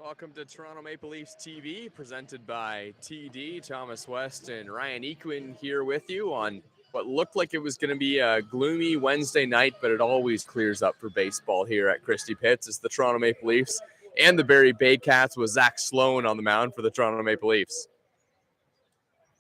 Welcome to Toronto Maple Leafs TV, presented by TD, Thomas West, and Ryan Equin here with you on what looked like it was going to be a gloomy Wednesday night, but it always clears up for baseball here at Christie Pitts. It's the Toronto Maple Leafs and the Barrie Baycats with Zach Sloan on the mound for the Toronto Maple Leafs.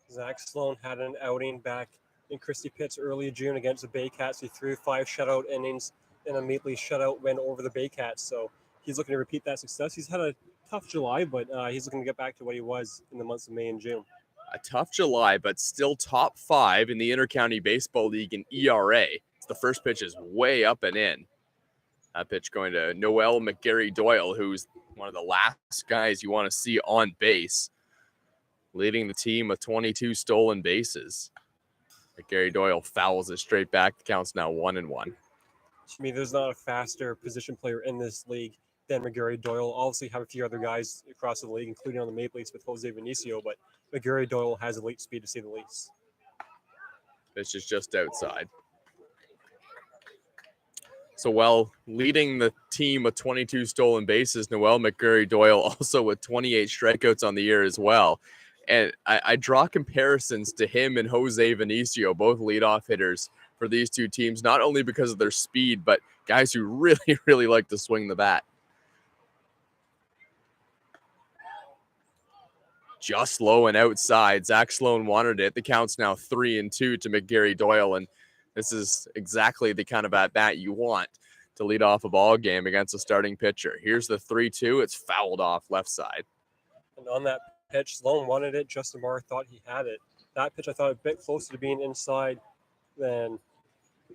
Zach Sloan had an outing back in Christie Pitts early June against the Baycats. He threw 5 shutout innings and a Maple Leaf shutout win over the Baycats. So he's looking to repeat that success. He's had a tough July, but he's looking to get back to what he was in the months of May and June. A tough July, but still top 5 in the Intercounty Baseball League in ERA. The first pitch is way up and in. That pitch going to Noel McGarry-Doyle, who's one of the last guys you want to see on base, leading the team with 22 stolen bases. McGarry-Doyle fouls it straight back. The count's now 1-1. To me, there's not a faster position player in this league than McGarry-Doyle. Obviously, have a few other guys across the league, including on the Maple Leafs with Jose Vinicio, but McGarry-Doyle has elite speed, to say the least. Pitch is just outside. So while leading the team with 22 stolen bases, Noel McGarry-Doyle also with 28 strikeouts on the year as well. And I draw comparisons to him and Jose Vinicio, both leadoff hitters for these two teams, not only because of their speed, but guys who really, really like to swing the bat. Just low and outside. Zach Sloan wanted it. The count's now 3-2 to McGarry-Doyle, and this is exactly the kind of at-bat you want to lead off a ball game against a starting pitcher. Here's the 3-2. It's fouled off left side. And on that pitch, Sloan wanted it. Justin Barr thought he had it. That pitch I thought a bit closer to being inside than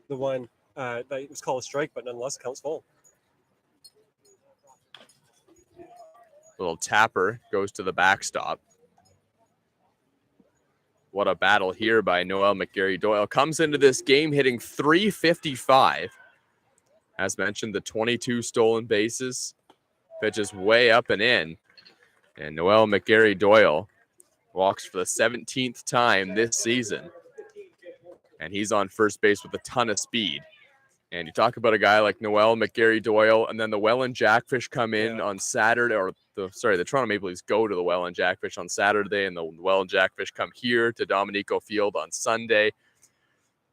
the one that was called a strike, but nonetheless it counts full. Little tapper goes to the backstop. What a battle here by Noel McGarry-Doyle. Comes into this game hitting .355. As mentioned, the 22 stolen bases. Pitch is way up and in. And Noel McGarry-Doyle walks for the 17th time this season. And he's on first base with a ton of speed. And you talk about a guy like Noel McGarry-Doyle, and then the Welland Jackfish come in on Saturday, or the Toronto Maple Leafs go to the Welland Jackfish on Saturday, and the Welland Jackfish come here to Dominico Field on Sunday.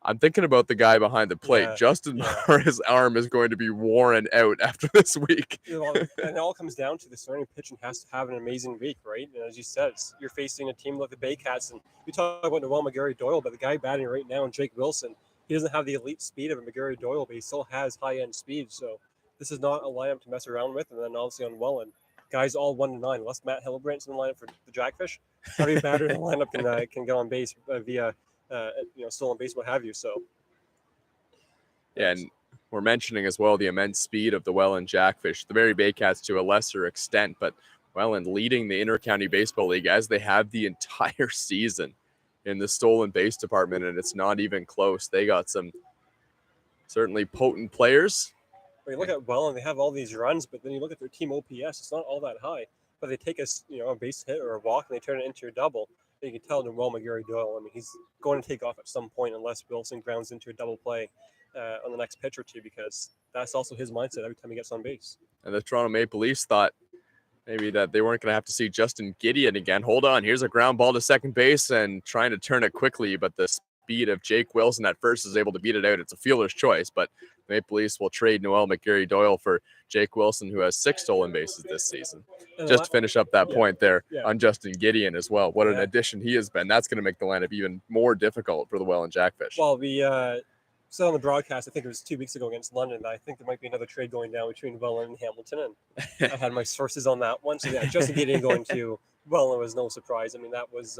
I'm thinking about the guy behind the plate. Justin Barr's arm is going to be worn out after this week. And it all comes down to the starting pitching has to have an amazing week, right? And as you said, you're facing a team like the Baycats, and you talk about Noel McGarry-Doyle, but the guy batting right now, Jake Wilson, he doesn't have the elite speed of a McGarry-Doyle, but he still has high-end speed. So this is not a lineup to mess around with. And then obviously on Welland, guys all 1-9. Unless Matt Hillebrandt's in the lineup for the Jackfish, every batter in the lineup can get on base via stolen base, what have you. So yeah, and we're mentioning as well the immense speed of the Welland Jackfish, the Barrie Baycats to a lesser extent, but Welland leading the Intercounty Baseball League as they have the entire season in the stolen base department, and it's not even close. They got some certainly potent players. When you look at Welland, they have all these runs, but then you look at their team OPS, it's not all that high. But they take a base hit or a walk, and they turn it into a double. And you can tell Noel McGarry-Doyle, I mean, he's going to take off at some point unless Wilson grounds into a double play on the next pitch or two, because that's also his mindset every time he gets on base. And the Toronto Maple Leafs thought maybe that they weren't going to have to see Justin Gideon again. Hold on, here's a ground ball to second base and trying to turn it quickly, but the speed of Jake Wilson at first is able to beat it out. It's a fielder's choice, but the Maple Leafs will trade Noel McGarry-Doyle for Jake Wilson, who has 6 stolen bases this season. Just to finish up that point there on Justin Gideon as well. What an addition he has been. That's going to make the lineup even more difficult for the Welland Jackfish. Well, we said on the broadcast, I think it was 2 weeks ago against London, that I think there might be another trade going down between Welland and Hamilton, and I had my sources on that one. So yeah, Justin Gideon going to Welland was no surprise. I mean, that was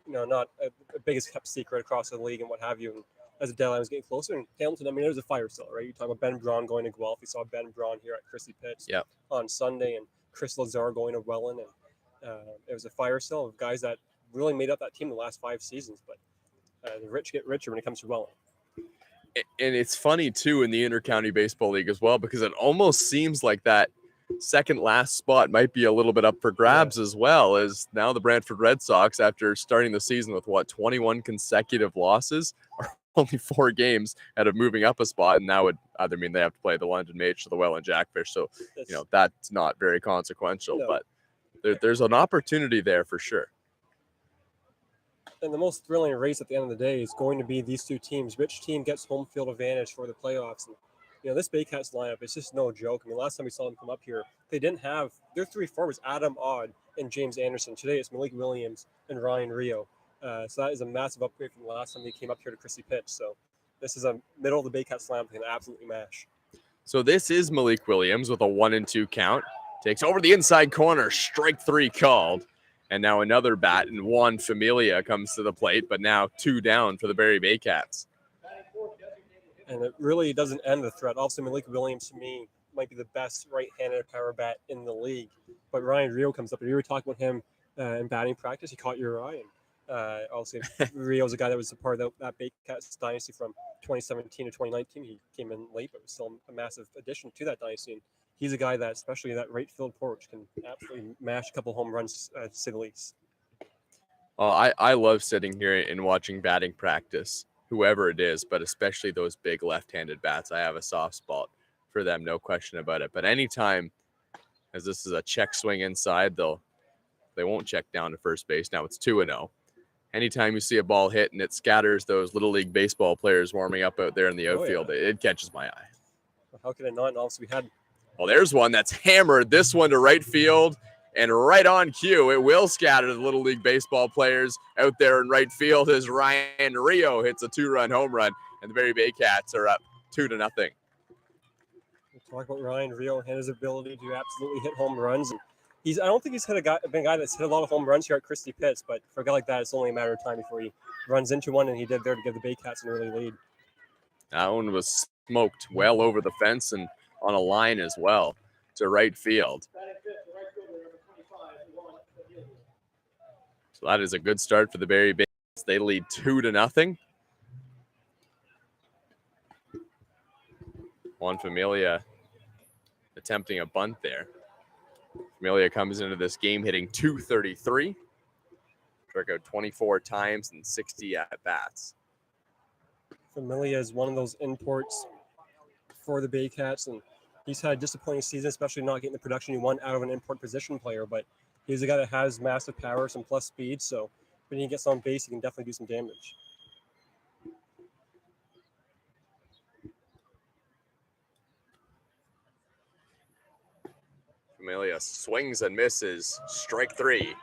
not a biggest kept secret across the league and what have you. And as the deadline was getting closer, and Hamilton, I mean, there's a fire still, right? You talk about Ben Braun going to Guelph. You saw Ben Braun here at Christie Pitts on Sunday, and Chris Lazar going to Welland, and it was a fire still of guys that really made up that team the last 5 seasons. But the rich get richer when it comes to Welland. And it's funny too in the Intercounty Baseball League as well, because it almost seems like that second last spot might be a little bit up for grabs as well, as now the Brantford Red Sox, after starting the season with 21 consecutive losses, are only 4 games out of moving up a spot, and that would either mean they have to play the London Mage or the Welland Jackfish. So, that's not very consequential, No. but there's an opportunity there for sure. And the most thrilling race at the end of the day is going to be these two teams. Which team gets home field advantage for the playoffs? And, this Baycats lineup is just no joke. I mean, last time we saw them come up here, they didn't have their 3 forwards, Adam Odd and James Anderson. Today it's Malik Williams and Ryan Rio. So that is a massive upgrade from the last time they came up here to Christie Pitch. So this is a middle of the Baycats lineup they can absolutely mash. So this is Malik Williams with a 1-2 count. Takes over the inside corner, strike 3 called. And now another bat, and Juan Familia comes to the plate, but now 2 down for the Barrie Baycats. And it really doesn't end the threat. Obviously, Malik Williams, to me, might be the best right-handed power bat in the league. But Ryan Rio comes up, and you were talking about him in batting practice. He caught your eye. And obviously, Rio's a guy that was a part of that Baycats dynasty from 2017 to 2019. He came in late, but was still a massive addition to that dynasty. And he's a guy that, especially that right field porch, can absolutely mash a couple home runs, to say the least. Well, I love sitting here and watching batting practice, whoever it is, but especially those big left-handed bats. I have a soft spot for them, no question about it. But anytime, as this is a check swing inside, they won't check down to first base. Now it's 2-0. Anytime you see a ball hit and it scatters those Little League baseball players warming up out there in the outfield, it catches my eye. How could it not? And also, we had... Well, there's one that's hammered. This one to right field and right on cue. It will scatter the Little League baseball players out there in right field as Ryan Rio hits a 2-run home run, and the Barrie Baycats are up 2-0. We'll talk about Ryan Rio and his ability to absolutely hit home runs. And I don't think he's been a guy that's hit a lot of home runs here at Christie Pitch, but for a guy like that, it's only a matter of time before he runs into one, and he did there to give the Baycats an early lead. That one was smoked well over the fence and on a line as well to right field. So that is a good start for the Barrie Baycats. They lead 2-0. Juan Familia attempting a bunt there. Familia comes into this game hitting .233. Struck out 24 times and 60 at-bats. Familia is one of those imports for the Baycats, and he's had a disappointing season, especially not getting the production you want out of an import position player, but he's a guy that has massive power, some plus speed, so when he gets on base, he can definitely do some damage. Familia swings and misses. Strike 3.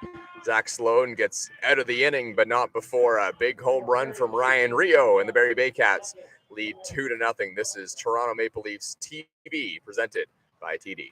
Zach Sloan gets out of the inning, but not before a big home run from Ryan Rio, and the Barrie Baycats lead 2-0. This is Toronto Maple Leafs TV, presented by TD.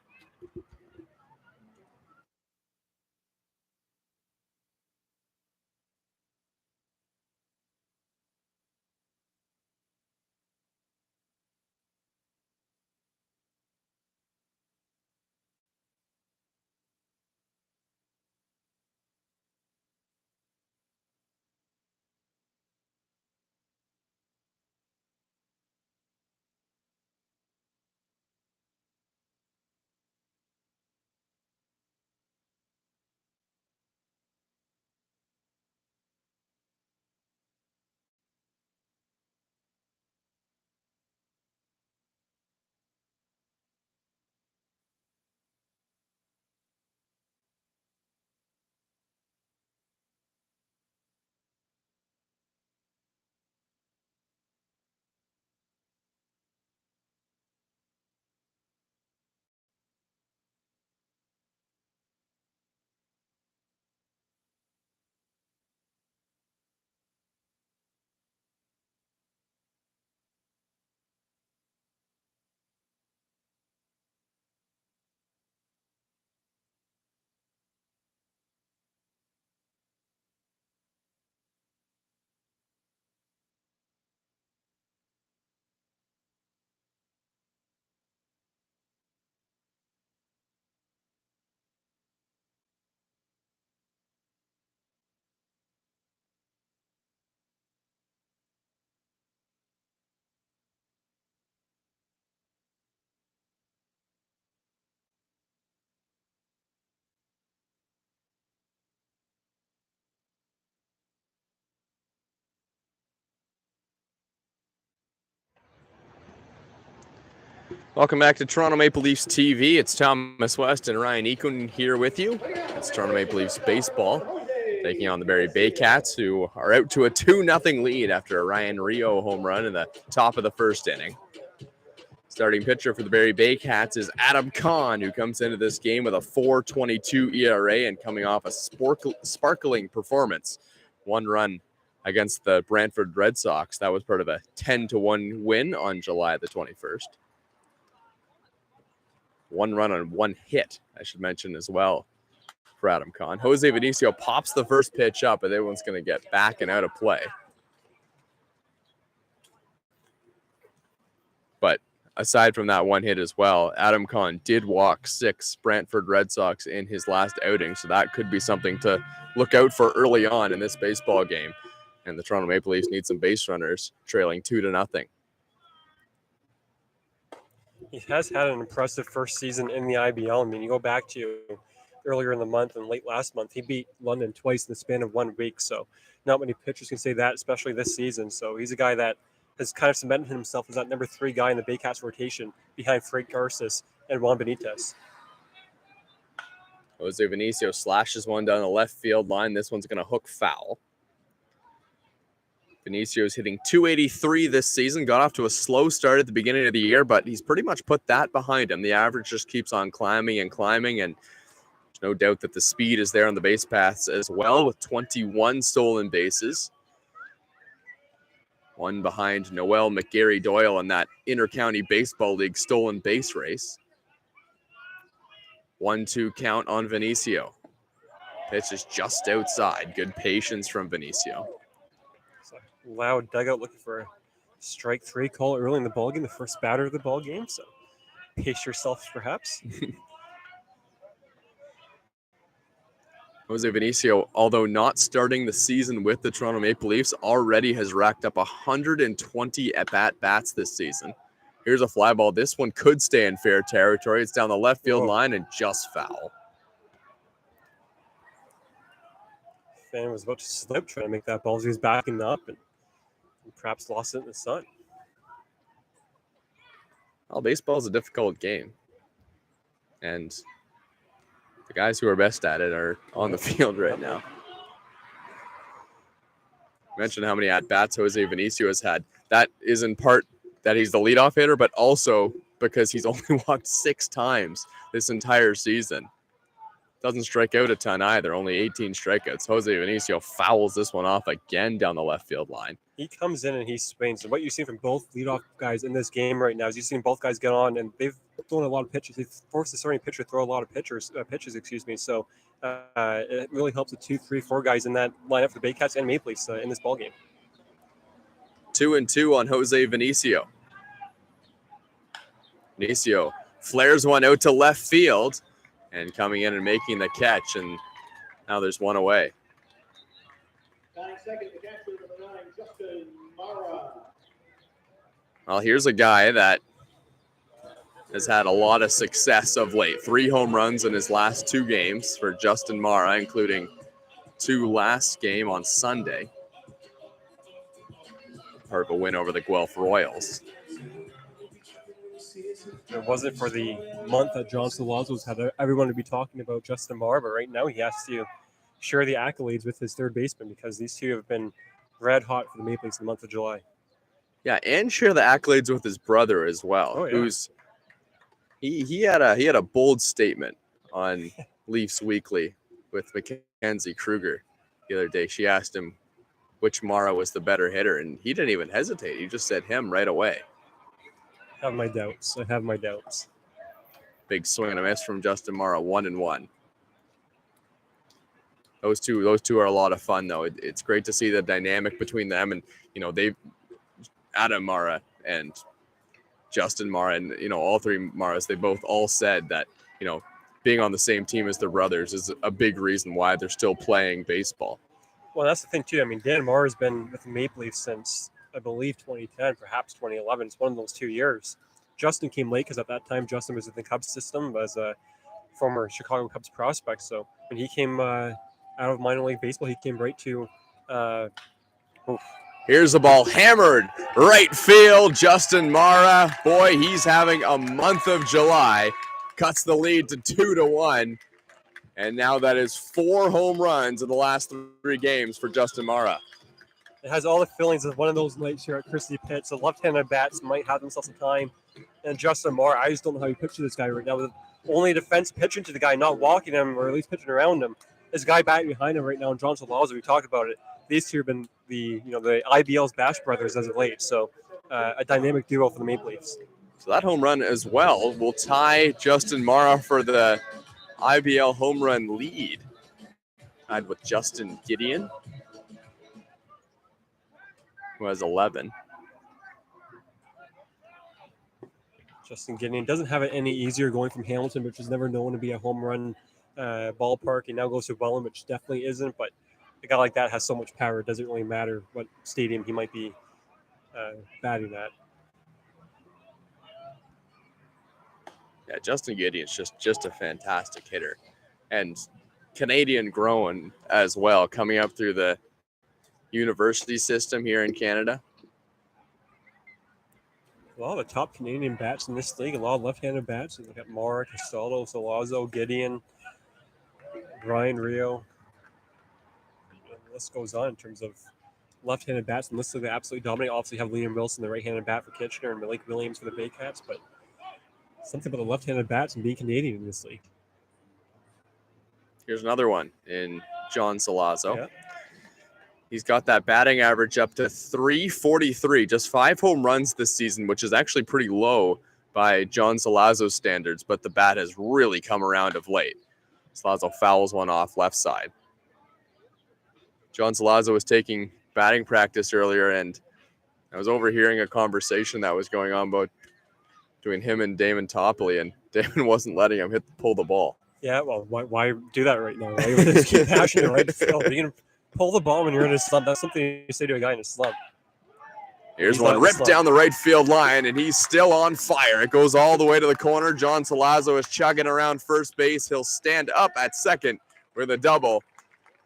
Welcome back to Toronto Maple Leafs TV. It's Thomas West and Ryan Eakun here with you. It's Toronto Maple Leafs baseball, taking on the Barrie Baycats, who are out to a 2-0 lead after a Ryan Rio home run in the top of the first inning. Starting pitcher for the Barrie Baycats is Adam Kahn, who comes into this game with a 4.22 ERA and coming off a sparkling performance. 1 run against the Brantford Red Sox. That was part of a 10-1 win on July the 21st. 1 run on 1 hit, I should mention as well, for Adam Kahn. Jose Vinicio pops the first pitch up, and everyone's going to get back and out of play. But aside from that 1 hit as well, Adam Kahn did walk 6 Brantford Red Sox in his last outing, so that could be something to look out for early on in this baseball game. And the Toronto Maple Leafs need some base runners, trailing 2-0. He has had an impressive first season in the IBL. I mean, you go back to earlier in the month and late last month, he beat London twice in the span of 1 week. So not many pitchers can say that, especially this season. So he's a guy that has kind of cemented himself as that number 3 guy in the Baycats rotation behind Frank Garces and Juan Benitez. Jose Vinicio slashes one down the left field line. This one's going to hook foul. Venicio's hitting .283 this season. Got off to a slow start at the beginning of the year, but he's pretty much put that behind him. The average just keeps on climbing, and there's no doubt that the speed is there on the base paths as well, with 21 stolen bases. 1 behind Noel McGarry-Doyle in that Inter-County Baseball League stolen base race. 1-2 count on Vinicio. Pitch is just outside. Good patience from Vinicio. Loud dugout looking for a strike 3 call early in the ballgame, the first batter of the ballgame. So pace yourself, perhaps. Jose Vinicio, although not starting the season with the Toronto Maple Leafs, already has racked up 120 at-bats this season. Here's a fly ball. This one could stay in fair territory. It's down the left field line and just foul. Fan was about to slip trying to make that ball as he was backing up and perhaps lost it in the sun. Well, baseball is a difficult game. And the guys who are best at it are on the field right now. Mentioned how many at-bats Jose Vinicio has had. That is in part that he's the leadoff hitter, but also because he's only walked 6 times this entire season. Doesn't strike out a ton either, only 18 strikeouts. Jose Vinicio fouls this one off again down the left field line. He comes in and he swings. And what you've seen from both leadoff guys in this game right now is you've seen both guys get on, and they've thrown a lot of pitches. They've forced the starting pitcher to throw a lot of pitches. So it really helps the 2, 3, 4 guys in that lineup for the Baycats and Maple Leafs in this ballgame. 2-2 on Jose Vinicio. Vinicio flares one out to left field and coming in and making the catch, and now there's 1 away. Well, here's a guy that has had a lot of success of late. 3 home runs in his last 2 games for Justin Mara, including 2 last game on Sunday. Part of a win over the Guelph Royals. If it wasn't for the month that John Salazzo's had everyone to be talking about Justin Marr, but right now he has to share the accolades with his third baseman because these two have been red hot for the Maple Leafs in the month of July. Yeah, and share the accolades with his brother as well, who's he had a bold statement on Leafs Weekly with Mackenzie Kruger the other day. She asked him which Mara was the better hitter, and he didn't even hesitate. He just said him right away. I have my doubts. Big swing and a miss from Justin Mara, 1-1. Those two are a lot of fun, though. It's great to see the dynamic between them, and Adam Mara and Justin Mara, and all 3 Maras. They both all said that being on the same team as their brothers is a big reason why they're still playing baseball. Well, that's the thing too. I mean, Dan Mara has been with the Maple Leafs since I believe 2010, perhaps 2011. It's one of those 2 years. Justin came late because at that time Justin was in the Cubs system as a former Chicago Cubs prospect. So when he came out of minor league baseball, he came right to Here's the ball hammered right field. Justin Mara, boy, he's having a month of July. Cuts the lead to 2-1. And now that is 4 home runs in the last 3 games for Justin Mara. It has all the feelings of one of those nights here at Christie Pitts. The left-handed bats might have themselves some time. And Justin Mara, I just don't know how you picture this guy right now. With only defense pitching to the guy, not walking him or at least pitching around him. This guy batting behind him right now, and John Salazar, we talked about it. These two have been the IBL's Bash brothers as of late. So a dynamic duo for the Maple Leafs. So that home run as well will tie Justin Mara for the IBL home run lead. Tied with Justin Gideon, who has 11. Justin Gideon doesn't have it any easier going from Hamilton, which is never known to be a home run ballpark. He now goes to Welland, which definitely isn't. But a guy like that has so much power. It doesn't really matter what stadium he might be batting at. Yeah, Justin Gideon's just a fantastic hitter. And Canadian grown as well, coming up through the university system here in Canada. A lot of the top Canadian bats in this league, a lot of left-handed bats. We've got Mara, Castaldo, Salazzo, Gideon, Brian Rio. And the list goes on in terms of left-handed bats. And this league, they absolutely dominate. Obviously, have Liam Wilson, the right-handed bat for Kitchener, and Malik Williams for the Baycats. But something about the left-handed bats and being Canadian in this league. Here's another one in John Salazzo. Yeah. He's got that batting average up to 343, just 5 home runs this season, which is actually pretty low by John Salazzo's standards, but the bat has really come around of late. Salazzo fouls one off left side. John Salazzo was taking batting practice earlier, and I was overhearing a conversation that was going on about between him and Damon Topley, and Damon wasn't letting him pull the ball. Yeah, well, why do that right now? Right? Just keep passionate, right? You can pull the ball when you're in a slump. That's something you say to a guy in a slump. Here's one ripped down the right field line, and he's still on fire. It goes all the way to the corner. John Salazzo is chugging around first base. He'll stand up at second with a double.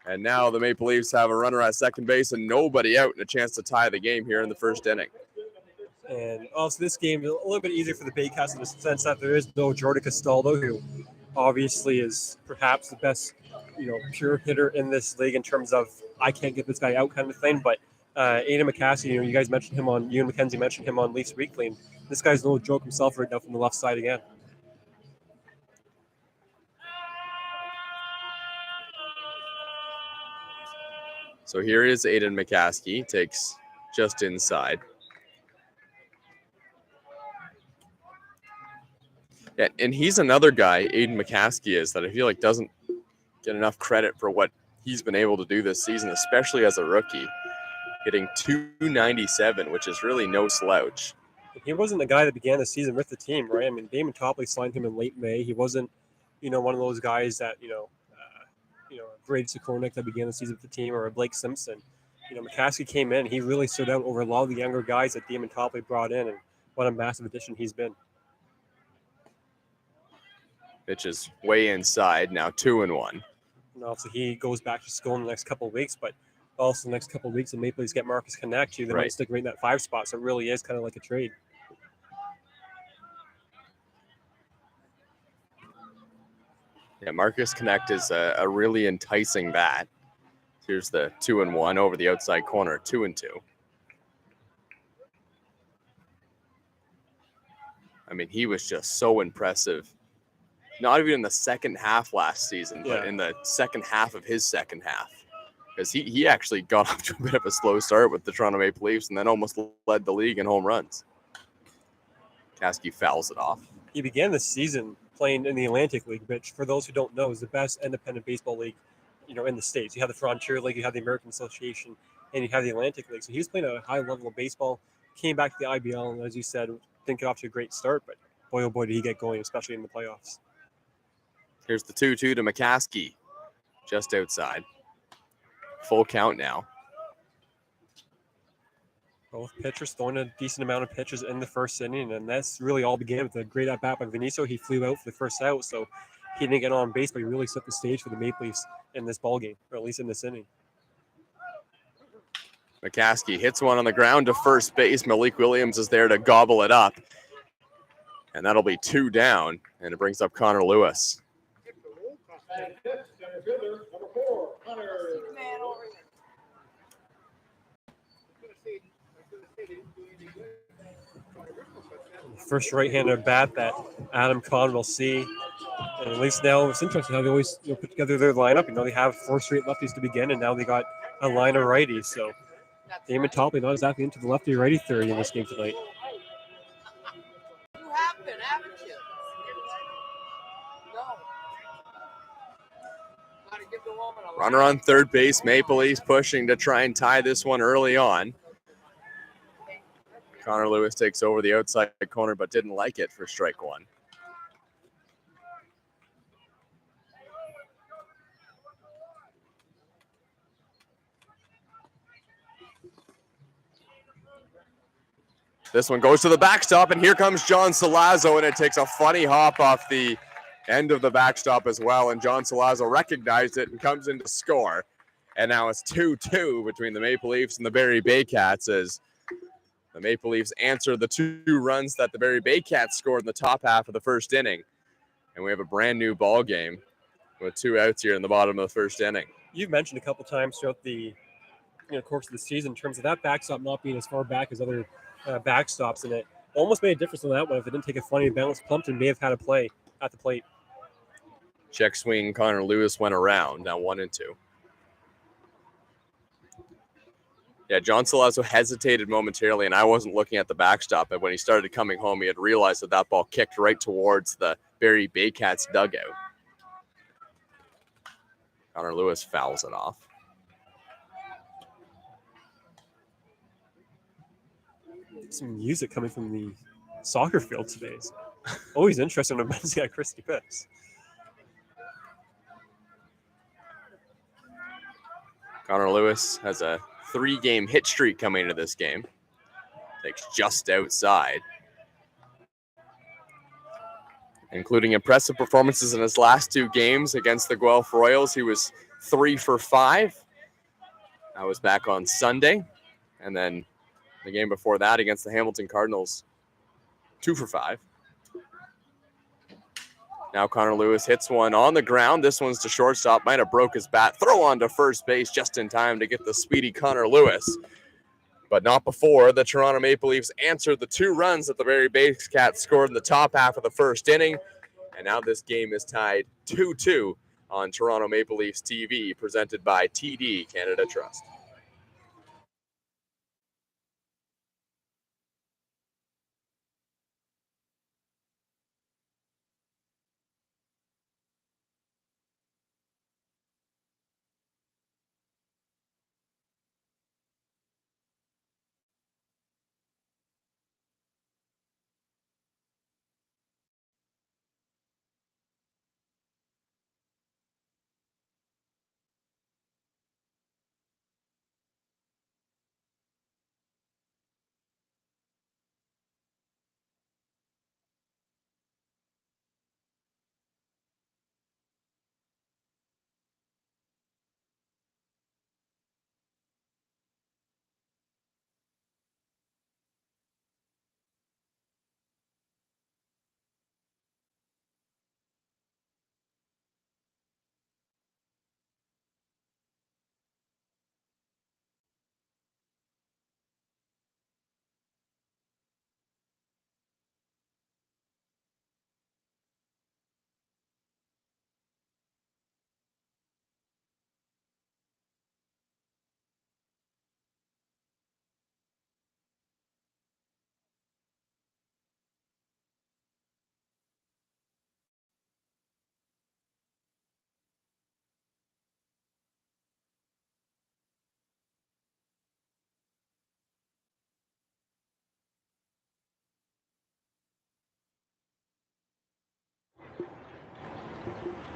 And now the Maple Leafs have a runner at second base and nobody out, and a chance to tie the game here in the first inning. And also this game is a little bit easier for the Baycats in the sense that there is no Jordan Castaldo, who obviously is perhaps the best, pure hitter in this league in terms of I can't get this guy out kind of thing. But Aidan McCaskey, you guys mentioned him on, you and McKenzie mentioned him on Leafs Weekly, and this guy's no joke himself right now from the left side again. So here is Aidan McCaskey, takes just inside. Yeah, and he's another guy, Aidan McCaskey is, that I feel like doesn't get enough credit for what he's been able to do this season, especially as a rookie, hitting .297, which is really no slouch. He wasn't the guy that began the season with the team, right? I mean, Damon Topley signed him in late May. He wasn't, one of those guys that, Brady Sekornik that began the season with the team, or a Blake Simpson. McCaskey came in. He really stood out over a lot of the younger guys that Damon Topley brought in, and what a massive addition he's been. Pitch is way inside, now 2-1. And also, he goes back to school in the next couple of weeks, but also the next couple of weeks, the Maple Leafs get Marcus Connect. They might stick right in that 5 spot, so it really is kind of like a trade. Yeah, Marcus Connect is a really enticing bat. Here's the 2-1 over the outside corner, 2-2. I mean, he was just so impressive. Not even in the second half last season, but in the second half of his second half. Because he actually got off to a bit of a slow start with the Toronto Maple Leafs and then almost led the league in home runs. Caskey fouls it off. He began the season playing in the Atlantic League, which, for those who don't know, is the best independent baseball league, in the States. You have the Frontier League, you have the American Association, and you have the Atlantic League. So he was playing at a high level of baseball, came back to the IBL, and as you said, didn't get off to a great start, but boy, oh boy, did he get going, especially in the playoffs. Here's the 2-2 to McCaskey, just outside. Full count now. Both pitchers throwing a decent amount of pitches in the first inning, and that's really all began with a great at-bat by Vinicio. He flew out for the first out, so he didn't get on base, but he really set the stage for the Maple Leafs in this ballgame, or at least in this inning. McCaskey hits one on the ground to first base. Malik Williams is there to gobble it up. And that'll be 2 down, and it brings up Connor Lewis. First right-hander bat that Adam Conn will see. And at least now it's interesting how they always put together their lineup. They have 4 straight lefties to begin, and now they got a line of righties. So Damon Topley not exactly into the lefty-righty theory in this game tonight. You have been, haven't you? No. Gotta give the woman a Runner on third base. Maple Leafs pushing to try and tie this one early on. Connor Lewis takes over the outside corner, but didn't like it for strike 1. This one goes to the backstop, and here comes John Salazzo, and it takes a funny hop off the end of the backstop as well, and John Salazzo recognized it and comes in to score. And now it's 2-2 between the Maple Leafs and the Barrie Baycats as the Maple Leafs answer the 2 runs that the Barrie Baycats scored in the top half of the first inning. And we have a brand new ball game with 2 outs here in the bottom of the first inning. You've mentioned a couple times throughout the course of the season in terms of that backstop not being as far back as other backstops, and it almost made a difference on that one. If it didn't take a funny bounce, Plumpton may have had a play at the plate. Check swing, Connor Lewis went around, now 1-2. Yeah, John Salazzo hesitated momentarily, and I wasn't looking at the backstop, but when he started coming home, he had realized that ball kicked right towards the Barrie Baycats dugout. Connor Lewis fouls it off. Some music coming from the soccer field today. It's always interesting when men's guy Christy Pitts. Connor Lewis has a 3-game hit streak coming into this game. Takes just outside. Including impressive performances in his last 2 games against the Guelph Royals. He was 3 for 5. That was back on Sunday. And then the game before that against the Hamilton Cardinals, 2 for 5. Now Connor Lewis hits one on the ground. This one's to shortstop. Might have broke his bat. Throw on to first base just in time to get the speedy Connor Lewis. But not before the Toronto Maple Leafs answered the 2 runs that the Barrie Baycats scored in the top half of the first inning. And now this game is tied 2-2 on Toronto Maple Leafs TV, presented by TD Canada Trust.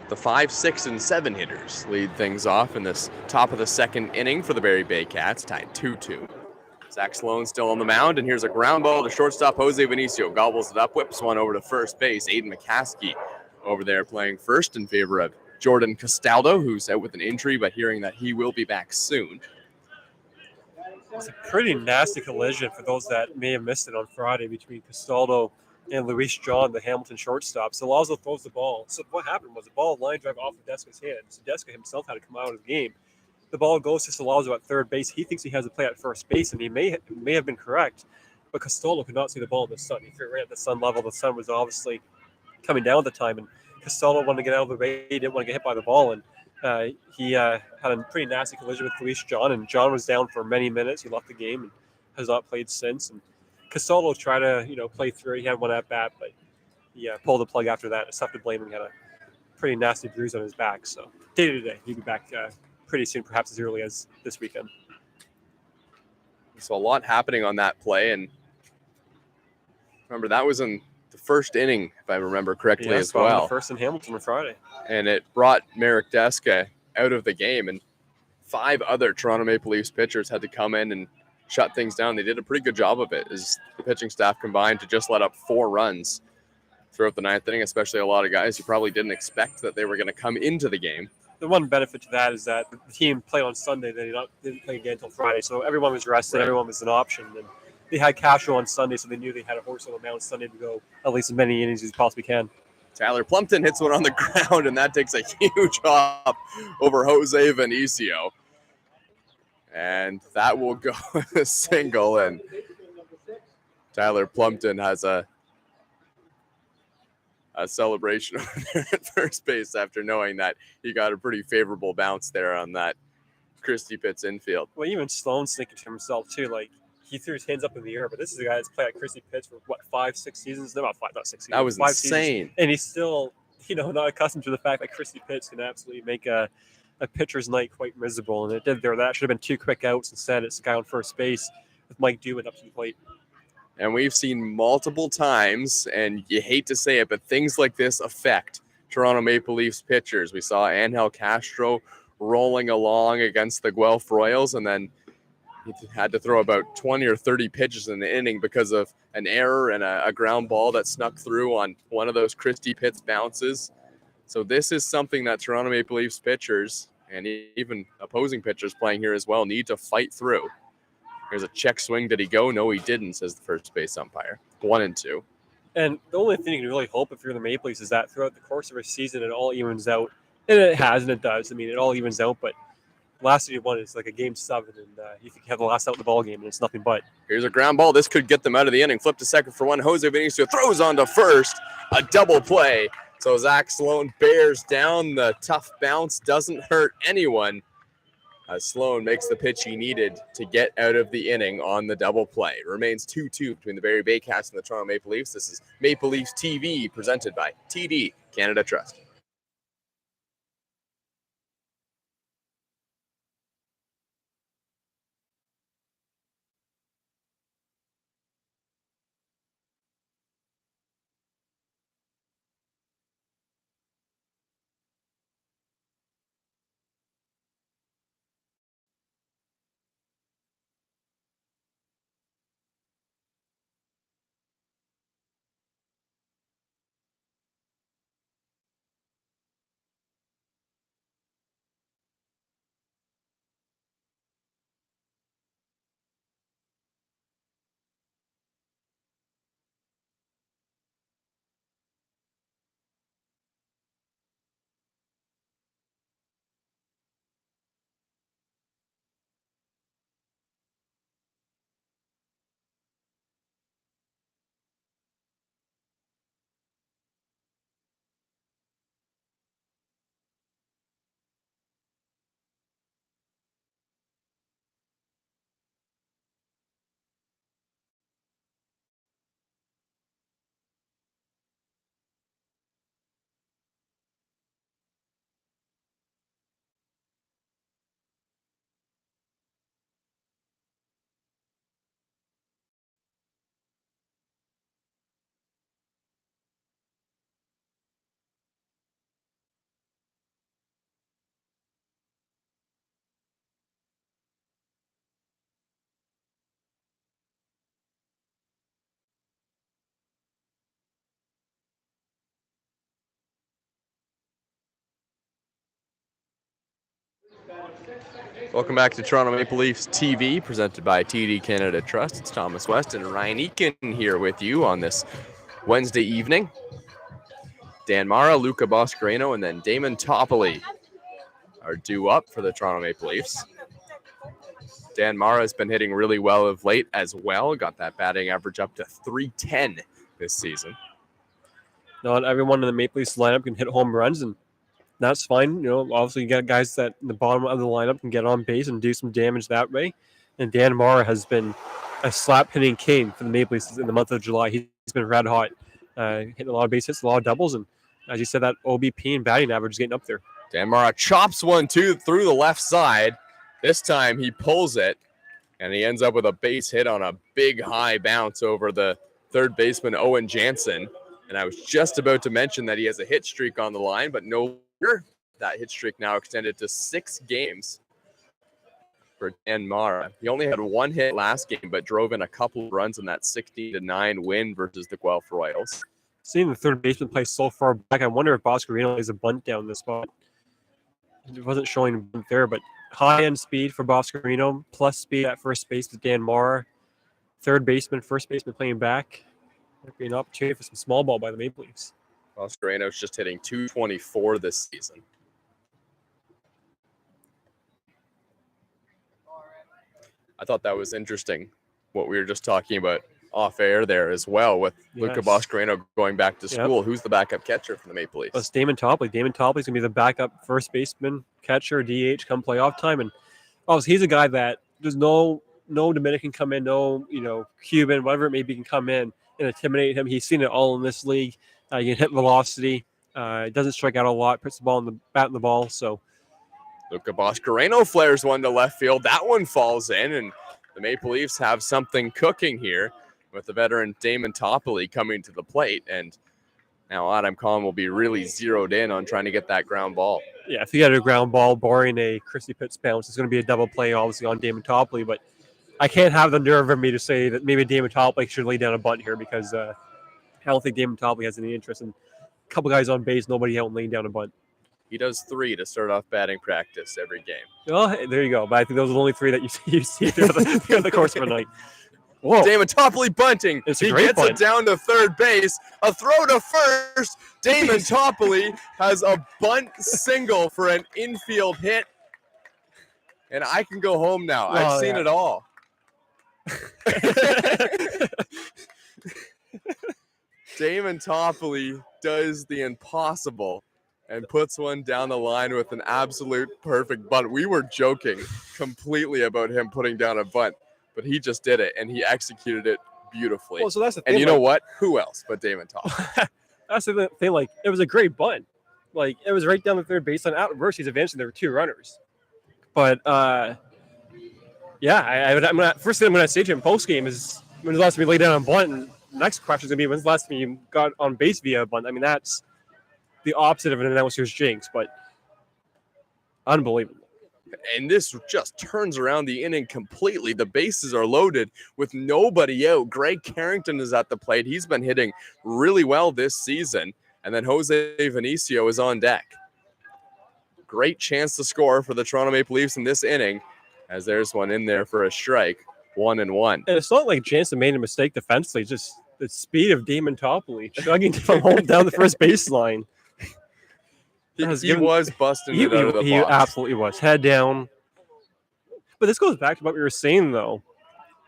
The 5, 6, and 7 hitters lead things off in this top of the second inning for the Barrie Baycats, tied 2-2. Zach Sloan still on the mound, and here's a ground ball to shortstop. Jose Vinicio gobbles it up, whips one over to first base. Aiden McCaskey over there playing first in favor of Jordan Castaldo, who's out with an injury, but hearing that he will be back soon. It's a pretty nasty collision for those that may have missed it on Friday between Castaldo and Luis John, the Hamilton shortstop. So Lazo throws the ball. So what happened was the ball line drive off of Deska's hand. So Deska himself had to come out of the game. The ball goes to Salazzo at third base. He thinks he has a play at first base, and he may have been correct. But Castaldo could not see the ball in the sun. He threw it right at the sun level. The sun was obviously coming down at the time, and Castaldo wanted to get out of the way. He didn't want to get hit by the ball, and he had a pretty nasty collision with Luis John, and John was down for many minutes. He left the game and has not played since. And Castaldo tried to play through it. He had one at bat, but he pulled the plug after that. It's tough to blame him. He had a pretty nasty bruise on his back. So day to day, he'll be back pretty soon, perhaps as early as this weekend. So a lot happening on that play, and remember that was in the first inning, if I remember correctly, as well. The first in Hamilton on Friday. And it brought Marek Deska out of the game, and 5 other Toronto Maple Leafs pitchers had to come in and shut things down. They did a pretty good job of it, as the pitching staff combined to just let up 4 runs throughout the 9th inning, especially a lot of guys who probably didn't expect that they were going to come into the game. The one benefit to that is that the team played on Sunday. They didn't play again until Friday, so everyone was rested. Right. Everyone was an option, and they had Castro on Sunday, so they knew they had a horse on the mound Sunday to go at least as many innings as you possibly can. Tyler Plumpton hits one on the ground, and that takes a huge hop over Jose Vinicio. And that will go a single, and Tyler Plumpton has a celebration over there at first base after knowing that he got a pretty favorable bounce there on that Christie Pitts infield. Well, even Sloan's thinking to himself, too, like, he threw his hands up in the air, but this is a guy that's played at Christie Pitts for, 5-6 seasons? No, not 6 seasons. That was 5 insane. Seasons, and he's still, not accustomed to the fact that Christie Pitts can absolutely make a pitcher's night quite miserable, and it did there. That should have been 2 quick outs. Instead, it's a guy on first base with Mike Dewey up to the plate. And we've seen multiple times, and you hate to say it, but things like this affect Toronto Maple Leafs pitchers. We saw Angel Castro rolling along against the Guelph Royals, and then he had to throw about 20 or 30 pitches in the inning because of an error and a ground ball that snuck through on one of those Christie Pitts bounces. So this is something that Toronto Maple Leafs pitchers and even opposing pitchers playing here as well need to fight through. Here's a check swing. Did he go? No, he didn't, says the first base umpire. 1-2. And the only thing you can really hope if you're the Maple Leafs is that throughout the course of a season, it all evens out. And it has, and it does. I mean, it all evens out, but last year one is like a game 7, and you think you have the last out in the ball game, and it's nothing but. Here's a ground ball. This could get them out of the inning. Flip to second for 1. Jose Vinicio throws on to first. A double play. So Zach Sloan bears down. The tough bounce doesn't hurt anyone. Sloan makes the pitch he needed to get out of the inning on the double play. Remains 2-2 between the Barrie Baycats and the Toronto Maple Leafs. This is Maple Leafs TV presented by TD Canada Trust. Welcome back to Toronto Maple Leafs TV, presented by TD Canada Trust. It's Thomas West and Ryan Eakin here with you on this Wednesday evening. Dan Mara, Luca Boscarino, and then Damon Toppoli are due up for the Toronto Maple Leafs. Dan Mara has been hitting really well of late as well. Got that batting average up to .310 this season. Not everyone in the Maple Leafs lineup can hit home runs, and that's fine. You know, obviously you got guys that in the bottom of the lineup can get on base and do some damage that way. And Dan Mara has been a slap-hitting king for the Maple Leafs in the month of July. He's been red hot, hitting a lot of base hits, a lot of doubles, and as you said, that OBP and batting average is getting up there. Dan Mara chops one, two through the left side. This time he pulls it, and he ends up with a base hit on a big high bounce over the third baseman, Owen Jansen. And I was just about to mention that he has a hit streak on the line, but no, that hit streak now extended to 6 games for Dan Mara. He only had 1 hit last game, but drove in a couple of runs in that 16-9 win versus the Guelph Royals. Seeing the third baseman play so far back, I wonder if Boscarino is a bunt down this spot. It wasn't showing a bunt there, but high-end speed for Boscarino, plus speed at first base with Dan Mara. Third baseman, first baseman playing back. Might be an opportunity for some small ball by the Maple Leafs. Boscarino's just hitting .224 this season. I thought that was interesting, what we were just talking about off air there as well, with Luca Boscarino going back to school. Who's the backup catcher for the Maple Leafs? That's Damon Toppoli. Damon Toppoli's going to be the backup first baseman, catcher, DH come playoff time. And obviously he's a guy that there's no Dominican come in, no, Cuban, whatever it may be, can come in and intimidate him. He's seen it all in this league. He can hit velocity. Doesn't strike out a lot. Puts the ball in the bat in the ball. So Luca Boscarino flares one to left field. That one falls in, and the Maple Leafs have something cooking here with the veteran Damon Toppoli coming to the plate. And now Adam Conn will be really zeroed in on trying to get that ground ball. Yeah, if you get a ground ball, barring a Christie Pitts bounce, it's going to be a double play, obviously, on Damon Toppoli. But I can't have the nerve of me to say that maybe Damon Toppoli should lay down a bunt here, because I don't think Damon Toppoli has any interest in a couple guys on base, nobody out laying down a bunt. He does 3 to start off batting practice every game. Oh, hey, there you go. But I think those are the only 3 that you see throughout the course of a night. Whoa. Damon Toppoli bunting. He gets bunt. It down to third base. A throw to first. Damon Toppoli has a bunt single for an infield hit. And I can go home now. I've seen it all. Damon Toppoli does the impossible and puts one down the line with an absolute perfect bunt. We were joking completely about him putting down a bunt, but he just did it, and he executed it beautifully. Well, so that's the thing. And you know what? Who else but Damon Toppoli? That's the thing. Like, it was a great bunt. Like, it was right down the third baseline. At reverse, eventually there were 2 runners. But yeah, first thing I'm gonna say to him post game is, when's the last time you laid down a bunt? And the next question is gonna be, when's the last time you got on base via a bunt? I mean, that's the opposite of an announcer's jinx, but unbelievable. And this just turns around the inning completely. The bases are loaded with nobody out. Greg Carrington is at the plate. He's been hitting really well this season. And then Jose Vinicio is on deck. Great chance to score for the Toronto Maple Leafs in this inning, as there's one in there for a strike. 1-1. And it's not like Jansen made a mistake defensively. It's just the speed of Damon Toppoli chugging from home down the first baseline. He was busting it out of the box. He absolutely was. Head down. But this goes back to what we were saying, though.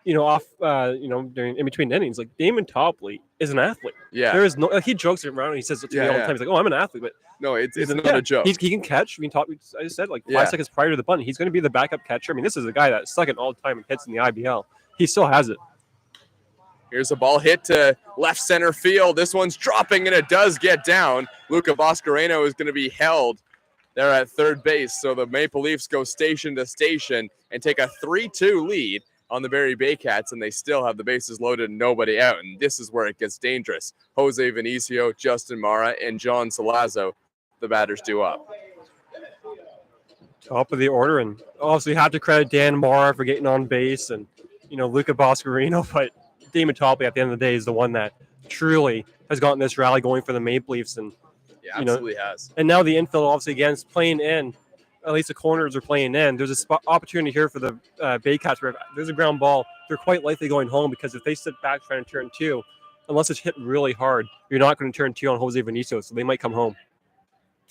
During in between innings, like, Damon Toppoli is an athlete. Yeah. There is no. Like, he jokes around and he says it to me all the time. He's like, "Oh, I'm an athlete," but no, it's not a joke. He can catch. I mean, I just said, like, 5 seconds prior to the bunt, he's going to be the backup catcher. I mean, this is a guy that's second all time in hits in the IBL. He still has it. Here's a ball hit to left center field. This one's dropping, and it does get down. Luca Boscarino is going to be held there at third base. So the Maple Leafs go station to station and take a 3-2 lead on the Barrie Baycats, and they still have the bases loaded and nobody out. And this is where it gets dangerous. Jose Vinicio, Justin Mara, and John Salazzo, the batters due up. Top of the order, and obviously have to credit Dan Mara for getting on base, and Luca Boscarino, but Damon Toppoli at the end of the day is the one that truly has gotten this rally going for the Maple Leafs, and absolutely has. And now the infield obviously again is playing in at least the corners are playing in. There's a spot opportunity here for the Baycats where if there's a ground ball, they're quite likely going home because if they sit back trying to turn two, unless it's hit really hard, you're not going to turn two on Jose Vinicio, so they might come home.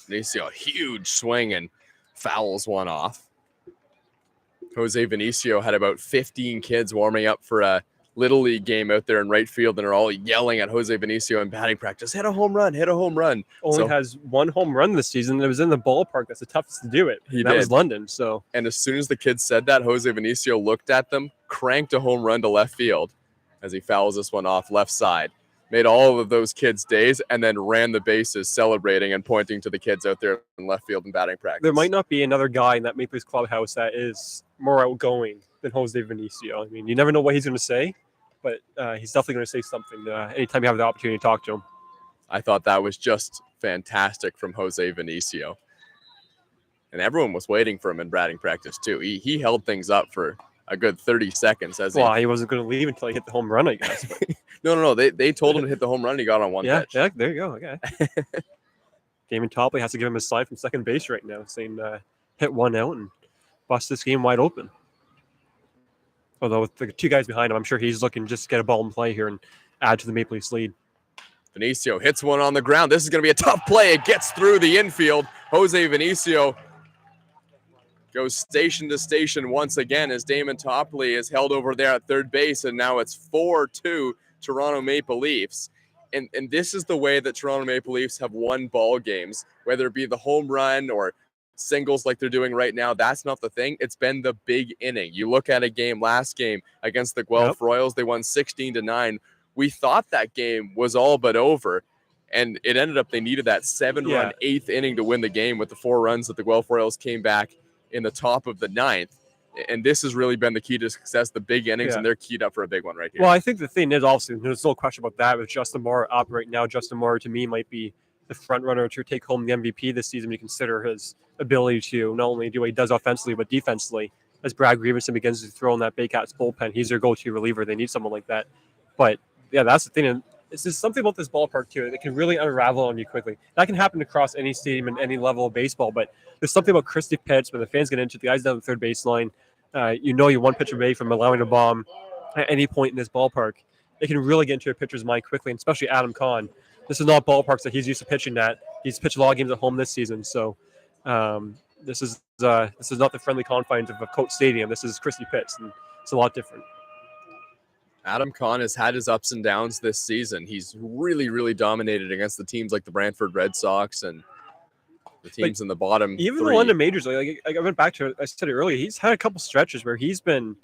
Vinicio, huge swing and fouls one off. Jose Vinicio had about 15 kids warming up for a Little League game out there in right field and are all yelling at Jose Vinicio in batting practice, hit a home run, hit a home run. Only has one home run this season. It was in the ballpark. That's the toughest to do it. That was London. So, and as soon as the kids said that, Jose Vinicio looked at them, cranked a home run to left field as he fouls this one off left side. Made all of those kids' days and then ran the bases celebrating and pointing to the kids out there in left field and batting practice. There might not be another guy in that Maple Leafs clubhouse that is more outgoing than Jose Vinicio. I mean, you never know what he's going to say, but he's definitely going to say something anytime you have the opportunity to talk to him. I thought that was just fantastic from Jose Vinicio. And everyone was waiting for him in batting practice, too. He held things up for a good 30 seconds. He wasn't going to leave until he hit the home run, I guess. But. No. They told him to hit the home run. And he got on one pitch. Yeah, there you go. Okay. Damon Topley has to give him a sign from second base right now saying hit one out and bust this game wide open. Although with the two guys behind him, I'm sure he's looking just to get a ball in play here and add to the Maple Leafs lead. Vinicio hits one on the ground. This is going to be a tough play. It gets through the infield. Jose Vinicio goes station to station once again as Damon Topley is held over there at third base, and now it's 4-2 Toronto Maple Leafs. And this is the way that Toronto Maple Leafs have won ball games, whether it be the home run or singles like they're doing right now. That's not the thing. It's been the big inning. You look at a game last game against the Guelph Royals, they won 16-9. We thought that game was all but over, and it ended up they needed that 7-run eighth inning to win the game with the 4 runs that the Guelph Royals came back in the top of the ninth. And this has really been the key to success, the big innings, and they're keyed up for a big one right here. Well, I think the thing is obviously there's no question about that with Justin Moore up right now. Justin Moore, to me, might be the front runner to take home the MVP this season. You consider his ability to not only do what he does offensively, but defensively. As Brad Grievenson begins to throw in that Baycats bullpen, he's their go-to reliever. They need someone like that. But, yeah, that's the thing. And it's just something about this ballpark, too. It can really unravel on you quickly. That can happen across any stadium and any level of baseball. But there's something about Christie Pitts when the fans get into it, the guys down the third baseline. You're one pitch away from allowing a bomb at any point in this ballpark. It can really get into a pitcher's mind quickly, and especially Adam Kahn. This is not ballparks that he's used to pitching at. He's pitched a lot of games at home this season, so this is not the friendly confines of a Coach Stadium. This is Christie Pitts, and it's a lot different. Adam Kahn has had his ups and downs this season. He's really, really dominated against the teams like the Brantford Red Sox and the teams in the bottom even 3. the London Majors. Like I went back to it, I said it earlier. He's had a couple stretches where he's been,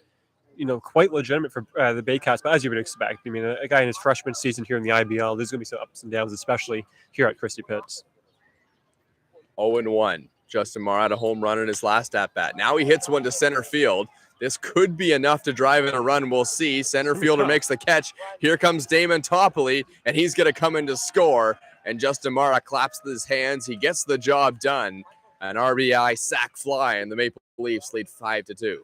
quite legitimate for the Baycats. But as you would expect, I mean, a guy in his freshman season here in the IBL, there's going to be some ups and downs, especially here at Christie Pitts. 0-1. Justin Moore had a home run in his last at bat. Now he hits one to center field. This could be enough to drive in a run. We'll see. Center fielder makes the catch. Here comes Damon Topley, and he's going to come in to score. And Justin Mara claps with his hands. He gets the job done. An RBI sac fly, and the Maple Leafs lead 5-2.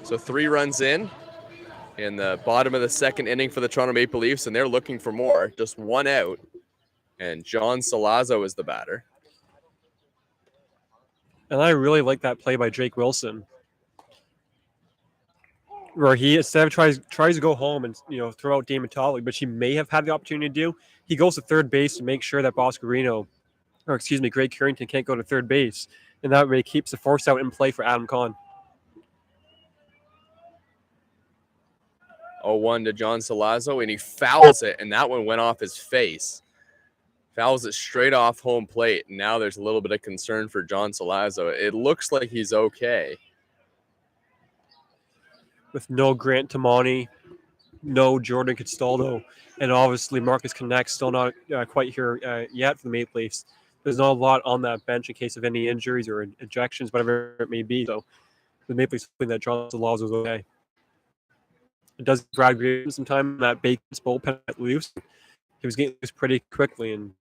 So 3 runs in the bottom of the second inning for the Toronto Maple Leafs, and they're looking for more. Just 1 out, and John Salazzo is the batter. And I really like that play by Jake Wilson, where he instead of tries to go home and throw out Damon Topley, which he may have had the opportunity to do, he goes to third base to make sure that Greg Carrington can't go to third base, and that way keeps the force out in play for Adam Kahn. 0-1 to John Salazzo, and he fouls it, and that one went off his face. Fouls it straight off home plate, and now there's a little bit of concern for John Salazzo. It looks like he's okay. With no Grant Tamani, no Jordan Castaldo, and obviously Marcus Connect still not quite here yet for the Maple Leafs. There's not a lot on that bench in case of any injuries or ejections, whatever it may be. So the Maple Leafs hoping that John Salazzo is okay. It does Brad Grievenson some time in that Baycats bullpen at Leafs. He was getting loose pretty quickly, and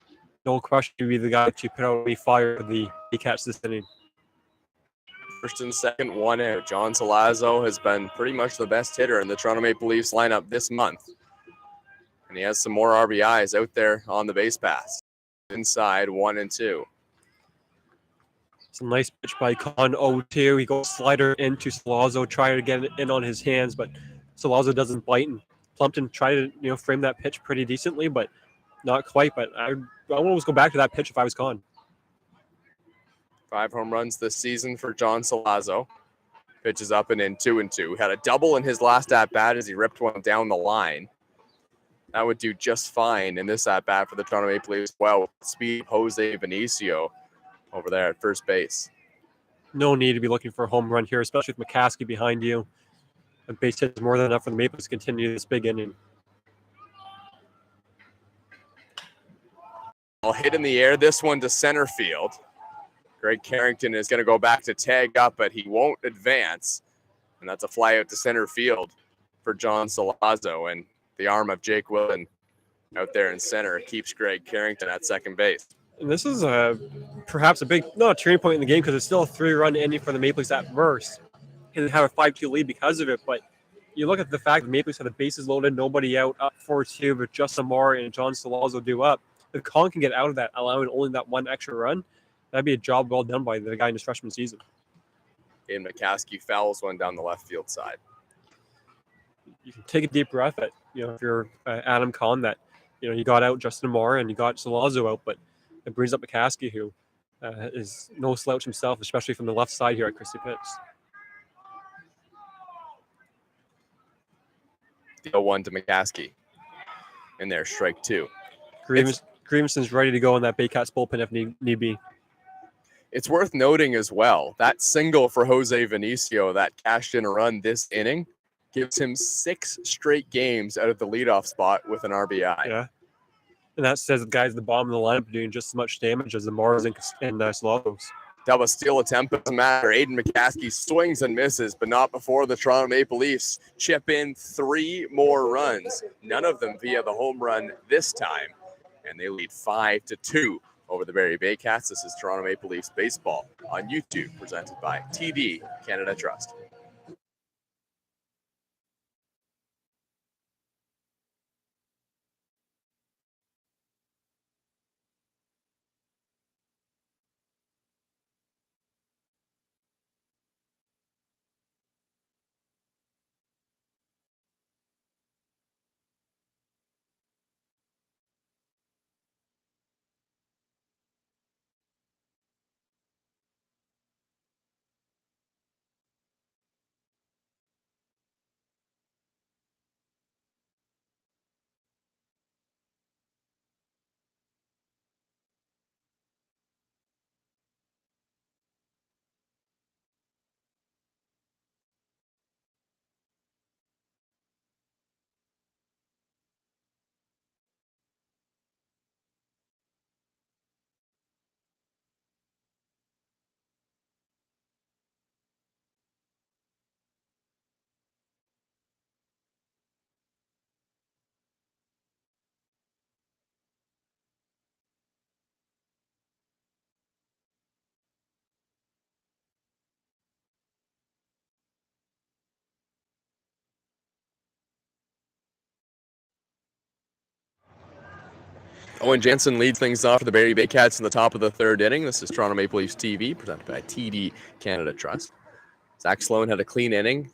no question to be the guy to put out a fire for the Baycats this inning. First and second, one out. John Salazzo has been pretty much the best hitter in the Toronto Maple Leafs lineup this month. And he has some more RBIs out there on the base pass. Inside, 1 and 2. It's a nice pitch by Con 0-2. He goes slider into Salazzo, trying to get it in on his hands, but Salazzo doesn't bite. And Plumpton tried to frame that pitch pretty decently, but not quite. But I would almost go back to that pitch if I was Con. 5 home runs this season for John Salazzo. Pitches up and in, 2 and 2. Had a double in his last at-bat as he ripped one down the line. That would do just fine in this at-bat for the Toronto Maple Leafs. Well, speed Jose Vinicio over there at first base. No need to be looking for a home run here, especially with McCaskey behind you. A base hit is more than enough for the Maple Leafs to continue this big inning. I'll hit in the air, this one to center field. Greg Carrington is going to go back to tag up, but he won't advance. And that's a fly out to center field for John Salazzo. And the arm of Jake Willen out there in center keeps Greg Carrington at second base. And this is perhaps a big, not a turning point in the game because it's still a 3-run inning for the Maple Leafs at first. And they have a 5-2 lead because of it. But you look at the fact that the Maple Leafs had the bases loaded, nobody out, up 4-2, but Justin Moore and John Salazzo do up. If Con can get out of that, allowing only that one extra run, that'd be a job well done by the guy in his freshman season. And McCaskey fouls one down the left field side. You can take a deep breath at, if you're Adam Con, that, you got out Justin Moore and you got Salazzo out, but it brings up McCaskey, who is no slouch himself, especially from the left side here at Christie Pitts. The 0-1 to McCaskey. In there, strike 2. Greavenson's ready to go in that Baycats bullpen if need be. It's worth noting as well, that single for Jose Vinicio that cashed in a run this inning gives him 6 straight games out of the leadoff spot with an RBI. Yeah. And that says the guys at the bottom of the lineup are doing just as much damage as the Mars and Salazzo's. Double steal attempt doesn't matter. Aiden McCaskey swings and misses, but not before the Toronto Maple Leafs chip in 3 more runs, none of them via the home run this time. And they lead 5-2 over the Barrie Baycats. This is Toronto Maple Leafs baseball on YouTube, presented by TD Canada Trust. Owen Jansen leads things off for the Barrie Baycats in the top of the 3rd inning. This is Toronto Maple Leafs TV, presented by TD Canada Trust. Zach Sloan had a clean inning,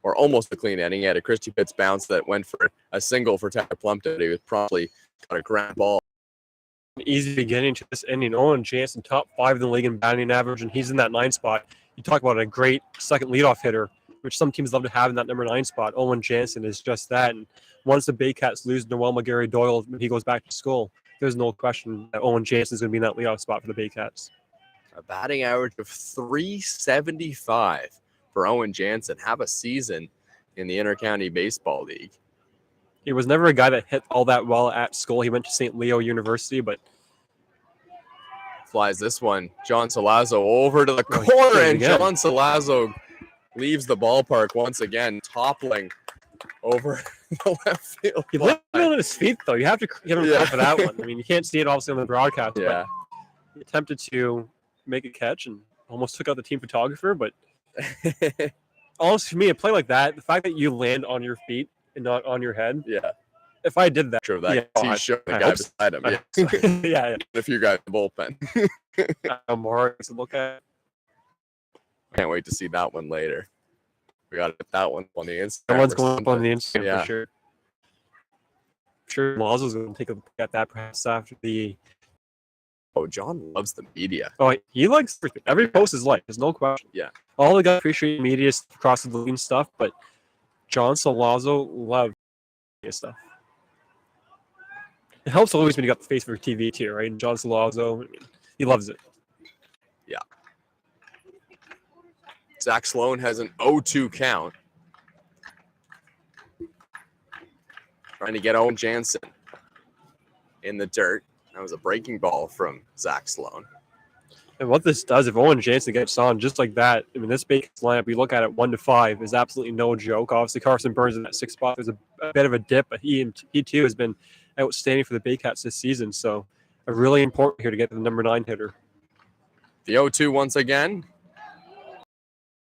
or almost a clean inning. He had a Christie Pitts bounce that went for a single for Tyler Plumpton. He was promptly got a ground ball. An easy beginning to this inning. Owen Jansen, top 5 in the league in batting average, and he's in that 9 spot. You talk about a great second leadoff hitter, which some teams love to have in that number 9 spot. Owen Jansen is just that. And once the Baycats lose Noel McGarry-Doyle when he goes back to school, there's no question that Owen Jansen is going to be in that leadoff spot for the Baycats. A batting average of .375 for Owen Jansen. Have a season in the Intercounty Baseball League. He was never a guy that hit all that well at school. He went to St. Leo University, but flies this one. John Salazzo over to the corner, and John Salazzo leaves the ballpark once again, toppling over the left field. He line. landed on his feet, though. You have to give him credit for that one. I mean, you can't see it obviously on the broadcast, Yeah. but he attempted to make a catch and almost took out the team photographer. But honestly, for me, a play like that, the fact that you land on your feet and not on your head, Yeah. if I did that, True. That yeah, he's showing the I guy hope so. beside him. Yeah. yeah, A few guys in the bullpen. more to look at. Can't wait to see that one later. We got to get that one on the Instagram. That one's or going up on the something. Instagram Yeah. for sure. I'm sure Lazo's going to take a look at that perhaps after the. Oh, John loves the media. Oh, he likes everything. Every post is liked. There's no question. Yeah. All the guys appreciate media stuff across the league and stuff, but John Lazo loves media stuff. It helps always when you got the face for TV too, right? And John Lazo, I mean, he loves it. Yeah. Zach Sloan has an 0-2 count. Trying to get Owen Jansen in the dirt. That was a breaking ball from Zach Sloan. And what this does, if Owen Jansen gets on just like that, I mean, this Baycats lineup, you look at it 1-5, is absolutely no joke. Obviously, Carson Burns in that 6th spot. There's a bit of a dip, but he too has been outstanding for the Baycats this season. So, a really important here to get the number 9 hitter. The 0-2 once again.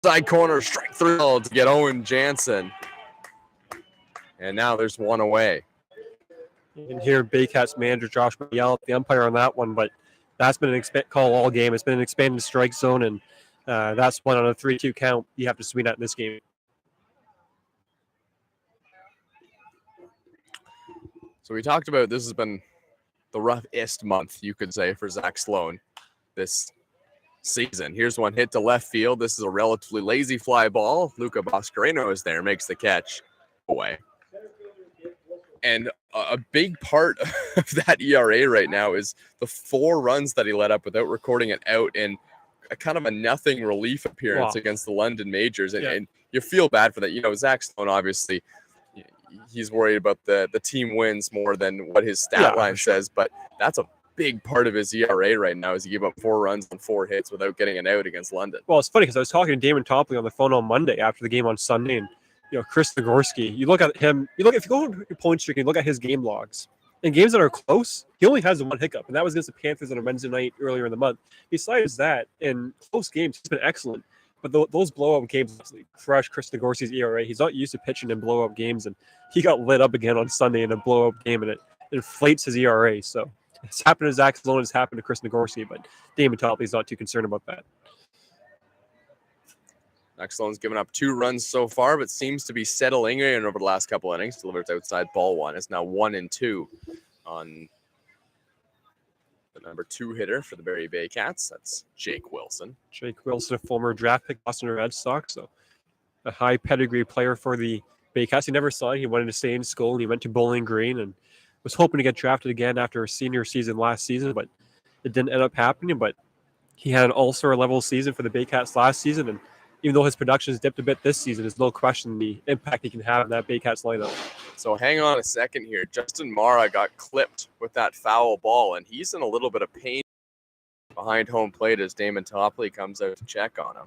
Side corner, strike through to get Owen Jansen. And now there's one away. You can hear Baycats manager Josh yell at the umpire on that one, but that's been an call all game. It's been an expanded strike zone, and that's one on a 3-2 count you have to swing at in this game. So we talked about this has been the roughest month, you could say, for Zach Sloan this season. Here's one hit to left field. This is a relatively lazy fly ball. Luca Boscarino is there, makes the catch away. And a big part of that ERA right now is the 4 runs that he let up without recording it out in a kind of a nothing relief appearance against the London Majors. And you feel bad for that. You know, Zach Sloan, obviously, he's worried about the team wins more than what his stat line says, but that's a big part of his ERA right now is he gave up 4 runs and 4 hits without getting an out against London. Well, it's funny because I was talking to Damon Topley on the phone on Monday after the game on Sunday, and Chris Nagorski, you look at him, if you go on your point streak and look at his game logs, in games that are close, he only has 1 hiccup, and that was against the Panthers on a Wednesday night earlier in the month. Besides that, in close games, he's been excellent. But those blow-up games crush Chris Nagorski's ERA. He's not used to pitching in blow-up games, and he got lit up again on Sunday in a blow-up game, and it inflates his ERA. So it's happened to Zach Sloan, it's happened to Chris Nagorski, but Damon Topley's not too concerned about that. Zach Sloan's given up 2 runs so far, but seems to be settling in over the last couple innings. Delivers outside ball 1. It's now 1-2 on the number 2 hitter for the Barrie Baycats. That's Jake Wilson. Jake Wilson, a former draft pick, Boston Red Sox, so a high pedigree player for the Baycats. He never signed. He wanted to stay in school, and he went to Bowling Green and was hoping to get drafted again after a senior season last season, but it didn't end up happening. But he had an all-star level season for the Baycats last season, and even though his production has dipped a bit this season, there's no question the impact he can have in that Baycats lineup. So hang on a second here. Justin Mara got clipped with that foul ball, and he's in a little bit of pain behind home plate as Damon Topley comes out to check on him.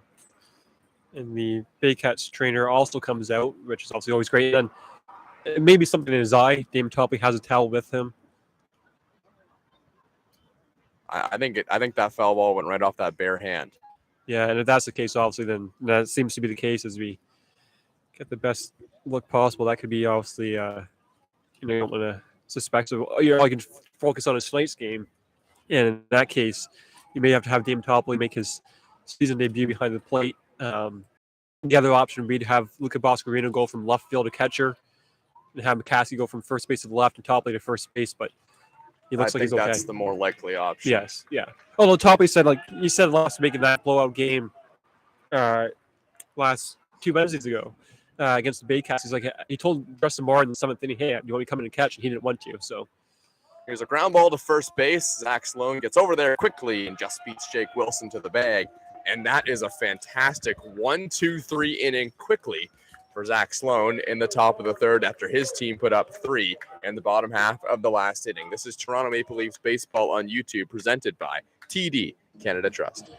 And the Baycats trainer also comes out, which is obviously always great. And it may be something in his eye. Damon Topley has a towel with him. I think that foul ball went right off that bare hand. Yeah, and if that's the case, obviously, then that seems to be the case as we get the best look possible. That could be obviously, you don't want to suspect. So, I can focus on his tonight's game. And in that case, you may have to have Damon Topley make his season debut behind the plate. The other option would be to have Luca Boscarino go from left field to catcher and have McCaskey go from first base to the left and Topley to first base. But he looks like he's okay. That's the more likely option. Yes, yeah. Although Topley said, he said last making that blowout game last 2 Wednesdays ago against the Baycats. He's like, he told Justin Moore in the 7th inning, hey, do you want me to come in and catch? And he didn't want to. So here's a ground ball to first base. Zach Sloan gets over there quickly and just beats Jake Wilson to the bag. And that is a fantastic 1-2-3 inning quickly for Zach Sloan in the top of the 3rd after his team put up 3 in the bottom half of the last inning. This is Toronto Maple Leafs baseball on YouTube, presented by TD Canada Trust.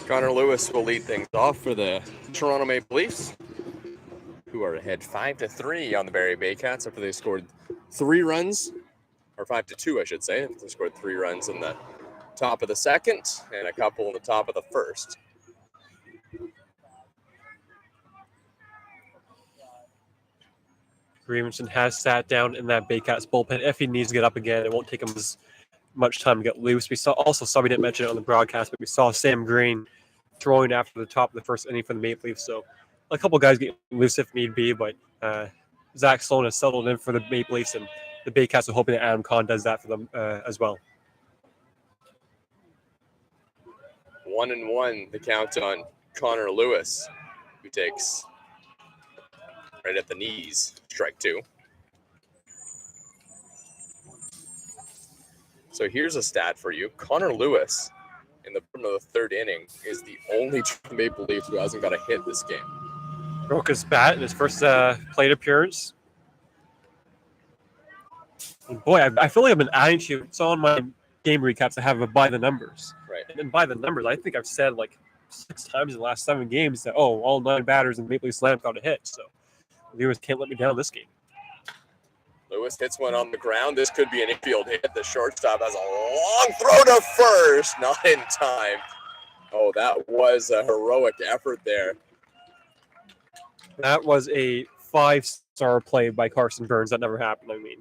Connor Lewis will lead things off for the Toronto Maple Leafs, who are ahead 5-3 on the Barrie Baycats after they scored 3 runs, or 5-2, I should say. They scored 3 runs in the top of the second and a couple in the top of the first. Greenson has sat down in that Baycats bullpen. If he needs to get up again, it won't take him as much time to get loose. We saw we didn't mention it on the broadcast, but we saw Sam Green throwing after the top of the first inning for the Maple Leafs. So a couple guys getting loose if need be, but Zach Sloan has settled in for the Maple Leafs, and the Baycats are hoping that Adam Kahn does that for them as well. 1-1 the count on Connor Lewis, who takes right at the knees, strike 2. So here's a stat for you. Connor Lewis, in the bottom of the 3rd inning, is the only Maple Leaf who hasn't got a hit this game. Broke his bat in his first plate appearance. And boy, I feel like I've been adding to it's on my game recaps. I have a by the numbers. Right. And by the numbers, I think I've said like 6 times in the last 7 games that, all 9 batters in Maple Leaf Slam got a hit. So Lewis can't let me down this game. Lewis hits one on the ground. This could be an infield hit. The shortstop has a long throw to first. Not in time. Oh, that was a heroic effort there. That was a 5-star play by Carson Burns. That never happened. I mean,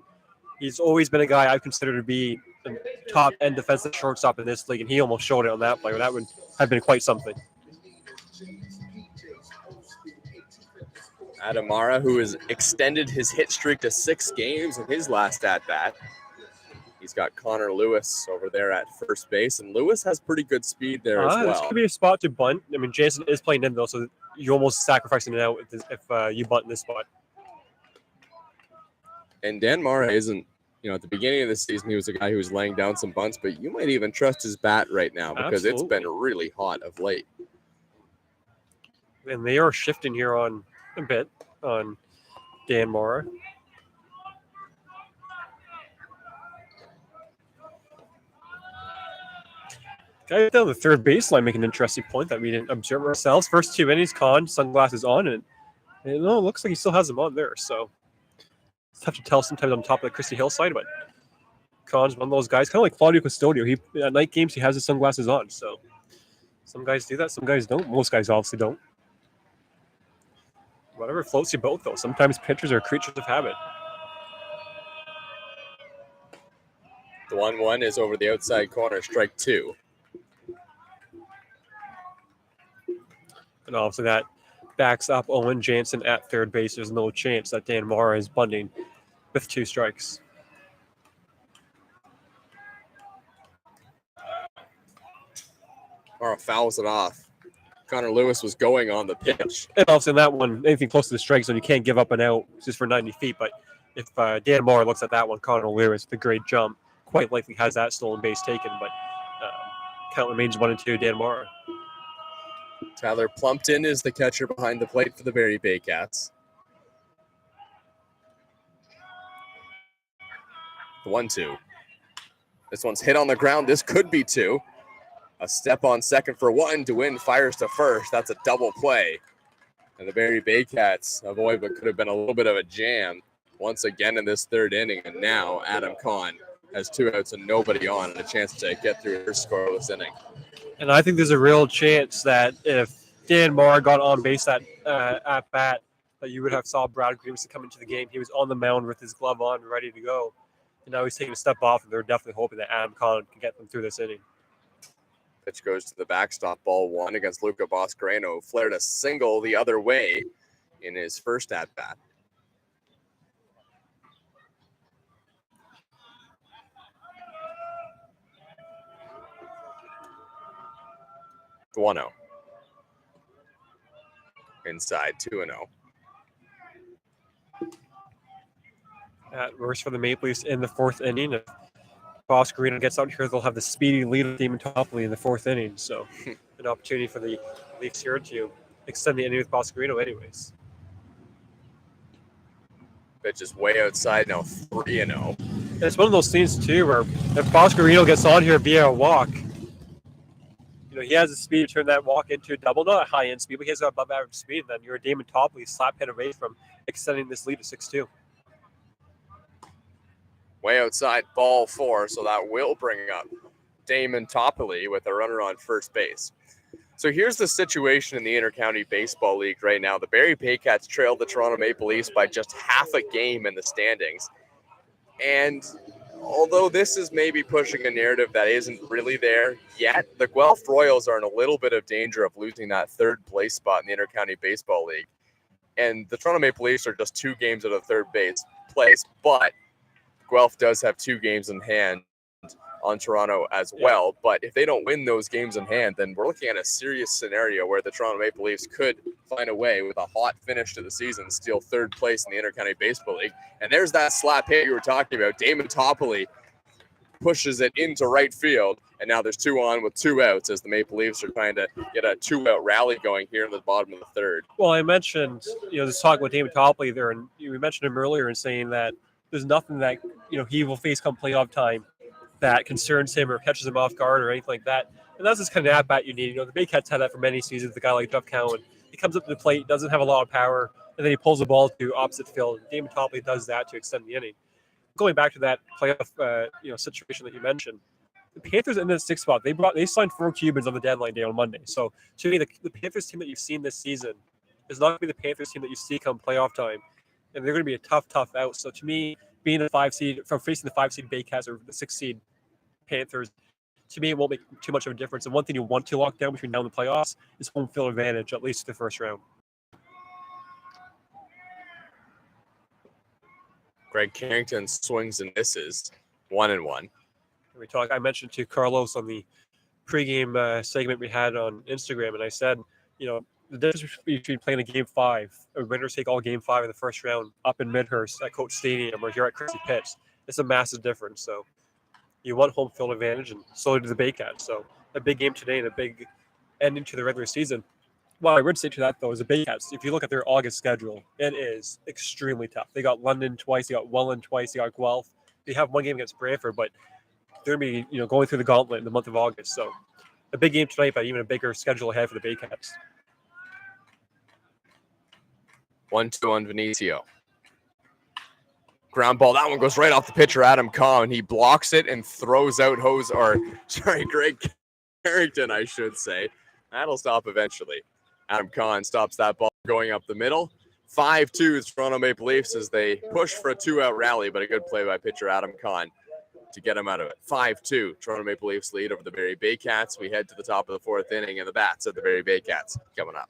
he's always been a guy I consider to be the top-end defensive shortstop in this league, and he almost showed it on that play. That would have been quite something. Adamara, who has extended his hit streak to 6 games in his last at-bat. He's got Connor Lewis over there at first base, and Lewis has pretty good speed there as well. This could be a spot to bunt. I mean, Jason is playing in, though, so you're almost sacrificing it out if you bunt in this spot. And Dan Mara isn't, at the beginning of the season, he was a guy who was laying down some bunts, but you might even trust his bat right now because It's been really hot of late. And they are shifting here on a bit on Dan Mara. Guy down the third baseline making an interesting point that we didn't observe ourselves. First 2 innings, Kahn, sunglasses on, and it looks like he still has them on there. So it's tough to tell sometimes on top of the Christie Hill side, but Kahn's one of those guys, kind of like Claudio Custodio. At night games, he has his sunglasses on. So some guys do that, some guys don't. Most guys obviously don't. Whatever floats your boat, though. Sometimes pitchers are creatures of habit. The 1-1 is over the outside corner, strike 2. And obviously that backs up Owen Jansen at third base. There's no chance that Dan Mara is bunting with 2 strikes. Mara fouls it off. Connor Lewis was going on the pitch. And also in that one, anything close to the strike zone, you can't give up an out just for 90 feet. But if Dan Mara looks at that one, Connor Lewis, the great jump, quite likely has that stolen base taken. But count remains 1-2, Dan Mara. Tyler Plumpton is the catcher behind the plate for the Barrie Baycats. The 1-2. This one's hit on the ground. This could be 2. A step on second for 1. DeWin fires to first. That's a double play. And the Barrie Baycats avoid what could have been a little bit of a jam once again in this 3rd inning. And now Adam Kahn has 2 outs and nobody on and a chance to get through her scoreless inning. And I think there's a real chance that if Dan Mara got on base at bat, that you would have saw Brad Greenson come into the game. He was on the mound with his glove on, ready to go. And now he's taking a step off, and they're definitely hoping that Adam Kahn can get them through this inning. Pitch goes to the backstop, ball 1 against Luca Boscareno. Flared a single the other way in his first at-bat. The 1-0. Inside, 2-0. At worst for the Maple Leafs in the 4th inning. If Boscareno gets out here, they'll have the speedy lead of Damon Topley in the 4th inning. So an opportunity for the Leafs here to extend the inning with Boscareno anyways. Pitch is way outside now, 3-0. And it's one of those things, too, where if Boscareno gets on here via a walk, he has the speed to turn that walk into a double, not a high-end speed, but he has got above average speed. Then you're a Damon Topley slap hit away from extending this lead to 6-2. Way outside, ball 4, so that will bring up Damon Topley with a runner on first base. So here's the situation in the Intercounty Baseball League right now. The Barrie Baycats trailed the Toronto Maple Leafs by just half a game in the standings. And although this is maybe pushing a narrative that isn't really there yet, the Guelph Royals are in a little bit of danger of losing that third place spot in the Intercounty Baseball League. And the Toronto Maple Leafs are just 2 games out of third place, but Guelph does have 2 games in hand on Toronto as well. But if they don't win those games in hand, then we're looking at a serious scenario where the Toronto Maple Leafs could find a way with a hot finish to the season, steal third place in the Intercounty Baseball League. And there's that slap hit you were talking about. Damon Topley pushes it into right field, and now there's 2 on with 2 outs as the Maple Leafs are trying to get a 2-out rally going here in the bottom of the third. Well, I mentioned, this talk with Damon Topley there, and we mentioned him earlier in saying that there's nothing that, he will face come playoff time that concerns him or catches him off guard or anything like that. And that's just kind of at-bat you need. The Baycats had that for many seasons. The guy like Jeff Cowan, he comes up to the plate, doesn't have a lot of power, and then he pulls the ball to opposite field. Damon Topley does that to extend the inning. Going back to that playoff, situation that you mentioned, the Panthers in the 6th spot. They signed 4 Cubans on the deadline day on Monday. So to me, the Panthers team that you've seen this season is not going to be the Panthers team that you see come playoff time, and they're going to be a tough out. So to me, being a 5 seed from facing the 5 seed Baycats or the 6 seed Panthers, to me, it won't make too much of a difference. And one thing you want to lock down between now and the playoffs is home field advantage, at least the first round. Greg Carrington swings and misses, 1-1. I mentioned to Carlos on the pregame segment we had on Instagram, and I said, the difference between playing a Game 5, or winners take all Game 5 in the first round up in Midhurst at Coach Stadium or here at Chrissy Pitts, it's a massive difference. So you want home field advantage, and so do the Baycats. So a big game today and a big ending to the regular season. Well, I would say to that, though, is the Baycats, if you look at their August schedule, it is extremely tough. They got London twice, they got Welland twice, they got Guelph. They have 1 game against Brantford, but they're going to be going through the gauntlet in the month of August. So a big game tonight, but even a bigger schedule ahead for the Baycats. 1-2 on Vinicio. Ground ball. That one goes right off the pitcher, Adam Kahn. He blocks it and throws out Greg Carrington, I should say. That'll stop eventually. Adam Kahn stops that ball going up the middle. 5-2 Toronto Maple Leafs as they push for a 2-out rally, but a good play by pitcher Adam Kahn to get him out of it. 5-2 Toronto Maple Leafs lead over the Barrie Baycats. We head to the top of the 4th inning, and the bats of the Barrie Baycats coming up.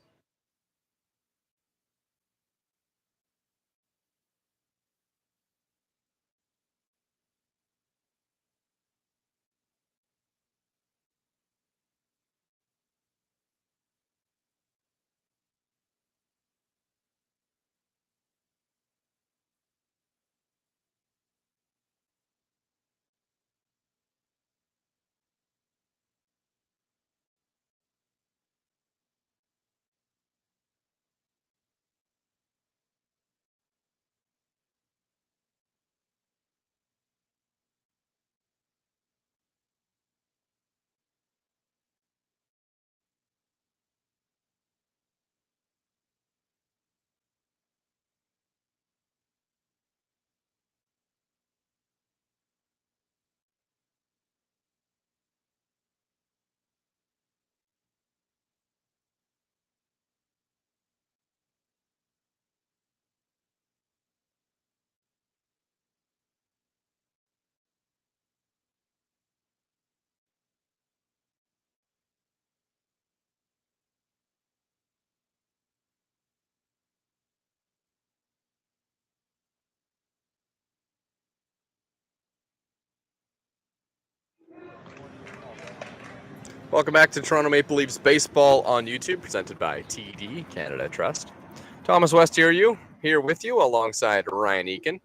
Welcome back to Toronto Maple Leafs Baseball on YouTube, presented by TD Canada Trust. Thomas West here with you alongside Ryan Eakin.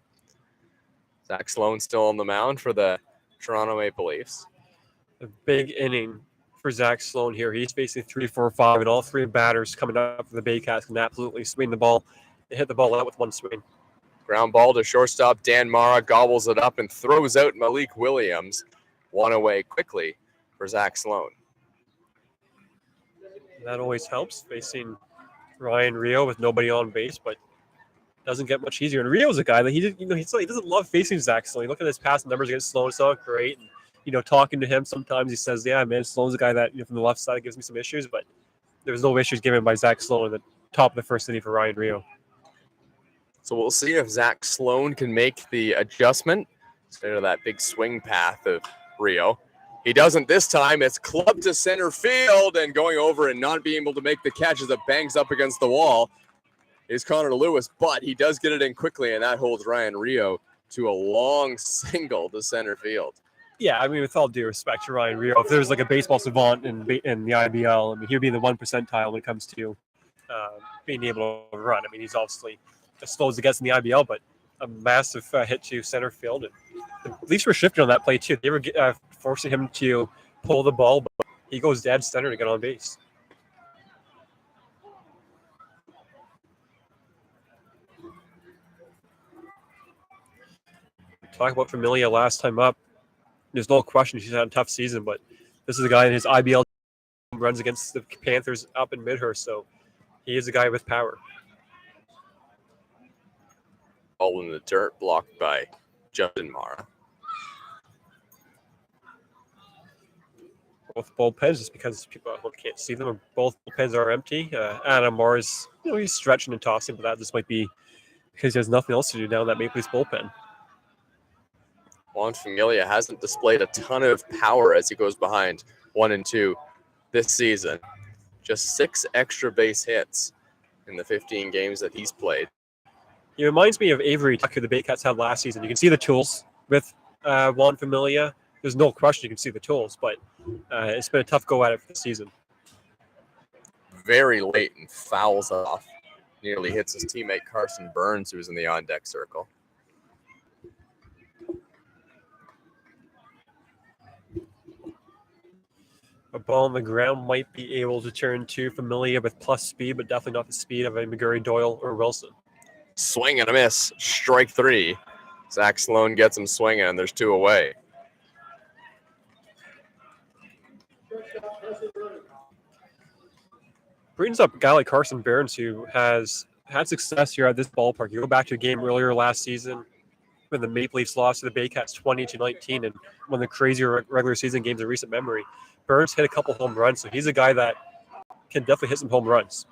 Zach Sloan still on the mound for the Toronto Maple Leafs. A big inning for Zach Sloan here. He's facing 3, 4, 5, and all 3 batters coming up for the Baycats can absolutely swing the ball and hit the ball out with 1 swing. Ground ball to shortstop Dan Mara, gobbles it up and throws out Malik Williams. 1 away quickly for Zach Sloan. That always helps facing Ryan Rio with nobody on base, but doesn't get much easier. And Rio's a guy that he doesn't love facing Zach Sloan. You look at his past numbers against Sloan; it's not great. And, talking to him sometimes he says, "Yeah, man, Sloan's a guy that from the left side gives me some issues," but there was no issues given by Zach Sloan in the top of the first inning for Ryan Rio. So we'll see if Zach Sloan can make the adjustment instead of that big swing path of Rio. He doesn't this time. It's clubbed to center field and going over and not being able to make the catch as it bangs up against the wall is Connor Lewis, but he does get it in quickly, and that holds Ryan Rio to a long single to center field. Yeah, I mean, with all due respect to Ryan Rio, if there's like a baseball savant in the IBL, I mean, he'd be the 1 percentile when it comes to being able to run. I mean, he's obviously as slow as it gets in the IBL, but a massive hit to center field. And the Leafs were shifting on that play too. They were forcing him to pull the ball, but he goes dead center to get on base. Talk about Familia last time up. There's no question he's had a tough season, but this is a guy in his IBL runs against the Panthers up in Midhurst, so he is a guy with power. All in the dirt, blocked by Justin Mara. Both bullpens, just because people at home can't see them, both bullpens are empty. Adam Mara's, he's stretching and tossing, but that just might be because he has nothing else to do down that Maple Leafs bullpen. Juan Familia hasn't displayed a ton of power as he goes behind 1 and 2 this season. Just 6 extra base hits in the 15 games that he's played. He reminds me of Avery Tucker, the Baycats had last season. You can see the tools with Juan Familia. There's no question you can see the tools, but it's been a tough go at it for the season. Very late and fouls off. Nearly hits his teammate Carson Burns, who's in the on-deck circle. A ball on the ground might be able to turn to Familia with plus speed, but definitely not the speed of a McGurry, Doyle, or Wilson. Swing and a miss. Strike 3. Zach Sloan gets him swinging, and there's 2 away. Brings up a guy like Carson Burns, who has had success here at this ballpark. You go back to a game earlier last season when the Maple Leafs lost to the Baycats 20-19, and one of the crazier regular season games in recent memory. Burns hit a couple home runs, so he's a guy that can definitely hit some home runs.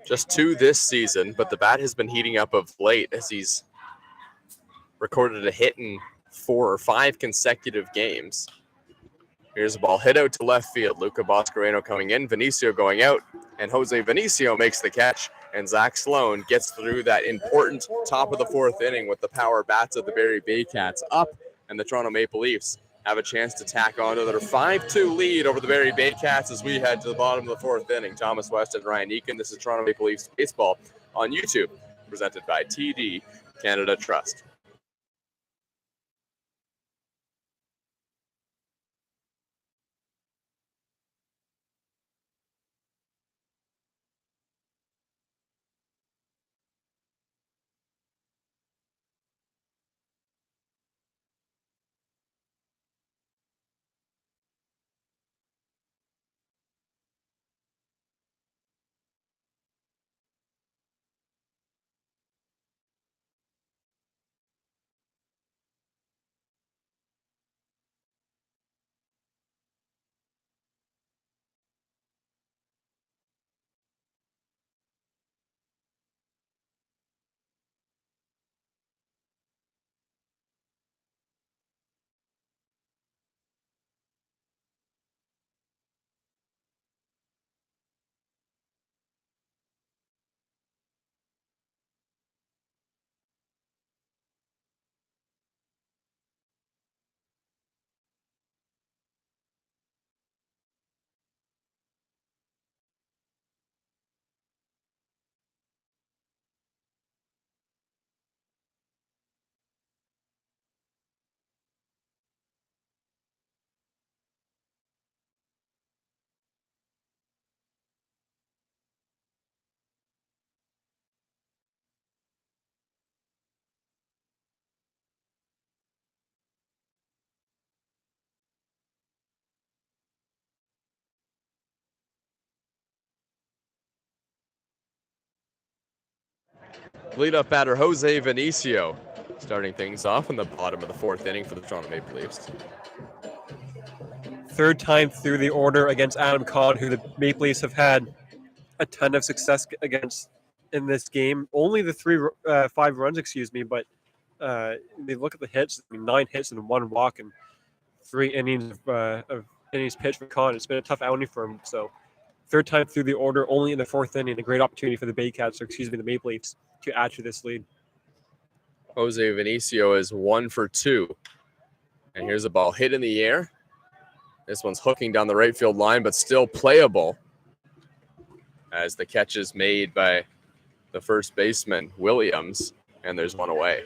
Just 2 this season, but the bat has been heating up of late as he's recorded a hit in 4 or 5 consecutive games. Here's a ball hit out to left field. Luca Boscareno coming in, Vinicio going out, and Jose Vinicio makes the catch, and Zach Sloan gets through that important top of the 4th inning with the power bats of the Barrie Baycats up, and the Toronto Maple Leafs have a chance to tack on to their 5-2 lead over the Barrie Baycats as we head to the bottom of the 4th inning. Thomas West and Ryan Eakin. This is Toronto Maple Leafs Baseball on YouTube, presented by TD Canada Trust. Lead-up batter Jose Vinicio starting things off in the bottom of the fourth inning for the Toronto Maple Leafs. Third time through the order against Adam Kahn, who the Maple Leafs have had a ton of success against in this game. Only the 5 runs, but they look at the hits. 9 hits and 1 walk, and 3 innings of innings pitched for Kahn. It's been a tough outing for him. So, third time through the order, only in the 4th inning. A great opportunity for the Baycats, the Maple Leafs, to add to this lead. Jose Vinicio is 1 for 2, and here's a ball hit in the air. This one's hooking down the right field line, but still playable, as the catch is made by the first baseman, Williams, and there's one away.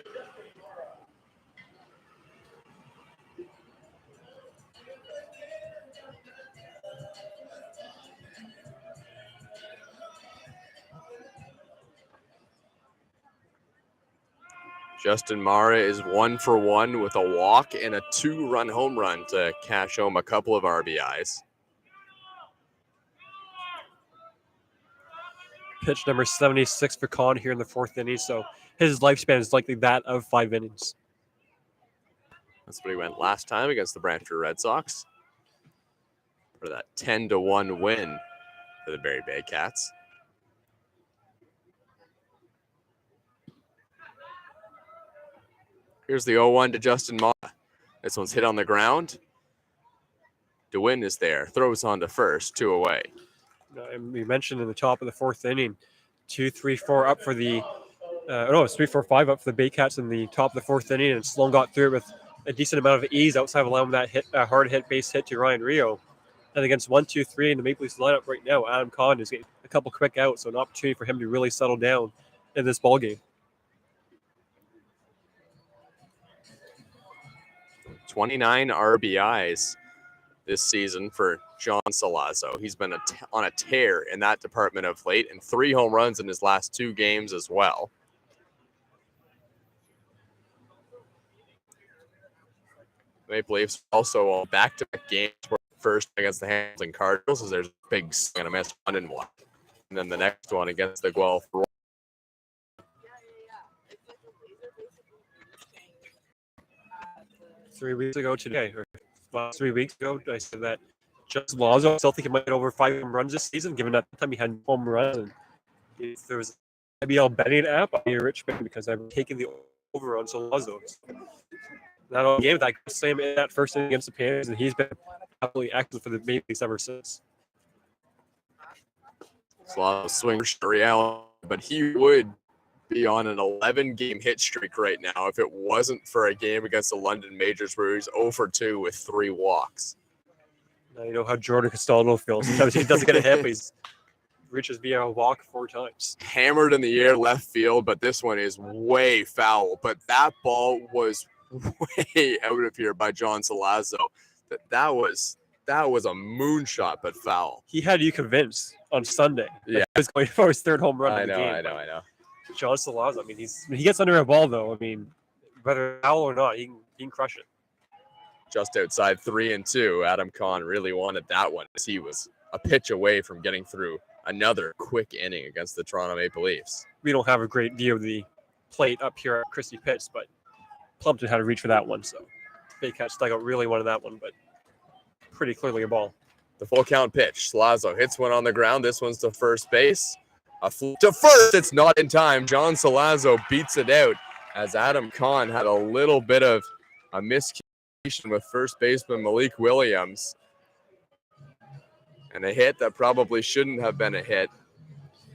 Justin Mara is 1 for 1 with a walk and a 2-run home run to cash home a couple of RBIs. Pitch number 76 for Kahn here in the 4th inning, so his lifespan is likely that of 5 innings. That's what he went last time against the Brantford Red Sox for that 10-1 win for the Barrie Baycats. Here's the 0-1 to Justin Mara. This one's hit on the ground. DeWin is there, throws on to first, 2 away. We mentioned in the top of the 4th inning, 2-3-4 up for the it's 3-4-5 up for the Baycats in the top of the 4th inning, and Sloan got through it with a decent amount of ease outside of allowing that hard hit base hit to Ryan Rio. And against 1-2-3 in the Maple Leafs lineup right now, Adam Kahn is getting a couple quick outs, so an opportunity for him to really settle down in this ball game. 29 RBIs this season for John Salazzo. He's been on a tear in that department of late, and 3 home runs in his last 2 games as well. Maple Leafs also on back-to-back games, first against the Hamilton Cardinals, as there's a big swing and a miss, 1-1. And then the next one against the Guelph Royals. 3 weeks ago today, or last 3 weeks ago, I said that Justin Lazo, I still think he might get over 5 home runs this season, given that time he had home runs. And if there was an IBL betting app, I'd be a rich man because I've taken the over on Lazo. That whole game, that same in that first inning against the Panthers, and he's been absolutely active for the Maple Leafs ever since. It's a lot of swing for reality, but he would be on an 11-game hit streak right now if it wasn't for a game against the London Majors where he's 0 for 2 with 3 walks. Now you know how Jordan Castaldo feels. Sometimes he doesn't get a hit, but he reaches via a walk 4 times. Hammered in the air left field, but this one is way foul. But that ball was way out of here by John Salazzo. That was a moonshot, but foul. He had you convinced on Sunday. Yeah, he was going for his 3rd home run of the game. I know. John Salazzo, I mean, he gets under a ball though. I mean, whether foul or not, he can crush it. Just outside 3-2, Adam Kahn really wanted that one, as he was a pitch away from getting through another quick inning against the Toronto Maple Leafs. We don't have a great view of the plate up here at Christie Pitts, but Plumpton had to reach for that one. So Baycats dugout really wanted that one, but pretty clearly a ball. The full count pitch. Salazzo hits one on the ground. This one's to first base. A flip to first. It's not in time. John Salazzo beats it out, as Adam Kahn had a little bit of a miscommunication with first baseman Malik Williams. And a hit that probably shouldn't have been a hit.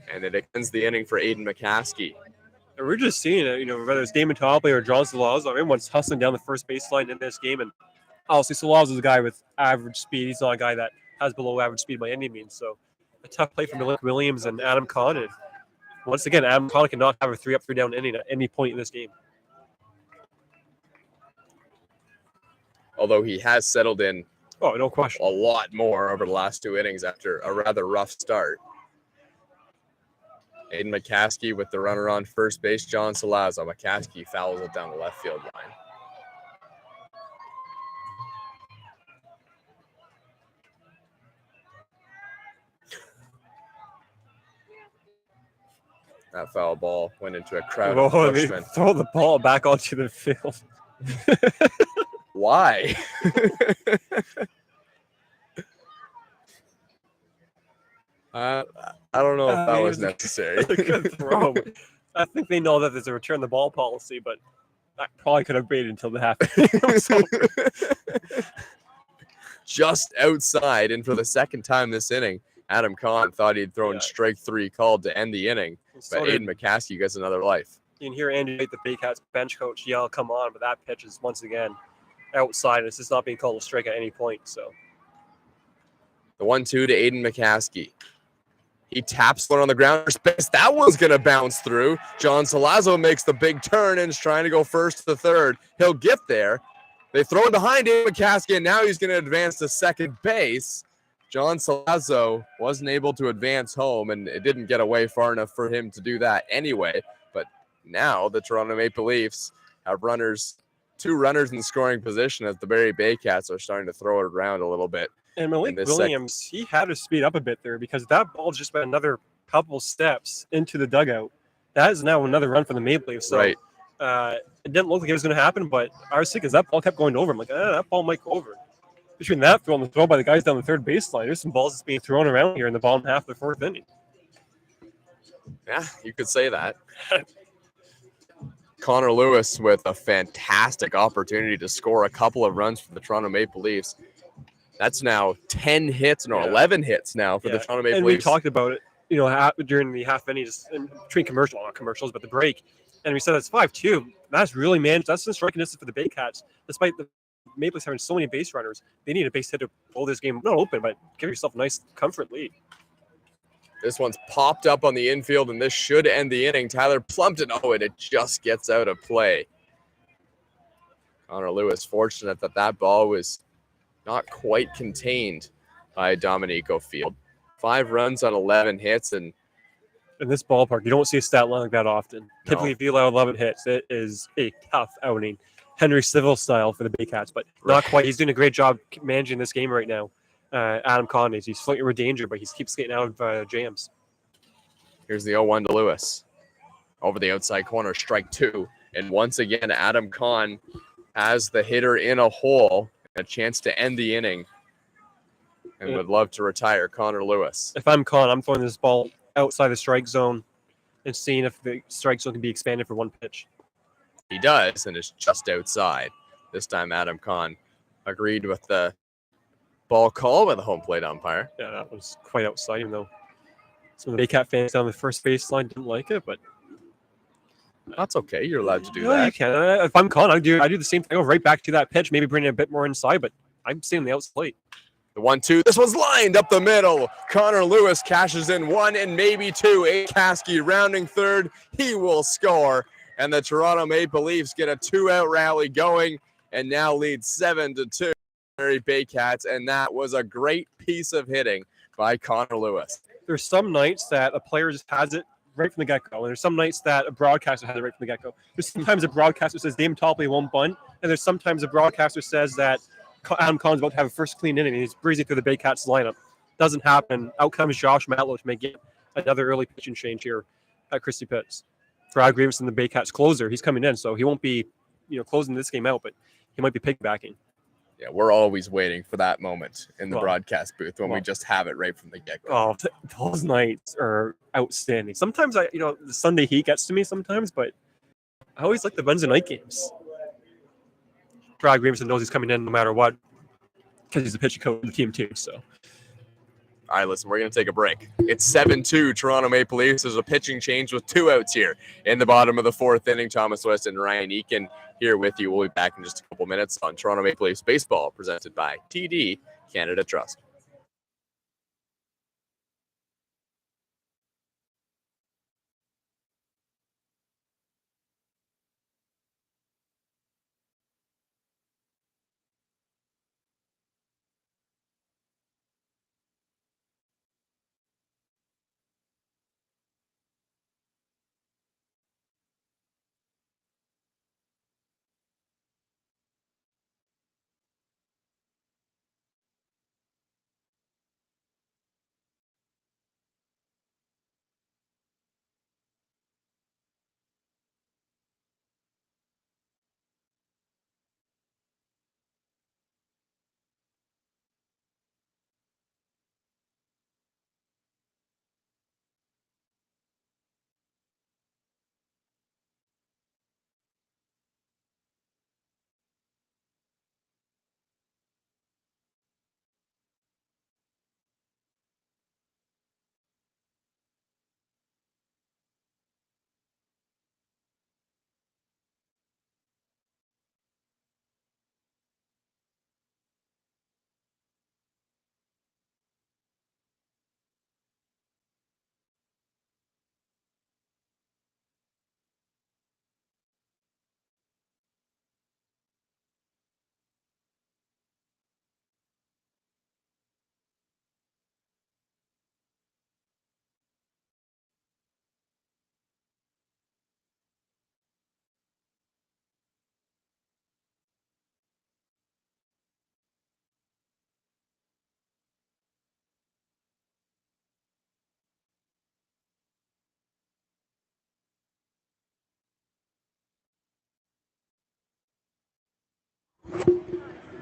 And it ends the inning for Aiden McCaskey. And we're just seeing it, whether it's Damon Topley or John Salazzo, everyone's hustling down the first baseline in this game. And obviously Salazzo's a guy with average speed. He's not a guy that has below average speed by any means. So a tough play from Malik Williams and Adam Kahn. And once again, Adam Kahn cannot have a 3-up, 3-down inning at any point in this game. Although he has settled in no question, a lot more over the last 2 innings after a rather rough start. Aiden McCaskey with the runner on first base, John Salazzo. McCaskey fouls it down the left field line. That foul ball went into a crowd of Whoa, they bushmen. throw the ball back onto the field. Why? I don't know if that was necessary. A good throw. I think they know that there's a return the ball policy, but I probably could have waited until the half. Just outside, and for the second time this inning, Adam Kahn thought he'd thrown strike 3 called to end the inning, but Aiden McCaskey gets another life. You can hear Andy White, the Baycats bench coach, yell, "Come on!" But that pitch is once again outside. It's just not being called a strike at any point. So the 1-2 to Aiden McCaskey. He taps one on the ground space. That one's going to bounce through. John Salazzo makes the big turn and is trying to go first to third. He'll get there. They throw it behind Aiden McCaskey, and now he's going to advance to second base. John Salazzo wasn't able to advance home, and it didn't get away far enough for him to do that anyway. But now the Toronto Maple Leafs have two runners in scoring position as the Barrie Baycats are starting to throw it around a little bit. And Malik Williams, he had to speed up a bit there because that ball just went another couple steps into the dugout. That is now another run for the Maple Leafs. So, right. It didn't look like it was going to happen, but I was thinking as that ball kept going over, I'm like, that ball might go over. Between that throw and the throw by the guys down the third baseline, there's some balls that's being thrown around here in the bottom half of the fourth inning. Yeah, you could say that. Connor Lewis with a fantastic opportunity to score a couple of runs for the Toronto Maple Leafs. That's now 10 hits, 11 hits now for the Toronto Maple Leafs. And we talked about it, during the half inning, just in between not commercials, but the break. And we said it's 5-2. That's really managed. That's the striking distance for the Baycats. Despite the Maple Leafs having so many base runners, they need a base hit to pull this game not open, but give yourself a nice comfort lead. This one's popped up on the infield, and this should end the inning. Tyler Plumpton, it just gets out of play. Connor Lewis fortunate that ball was not quite contained by Dominico Field. 5 runs on 11 hits, and in this ballpark, you don't see a stat line like that often. No. Typically, if you allow 11 hits, it is a tough outing. Henry Civil style for the Baycats, but not quite. He's doing a great job managing this game right now. Adam Conde, he's flirting with danger, but he keeps getting out of jams. Here's the 0-1 to Lewis. Over the outside corner, strike 2. And once again, Adam Kahn has the hitter in a hole, a chance to end the inning, and would love to retire Connor Lewis. If I'm Kahn, I'm throwing this ball outside the strike zone and seeing if the strike zone can be expanded for one pitch. He does, and it's just outside. This time, Adam Kahn agreed with the ball call by the home plate umpire. Yeah, that was quite outside, even though some of the Baycat fans down the first baseline didn't like it, but that's okay. You're allowed to do that. You can. If I'm Kahn, I do the same thing. I go right back to that pitch, maybe bring it a bit more inside, but I'm staying on the outside plate. The 1-2. This one's lined up the middle. Connor Lewis cashes in 1 and maybe 2. Caskey rounding third. He will score. And the Toronto Maple Leafs get a 2-out rally going and now lead 7-2. Barrie Baycats, and that was a great piece of hitting by Connor Lewis. There's some nights that a player just has it right from the get-go, and there's some nights that a broadcaster has it right from the get-go. There's sometimes a broadcaster says Damon Topley won't bunt, and there's sometimes a broadcaster says that Adam Kahn's about to have a first clean inning, and he's breezing through the Baycats lineup. Doesn't happen. Out comes Josh Matlow to make another early pitching change here at Christie Pitts. Brad Graveson, the Baycats closer, he's coming in, so he won't be, closing this game out, but he might be piggybacking. Yeah, we're always waiting for that moment in the broadcast booth when we just have it right from the get-go. Oh, those nights are outstanding. Sometimes the Sunday heat gets to me sometimes, but I always like the Wednesday night games. Brad Graveson knows he's coming in no matter what because he's the pitching coach of the team too. So, all right, listen, we're going to take a break. It's 7-2 Toronto Maple Leafs. There's a pitching change with 2 outs here in the bottom of the 4th inning. Thomas West and Ryan Eakin here with you. We'll be back in just a couple minutes on Toronto Maple Leafs baseball, presented by TD Canada Trust.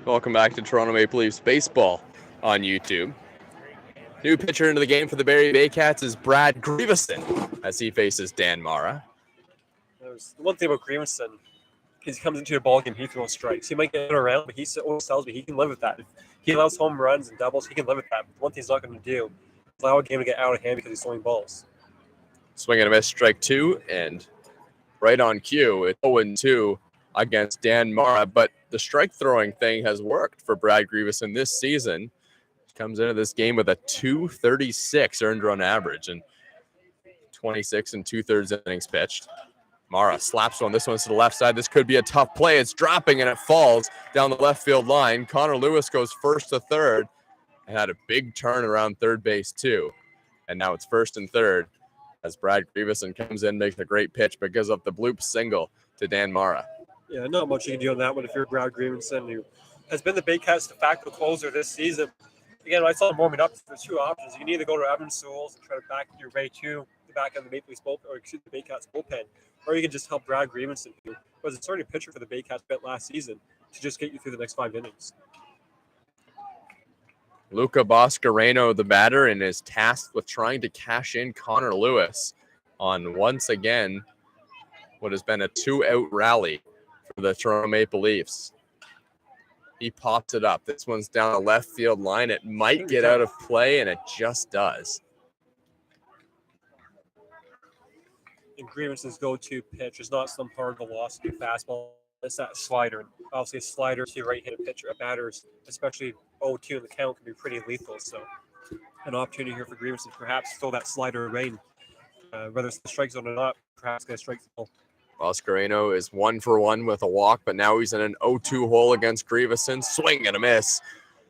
Welcome back to Toronto Maple Leafs baseball on YouTube. New pitcher into the game for the Barrie Baycats is Brad Grieveson as he faces Dan Mara. There's one thing about Grieveson is he comes into a ball game, he throws strikes. He might get it around, but he always tells me he can live with that. If he allows home runs and doubles, he can live with that. But one thing he's not going to do is allow a game to get out of hand because he's throwing balls. Swing and a miss, strike two, and right on cue, it's 0-2 against Dan Mara, but the strike throwing thing has worked for Brad Grieveson this season. He comes into this game with a 236 earned run average and 26 and 2/3 innings pitched. Mara slaps one. This one's to the left side. This could be a tough play. It's dropping and it falls down the left field line. Connor Lewis goes first to third and had a big turn around third base too. And now it's first and third as Brad Grieveson comes in, makes a great pitch, but gives up the bloop single to Dan Mara. Yeah, not much you can do on that one if you're Brad Grieveson, who has been the Baycats' de facto closer this season. Again, I saw him warming up. There's two options. You can either go to Evan Sewells and try to back your way to the back end of the Maple Leafs bullpen, or excuse the Baycats bullpen, or you can just help Brad Grieveson, who was a starting pitcher for the Baycats last season, to just get you through the next 5 innings. Luca Boscareno, the batter, and is tasked with trying to cash in Connor Lewis on once again what has been a 2-out rally for the Toronto Maple Leafs. He pops it up. This one's down the left field line. It might get out of play, and it just does. And Grievenson's go-to pitch is not some hard velocity fastball. It's that slider. And obviously, a slider to a right-handed pitcher, a batter's, especially 0-2 in the count, can be pretty lethal. So, an opportunity here for Grieveson to perhaps throw that slider away. Whether it's the strike zone or not, perhaps get a strike zone. Boscareno is 1 for 1 with a walk, but now he's in an 0-2 hole against Grieveson. Swing and a miss.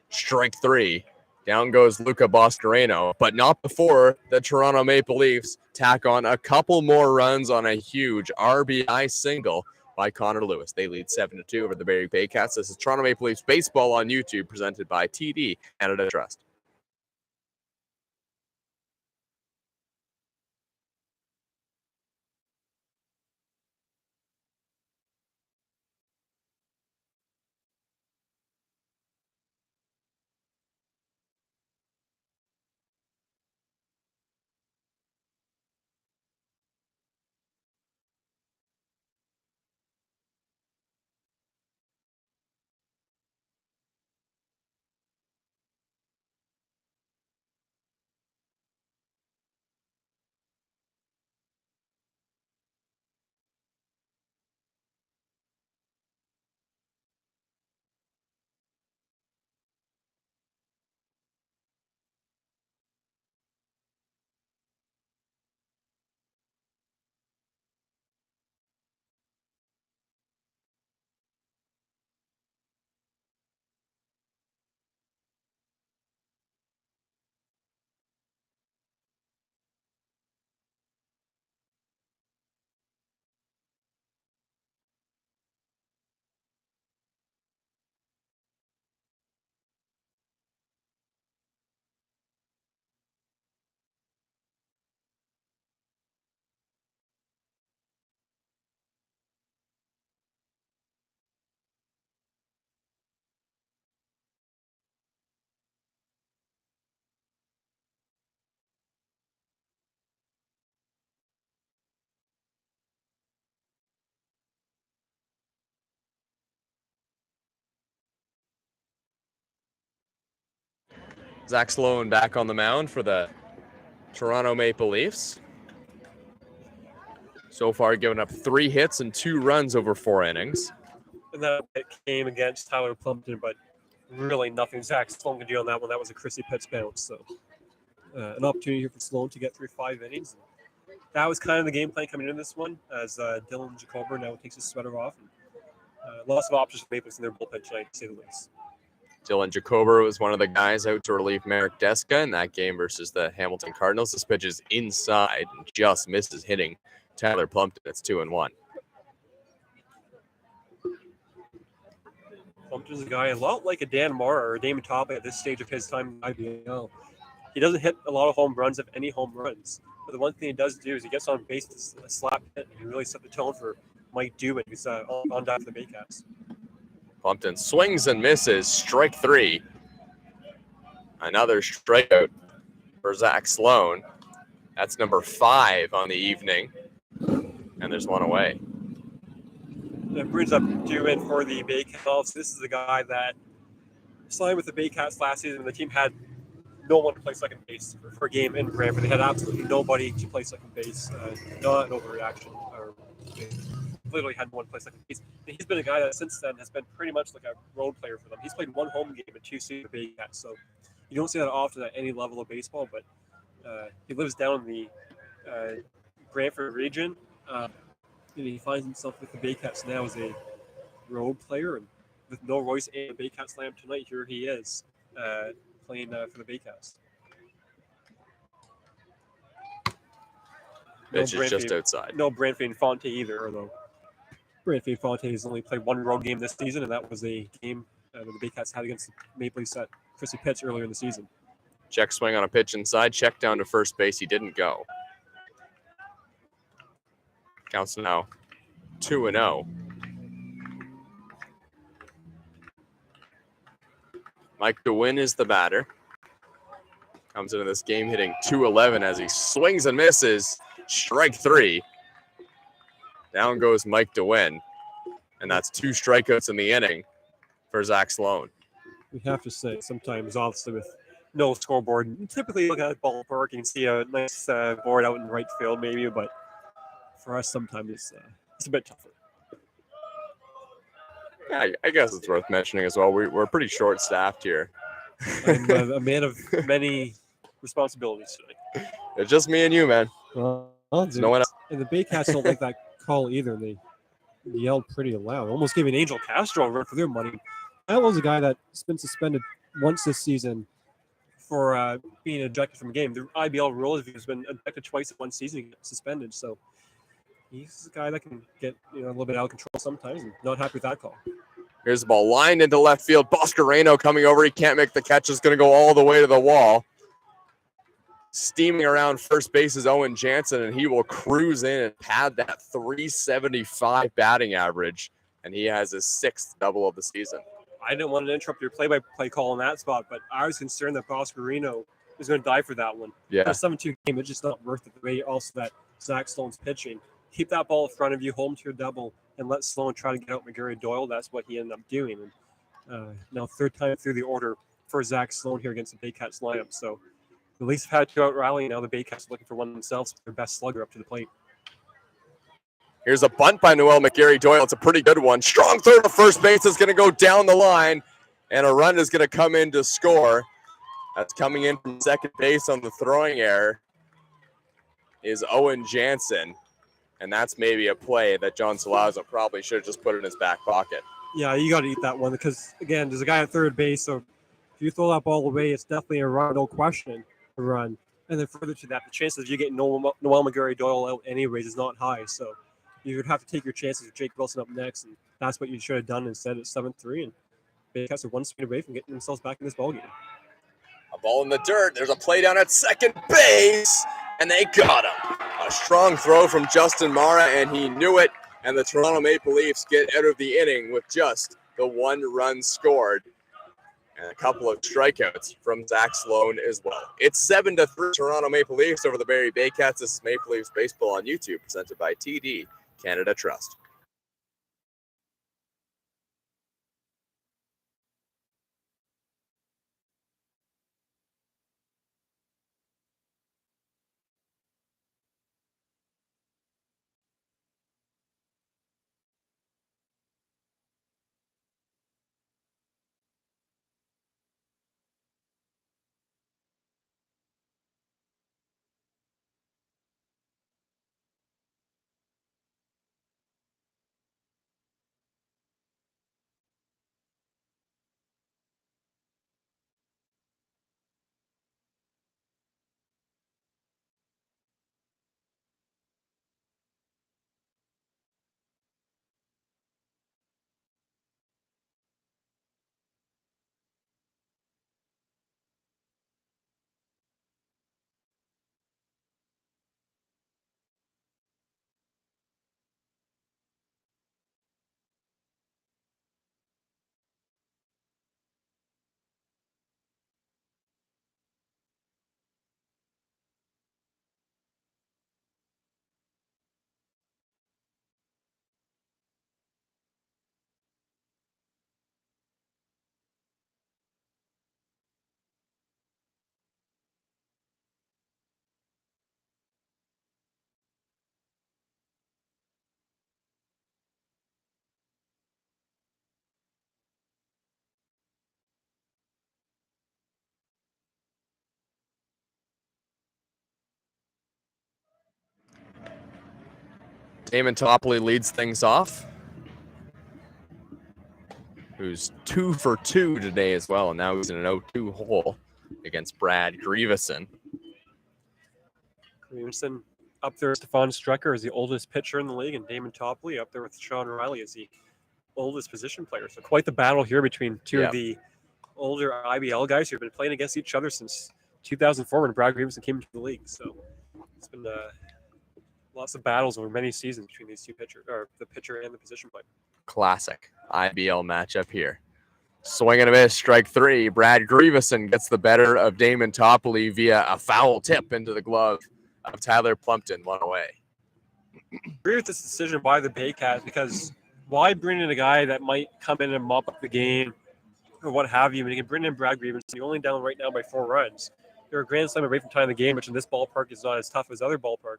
Strike three. Down goes Luca Boscareno, but not before the Toronto Maple Leafs tack on a couple more runs on a huge RBI single by Connor Lewis. They lead 7-2 over the Barrie Baycats. This is Toronto Maple Leafs baseball on YouTube, presented by TD Canada Trust. Zach Sloan back on the mound for the Toronto Maple Leafs. So far, given up 3 hits and 2 runs over 4 innings. And that came against Tyler Plumpton, but really nothing Zach Sloan could do on that one. That was a Chrissy Pitts bounce. So an opportunity here for Sloan to get through 5 innings. That was kind of the game plan coming into this one, as Dylan Jacober now takes his sweater off. And, lots of options for Maple Leafs in their bullpen tonight, to say the least. Dylan Jacober was one of the guys out to relieve Marek Deska in that game versus the Hamilton Cardinals. This pitch is inside and just misses hitting Tyler Plumpton. It's 2-1. Plumpton's a guy a lot like a Dan Mara or a Damon Topley at this stage of his time in IBL. He doesn't hit a lot of home runs, if any home runs. But the one thing he does do is he gets on base to slap hit, and he really set the tone for Mike Dubin, who's on dive for the Baycats. Plumpton swings and misses. Strike 3. Another strikeout for Zach Sloan. That's number 5 on the evening. And there's one away. That brings up Dewin for the Baycats. This is the guy that signed with the Baycats last season when the team had no one to play second base for a game in Brantford. They had absolutely nobody to play second base. Not an overreaction. They literally had no one to play second base. And he's been a guy that since then has been pretty much like a road player for them. He's played one home game and 2 seasons with the Baycats. So you don't see that often at any level of baseball, but he lives down in the Brantford region. And he finds himself with the Baycats now as a road player, and with no Royce and the Baycats Slam tonight, here he is playing for the Baycats. Pitch is just outside. No Brantford and Fonte either, although Brantford and Fonte has only played one road game this season, and that was a game that the Baycats had against the Maple Leafs at Chrissy Pitch earlier in the season. Check swing on a pitch inside. Check down to first base. He didn't go. Counts now 2-0. Mike DeWin is the batter. Comes into this game hitting .211 as he swings and misses. Strike 3. Down goes Mike DeWin. And that's 2 strikeouts in the inning for Zach Sloan. We have to say, sometimes, obviously, with no scoreboard, you typically look at a ballpark and see a nice board out in right field, maybe, but for us, sometimes it's a bit tougher. Yeah, I guess it's worth mentioning as well. We're pretty short-staffed here. I'm a man of many responsibilities today. It's just me and you, man. Well, dude, no one else. And the Baycats don't like that call either. They yelled pretty loud, almost giving Angel Castro a run for their money. That was a guy that's been suspended once this season for being ejected from a game. The IBL rule is he's been ejected twice in one season, he gets suspended. So he's a guy that can get a little bit out of control sometimes, and not happy with that call. Here's the ball lined into left field. Boscareno coming over. He can't make the catch. It's going to go all the way to the wall. Steaming around first base is Owen Jansen, and he will cruise in and pad that .375 batting average, and he has his 6th double of the season. I didn't want to interrupt your play-by-play call in that spot, but I was concerned that Boscareno was going to die for that one. Yeah. In a 7-2 game, it's just not worth it. The way also that Zach Sloan's pitching. Keep that ball in front of you, home to your double, and let Sloan try to get out McGarry Doyle. That's what he ended up doing. And now 3rd time through the order for Zach Sloan here against the Baycats lineup. So the Leafs have had 2 out rally. Now the Baycats are looking for one themselves, their best slugger up to the plate. Here's a bunt by Noel McGarry Doyle. It's a pretty good one. Strong throw to first base is going to go down the line, and a run is going to come in to score. That's coming in from second base on the throwing error is Owen Jansen. And that's maybe a play that John Salazzo probably should have just put in his back pocket. Yeah, you got to eat that one because, again, there's a guy at third base. So if you throw that ball away, it's definitely a run, no question, a run. And then further to that, the chances of you getting Noel McGarry Doyle out anyways is not high. So you would have to take your chances with Jake Wilson up next. And that's what you should have done instead at 7-3. And Baycats are one swing away from getting themselves back in this ballgame. A ball in the dirt. There's a play down at second base, and they got him. A strong throw from Justin Mara, and he knew it. And the Toronto Maple Leafs get out of the inning with just the 1 run scored and a couple of strikeouts from Zach Sloan as well. It's 7-3 Toronto Maple Leafs over the Barrie Baycats. This is Maple Leafs Baseball on YouTube, presented by TD Canada Trust. Damon Topley leads things off, who's 2 for 2 today as well, and now he's in an 0-2 hole against Brad Grieveson. Grieveson up there, Stefan Strecker is the oldest pitcher in the league, and Damon Topley up there with Sean Riley as the oldest position player. So quite the battle here between two of the older IBL guys who've been playing against each other since 2004 when Brad Grieveson came into the league. So it's been lots of battles over many seasons between these two pitchers, or the pitcher and the position player. Classic IBL matchup here. Swing and a miss, strike 3. Brad Grieveson gets the better of Damon Topley via a foul tip into the glove of Tyler Plumpton, 1 away. I agree with this decision by the Baycats, because why bring in a guy that might come in and mop up the game or what have you? I mean, you can bring in Brad Grieveson. You're only down right now by 4 runs. You're a grand slam away from tying the game, which in this ballpark is not as tough as other ballpark.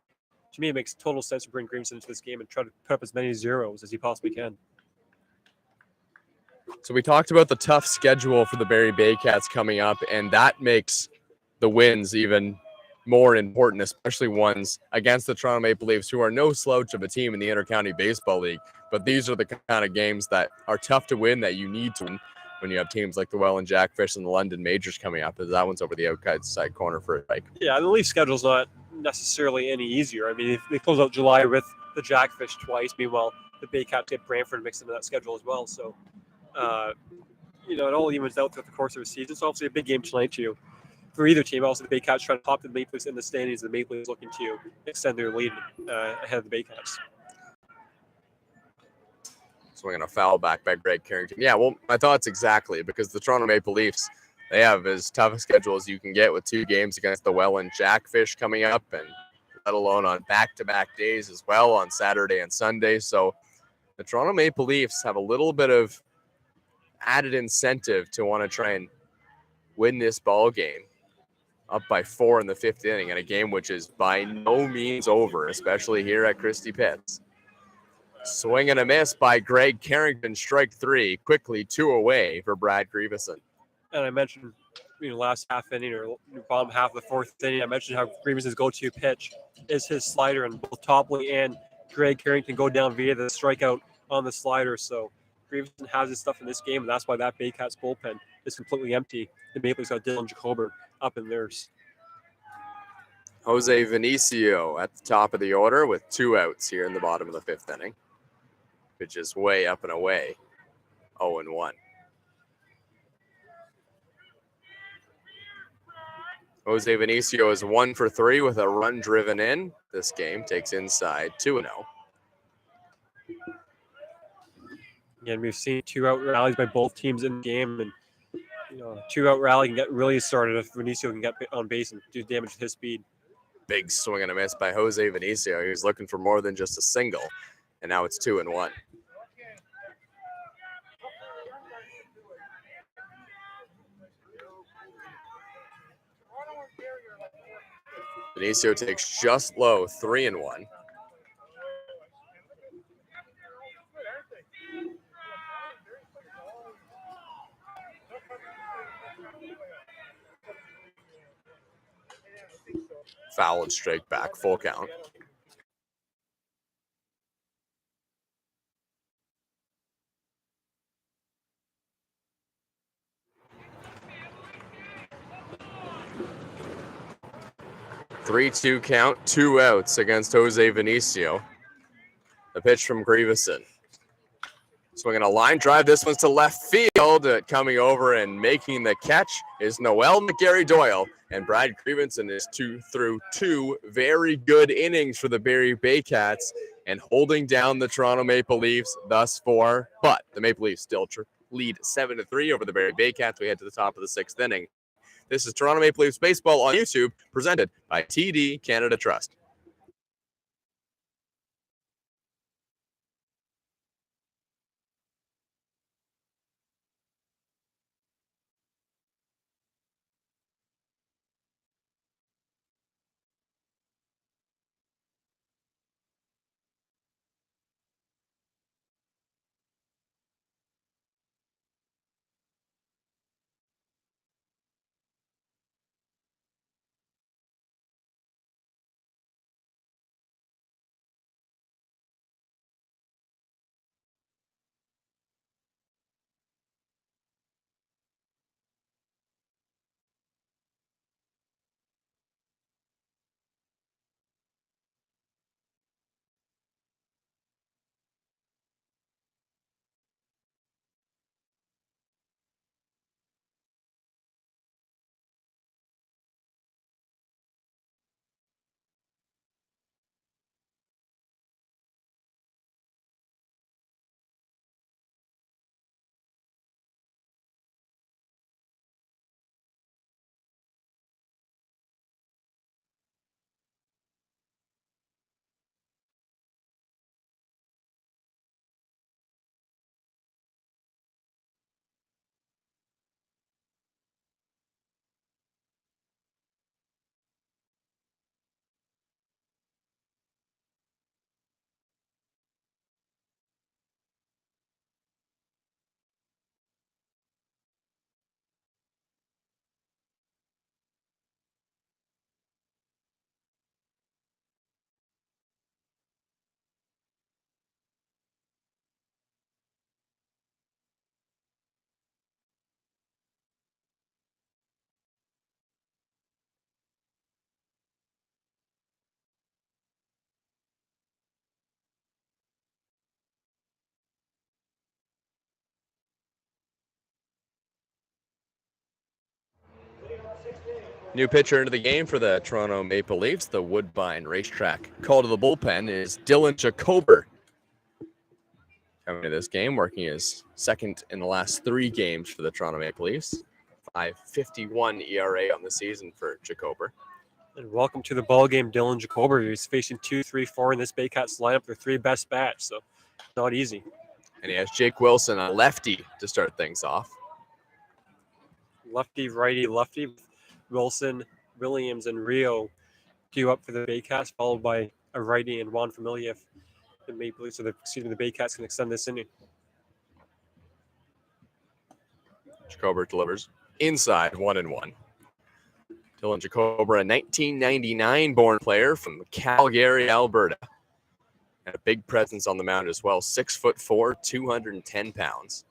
To me, it makes total sense to bring Grieveson into this game and try to put up as many zeros as he possibly can. So we talked about the tough schedule for the Barrie Baycats coming up, and that makes the wins even more important, especially ones against the Toronto Maple Leafs, who are no slouch of a team in the Intercounty Baseball League. But these are the kind of games that are tough to win, that you need to win when you have teams like the Welland Jackfish and the London Majors coming up, as that one's over the outside corner for a strike. Yeah, the Leaf schedule's not necessarily any easier. I mean, they close out July with the Jackfish twice. Meanwhile, the Baycats get Brantford mixed into that schedule as well. So, it all evens out throughout the course of the season. It's obviously a big game tonight too for either team. Also, the Baycats trying to top the Maple Leafs in the standings. The Maple Leafs looking to extend their lead ahead of the Baycats. Swinging a foul back by Greg Carrington. Yeah, well, my thoughts exactly, because the Toronto Maple Leafs, they have as tough a schedule as you can get with 2 games against the Welland Jackfish coming up, and let alone on back-to-back days as well on Saturday and Sunday. So the Toronto Maple Leafs have a little bit of added incentive to want to try and win this ball game, up by 4 in the 5th inning, in a game which is by no means over, especially here at Christie Pitts. Swing and a miss by Greg Carrington, strike 3, quickly 2 away for Brad Grieveson. And I mentioned, last half inning or bottom half of the 4th inning, I mentioned how Grieveson's go-to pitch is his slider, and both Topley and Greg Carrington go down via the strikeout on the slider. So Grieveson has his stuff in this game, and that's why that Baycats bullpen is completely empty. The Maple Leafs got Dylan Jacober up in theirs. Jose Vinicio at the top of the order with 2 outs here in the bottom of the 5th inning. Pitch is way up and away, 0-1. Jose Vinicio is 1 for 3 with a run driven in. This game takes inside 2-0. Again, we've seen 2-out rallies by both teams in the game, and a 2-out rally can get really started if Vinicio can get on base and do damage with his speed. Big swing and a miss by Jose Vinicio. He was looking for more than just a single, and now it's 2-1. Vinicio takes just low, 3-1. Foul and straight back, full count. Three-two count, 2 outs against Jose Vinicio. The pitch from Grieveson. Swinging a line drive. This one's to left field. Coming over and making the catch is Noel McGarry-Doyle. And Brad Grieveson is 2 through 2 very good innings for the Barrie Baycats and holding down the Toronto Maple Leafs thus far. But the Maple Leafs still lead 7-3 over the Barrie Baycats. We head to the top of the 6th inning. This is Toronto Maple Leafs Baseball on YouTube, presented by TD Canada Trust. New pitcher into the game for the Toronto Maple Leafs, the Woodbine Racetrack. Call to the bullpen is Dylan Jacober. Coming to this game, working his second in the last 3 games for the Toronto Maple Leafs. 5.51 ERA on the season for Jacober. And welcome to the ball game, Dylan Jacober. He's facing 2, 3, 4 in this Baycats lineup. Their 3 best bats, so not easy. And he has Jake Wilson, a lefty, to start things off. Lefty, righty, lefty. Wilson, Williams, and Rio queue up for the Baycats, followed by a righty and Juan Familia if the Maple Leafs, or the Baycats can extend this inning. Jacober delivers inside 1-1. Dylan Jacober, a 1999 born player from Calgary, Alberta. And a big presence on the mound as well. 6'4", 210 pounds.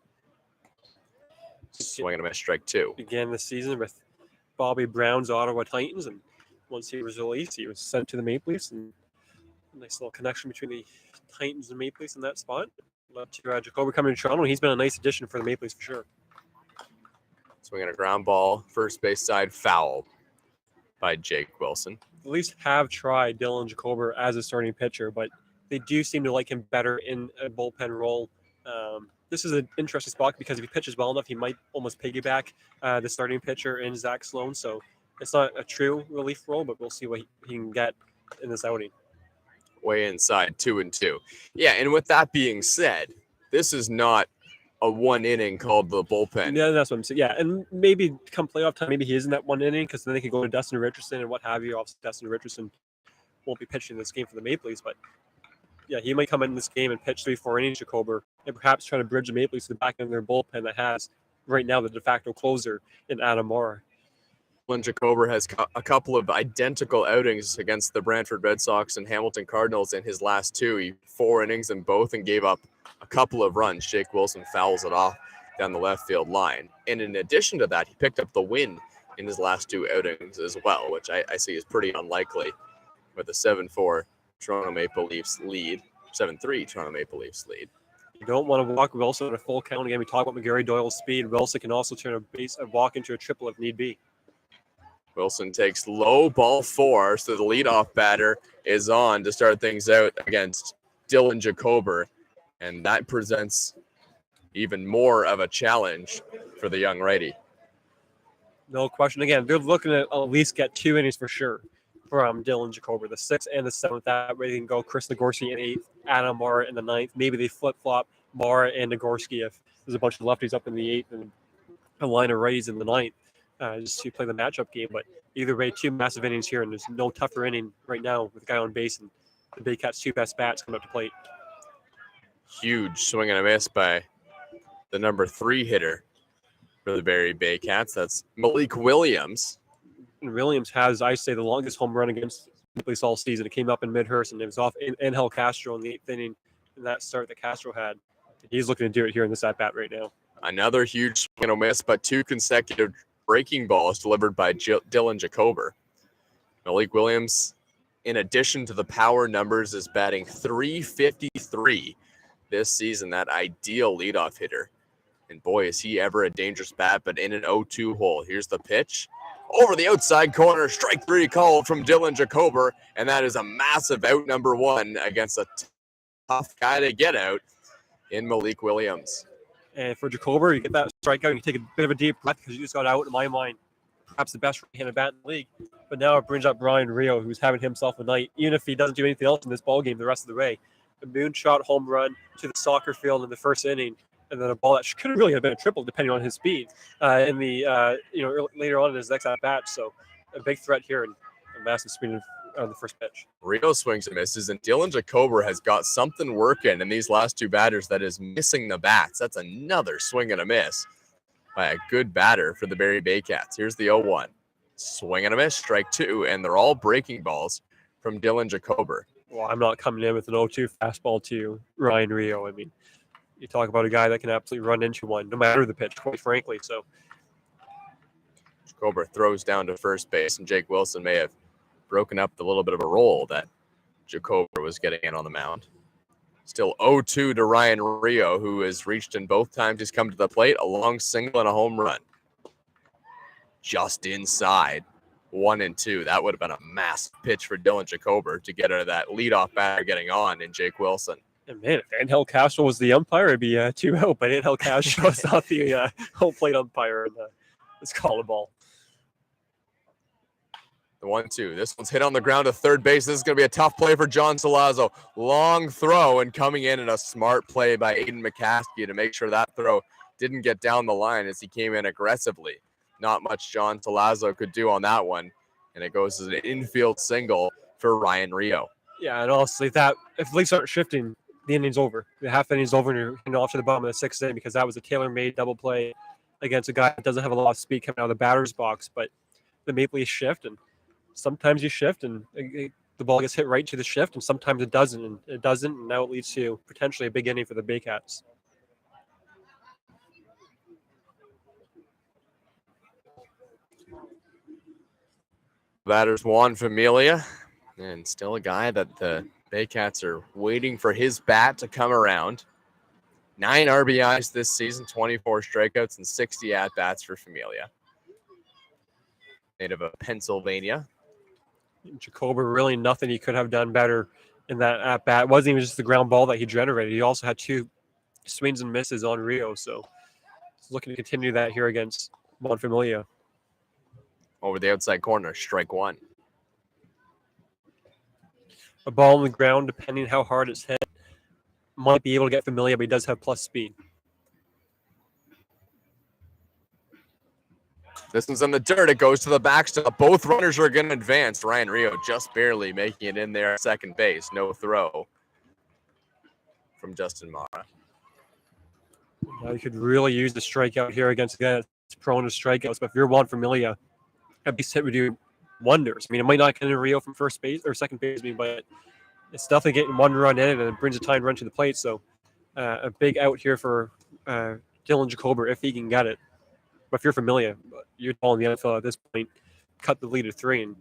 Swinging a miss, strike 2. Began the season with Bobby Brown's Ottawa Titans, and once he was released, he was sent to the Maple Leafs, and a nice little connection between the Titans and Maple Leafs in that spot. Love to Jacober coming to Toronto, and he's been a nice addition for the Maple Leafs for sure. Swinging a ground ball, first base side, foul by Jake Wilson. The Leafs have tried Dylan Jacober as a starting pitcher, but they do seem to like him better in a bullpen role. This is an interesting spot because if he pitches well enough, he might almost piggyback the starting pitcher in Zach Sloan. So it's not a true relief role, but we'll see what he can get in this outing. Way inside, 2-2. Yeah, and with that being said, this is not a 1 inning called the bullpen. Yeah, that's what I'm saying. Yeah, and maybe come playoff time, maybe he is in that 1 inning because then they can go to Dustin Richardson and what have you. Obviously, Dustin Richardson won't be pitching this game for the Maple Leafs, but yeah, he might come in this game and pitch 3-4 innings, Jacober, and perhaps try to bridge the Maple Leafs to the back end of their bullpen that has right now the de facto closer in Adam Mora. Dylan Jacober has a couple of identical outings against the Brantford Red Sox and Hamilton Cardinals in his last 2. He 4 innings in both and gave up a couple of runs. Jake Wilson fouls it off down the left field line. And in addition to that, he picked up the win in his last 2 outings as well, which I see is pretty unlikely with a 7-4 Toronto Maple Leafs lead, 7-3 Toronto Maple Leafs lead. You don't want to walk Wilson at a full count. Again, we talk about McGarry Doyle's speed. Wilson can also turn a walk into a triple if need be. Wilson takes low, ball 4, so the leadoff batter is on to start things out against Dylan Jacober, and that presents even more of a challenge for the young righty. No question. Again, they're looking to at least get 2 innings for sure from Dylan Jacober, the 6th and the 7th. That way they can go Chris Nagorski in 8th, Adam Mora in the 9th. Maybe they flip-flop Mora and Nagorski if there's a bunch of lefties up in the 8th and a line of righties in the 9th. Just to play the matchup game. But either way, 2 massive innings here, and there's no tougher inning right now with the guy on base and the Baycats' 2 best bats coming up to plate. Huge swing and a miss by the number 3 hitter for the Barrie Baycats. That's Malik Williams. And Williams has, I say, the longest home run against the Leafs all season. It came up in mid-Hurst, and it was off Angel Castro in the 8th inning in that start that Castro had. He's looking to do it here in this at-bat right now. Another huge swing and a miss, but 2 consecutive breaking balls delivered by Dylan Jacober. Malik Williams, in addition to the power numbers, is batting .353 this season, that ideal leadoff hitter. And boy, is he ever a dangerous bat, but in an 0-2 hole. Here's the pitch. Over the outside corner, strike 3 called from Dylan Jacober, and that is a massive out number 1 against a tough guy to get out in Malik Williams. And for Jacober, you get that strikeout, and you take a bit of a deep breath because you just got out, in my mind, perhaps the best right-handed bat in the league. But now it brings up Brian Rio, who's having himself a night, even if he doesn't do anything else in this ballgame the rest of the way. A moonshot home run to the soccer field in the first inning, and then a ball that could really have been a triple, depending on his speed, in the later on in his next at bat. So a big threat here and a massive speed on the first pitch. Rio swings and misses, and Dylan Jacober has got something working in these last 2 batters that is missing the bats. That's another swing and a miss by a good batter for the Barrie Baycats. Here's the 0-1. Swing and a miss, strike 2, and they're all breaking balls from Dylan Jacober. Well, I'm not coming in with an 0-2 fastball to Ryan Rio. I mean, you talk about a guy that can absolutely run into one, no matter the pitch, quite frankly. So Jacober throws down to first base, and Jake Wilson may have broken up the little bit of a roll that Jacober was getting in on the mound. Still 0-2 to Ryan Rio, who has reached in both times he's come to the plate, a long single and a home run. Just inside. 1-2. That would have been a massive pitch for Dylan Jacober to get out of that leadoff batter getting on in Jake Wilson. And man, if Angel Castro was the umpire, it'd be 2-0. But Angel Castro is not the home plate umpire. And let's call a ball. The 1-2. This one's hit on the ground to third base. This is going to be a tough play for John Salazzo. Long throw and coming in and a smart play by Aiden McCaskey to make sure that throw didn't get down the line as he came in aggressively. Not much John Salazzo could do on that one. And it goes as an infield single for Ryan Rio. Yeah, and honestly, if the Leafs aren't shifting, the inning's over. The half inning's over, and you're off to the bottom of the sixth inning because that was a tailor-made double play against a guy that doesn't have a lot of speed coming out of the batter's box. But the Maple Leafs shift, and sometimes you shift, and the ball gets hit right to the shift, and sometimes it doesn't, and now it leads to potentially a big inning for the Baycats. Batter's Juan Familia, and still a guy that the Baycats are waiting for his bat to come around. 9 RBIs this season, 24 strikeouts, and 60 at-bats for Familia. Native of Pennsylvania. Jacober, really nothing he could have done better in that at-bat. It wasn't even just the ground ball that he generated. He also had 2 swings and misses on Rio, so he's looking to continue that here against Juan Familia. Over the outside corner, strike 1. A ball on the ground, depending how hard it's hit, might be able to get Familia, but he does have plus speed. This one's in the dirt. It goes to the backstop. Both runners are going to advance. Ryan Rio just barely making it in there at second base. No throw from Justin Mara. Now you could really use the strikeout here against a guy that's prone to strikeouts, but if you're Juan Familia, a base hit would do wonders. I mean, it might not get in Rio from first base or second base, but it's definitely getting 1 run in it, and it brings a tying run to the plate. So a big out here for Dylan Jacober if he can get it. But if you're Familia, you're calling the NFL at this point, cut the lead to 3 and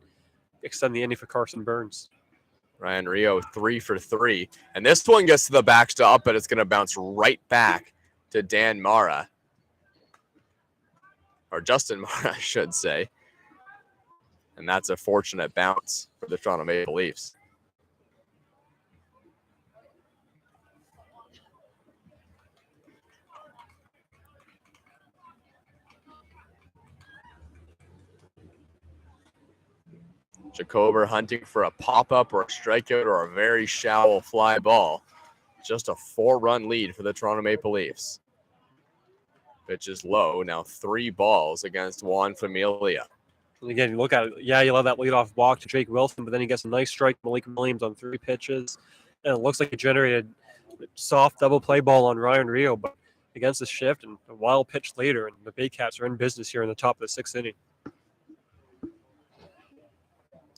extend the inning for Carson Burns. Ryan Rio 3 for 3. And this one gets to the backstop, but it's going to bounce right back to Dan Mara. Or Justin Mara, I should say. And that's a fortunate bounce for the Toronto Maple Leafs. Jacober hunting for a pop-up or a strikeout or a very shallow fly ball. Just a 4-run lead for the Toronto Maple Leafs. Pitch is low. Now 3 balls against Juan Familia. And again, you look at it. Yeah, you love that leadoff walk to Jake Wilson, but then he gets a nice strike from Malik Williams on 3 pitches. And it looks like he generated a soft double play ball on Ryan Rio, but against the shift and a wild pitch later, and the Baycats are in business here in the top of the 6th inning.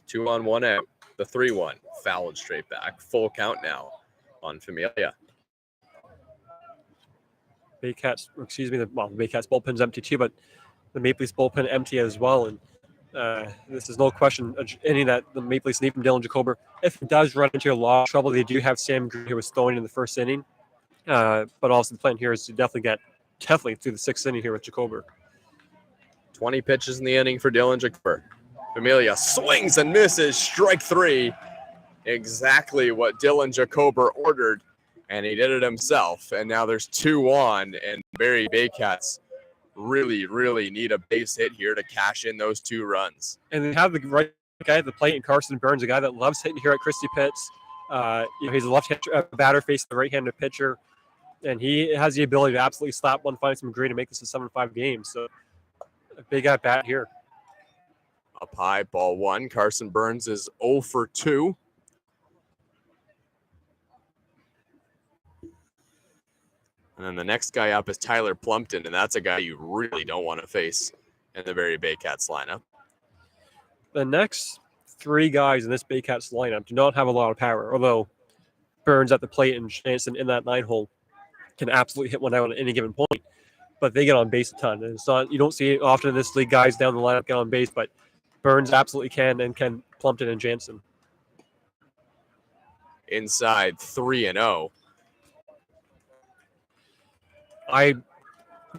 2 on 1 out. The 3-1. Fouled straight back. Full count now on Familia. The Baycats bullpen's empty too, but the Maple Leafs bullpen empty as well. And this is no question any that the Maple Leafs need from Dylan Jacober. If it does run into a lot of trouble, they do have Sam Green, who was throwing in the first inning. But also the plan here is to definitely through the 6th inning here with Jacober. 20 pitches in the inning for Dylan Jacober. Familia swings and misses. Strike 3. Exactly what Dylan Jacober ordered, and he did it himself. And now there's 2 on, and Barrie Baycats really, really need a base hit here to cash in those 2 runs. And they have the right guy at the plate in Carson Burns, a guy that loves hitting here at Christie Pitts. He's a left-handed batter facing the right-handed pitcher, and he has the ability to absolutely slap one, find some green, and make this a 7-5 game. So a big at-bat here. Up high, ball 1. Carson Burns is 0 for 2. And then the next guy up is Tyler Plumpton, and that's a guy you really don't want to face in the Barrie Baycats lineup. The next 3 guys in this Baycats lineup do not have a lot of power, although Burns at the plate and Jansen in that 9-hole can absolutely hit one out at any given point. But they get on base a ton. And it's not, you don't see it often in this league, guys down the lineup get on base, but Burns absolutely can, and can Plumpton and Jansen. Inside 3-0. I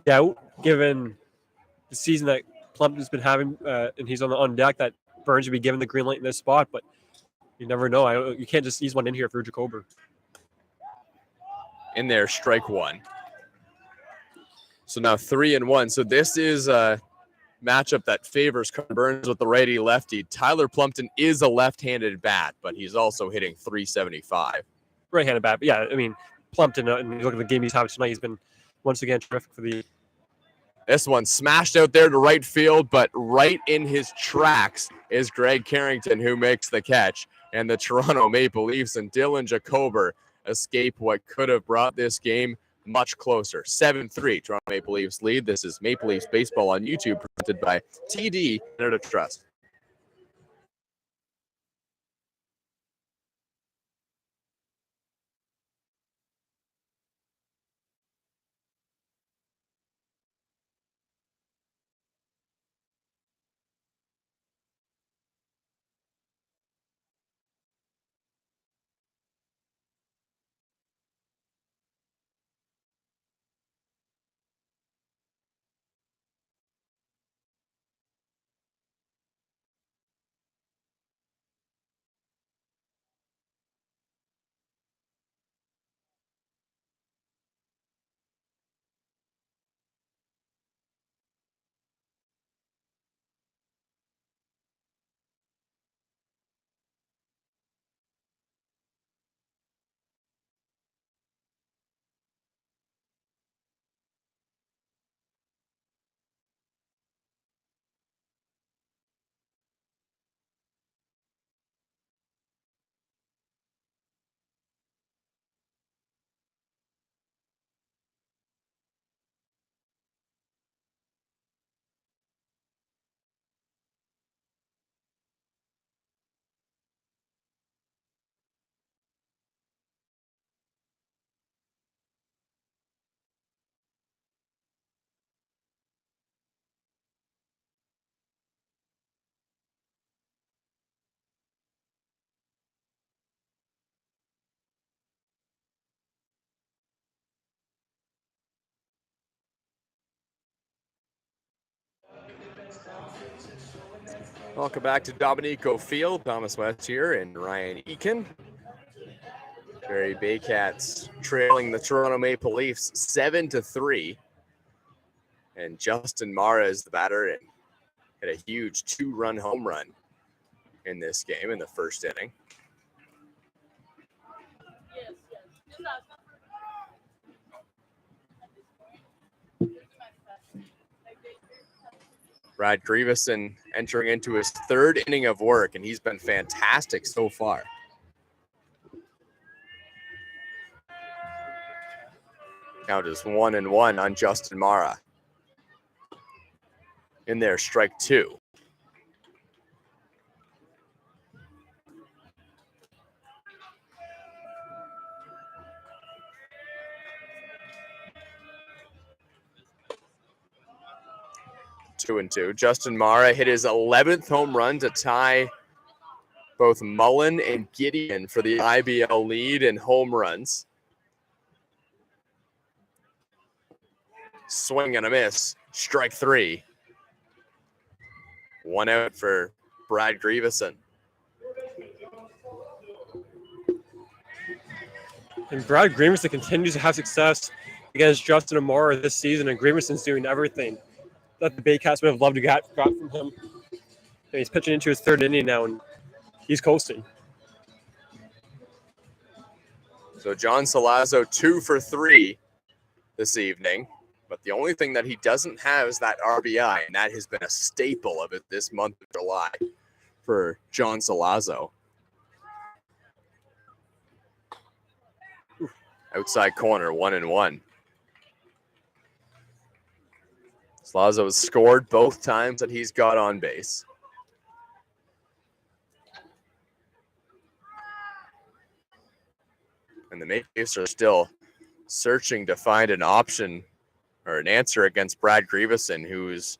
doubt, given the season that Plumpton's been having, and he's on deck, that Burns would be given the green light in this spot, but you never know. You can't just ease one in here for Jacober. In there, strike one. So now 3-1. So this is a matchup that favors Carter Burns with the righty lefty. Tyler Plumpton is a left-handed bat, but he's also hitting 375. Right-handed bat, but yeah, I mean, Plumpton, and you look at the game he's having tonight, he's been once again terrific for the. This one smashed out there to right field, but right in his tracks is Greg Carrington, who makes the catch. And the Toronto Maple Leafs and Dylan Jacober escape what could have brought this game much closer. 7-3, Toronto Maple Leafs lead. This is Maple Leafs Baseball on YouTube, presented by TD Canada Trust. Welcome back to Dominico Field. Thomas West here and Ryan Eakin. Barrie Baycats trailing the Toronto Maple Leafs 7-3. And Justin Mara is the batter and hit a huge 2-run home run in this game in the first inning. Brad Grieveson entering into his third inning of work, and he's been fantastic so far. Count is 1-1 on Justin Mara. In there, strike two. Two and two. Justin Mara hit his 11th home run to tie both Mullen and Gideon for the IBL lead in home runs. Swing and a miss. Strike three. One out for Brad Grieveson. And Brad Grieveson continues to have success against Justin Mara this season, and Grieveson's doing everything that the Baycats would have loved to got from him. And he's pitching into his third inning now, and he's coasting. So John Salazzo 2 for 3 this evening. But the only thing that he doesn't have is that RBI, and that has been a staple of it this month of July for John Salazzo. Outside corner, 1-1. Salazzo has scored both times that he's got on base. And the Maple Leafs are still searching to find an option or an answer against Brad Grieveson, who's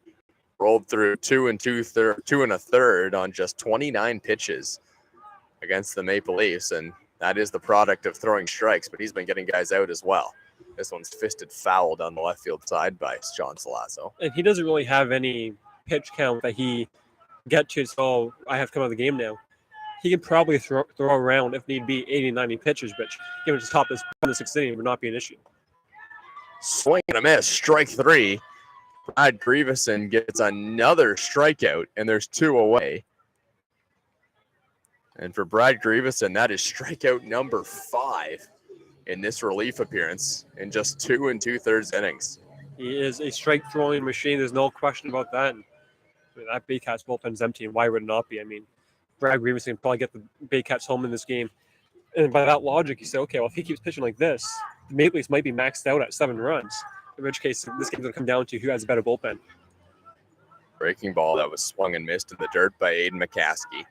rolled through 2 1/3 on just 29 pitches against the Maple Leafs. And that is the product of throwing strikes, but he's been getting guys out as well. This one's fisted foul down the left field side by John Salazzo. And he doesn't really have any pitch count that he get to, so I have to come out of the game now. He can probably throw around, if need be, 80, 90 pitches, which, given his top of the sixth inning, would not be an issue. Swing and a miss, strike 3. Brad Grieveson gets another strikeout, and there's 2 away. And for Brad Grieveson, that is strikeout number 5 in this relief appearance in just 2 2/3 innings. He is a strike-throwing machine. There's no question about that. And that Baycats bullpen's empty, and why would it not be? I mean, Brad Grieveson can probably get the Baycats home in this game. And by that logic, you say, okay, well, if he keeps pitching like this, the Maple Leafs might be maxed out at 7 runs, in which case this game's going to come down to who has a better bullpen. Breaking ball that was swung and missed in the dirt by Aiden McCaskey.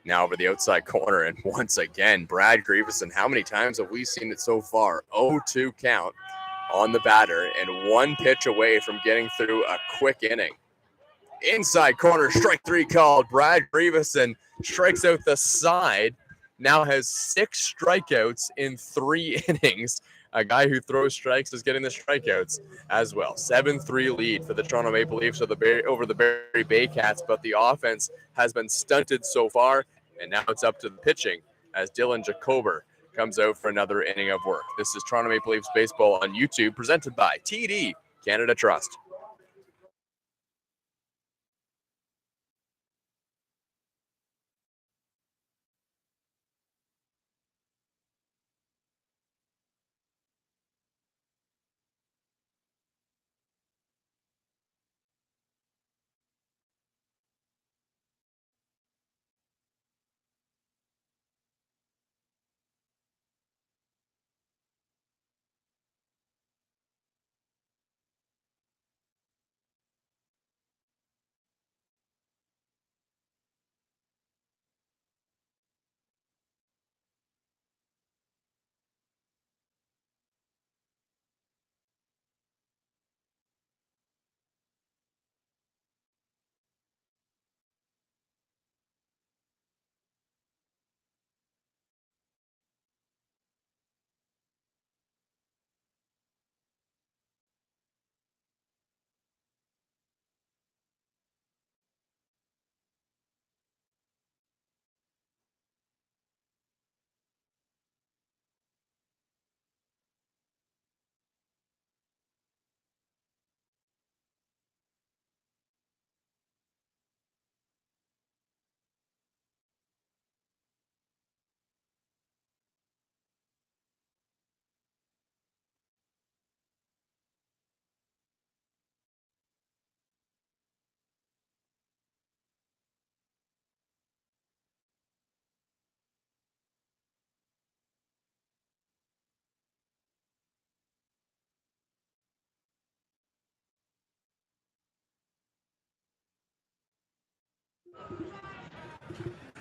Now over the outside corner, and once again, Brad Grieveson. How many times have we seen it so far? 0-2 count on the batter, and 1 pitch away from getting through a quick inning. Inside corner, strike 3 called. Brad Grieveson strikes out the side. Now has 6 strikeouts in 3 innings. A guy who throws strikes is getting the strikeouts as well. 7-3 lead for the Toronto Maple Leafs over the Barrie Baycats, but the offense has been stunted so far, and now it's up to the pitching as Dylan Jacober comes out for another inning of work. This is Toronto Maple Leafs Baseball on YouTube, presented by TD Canada Trust.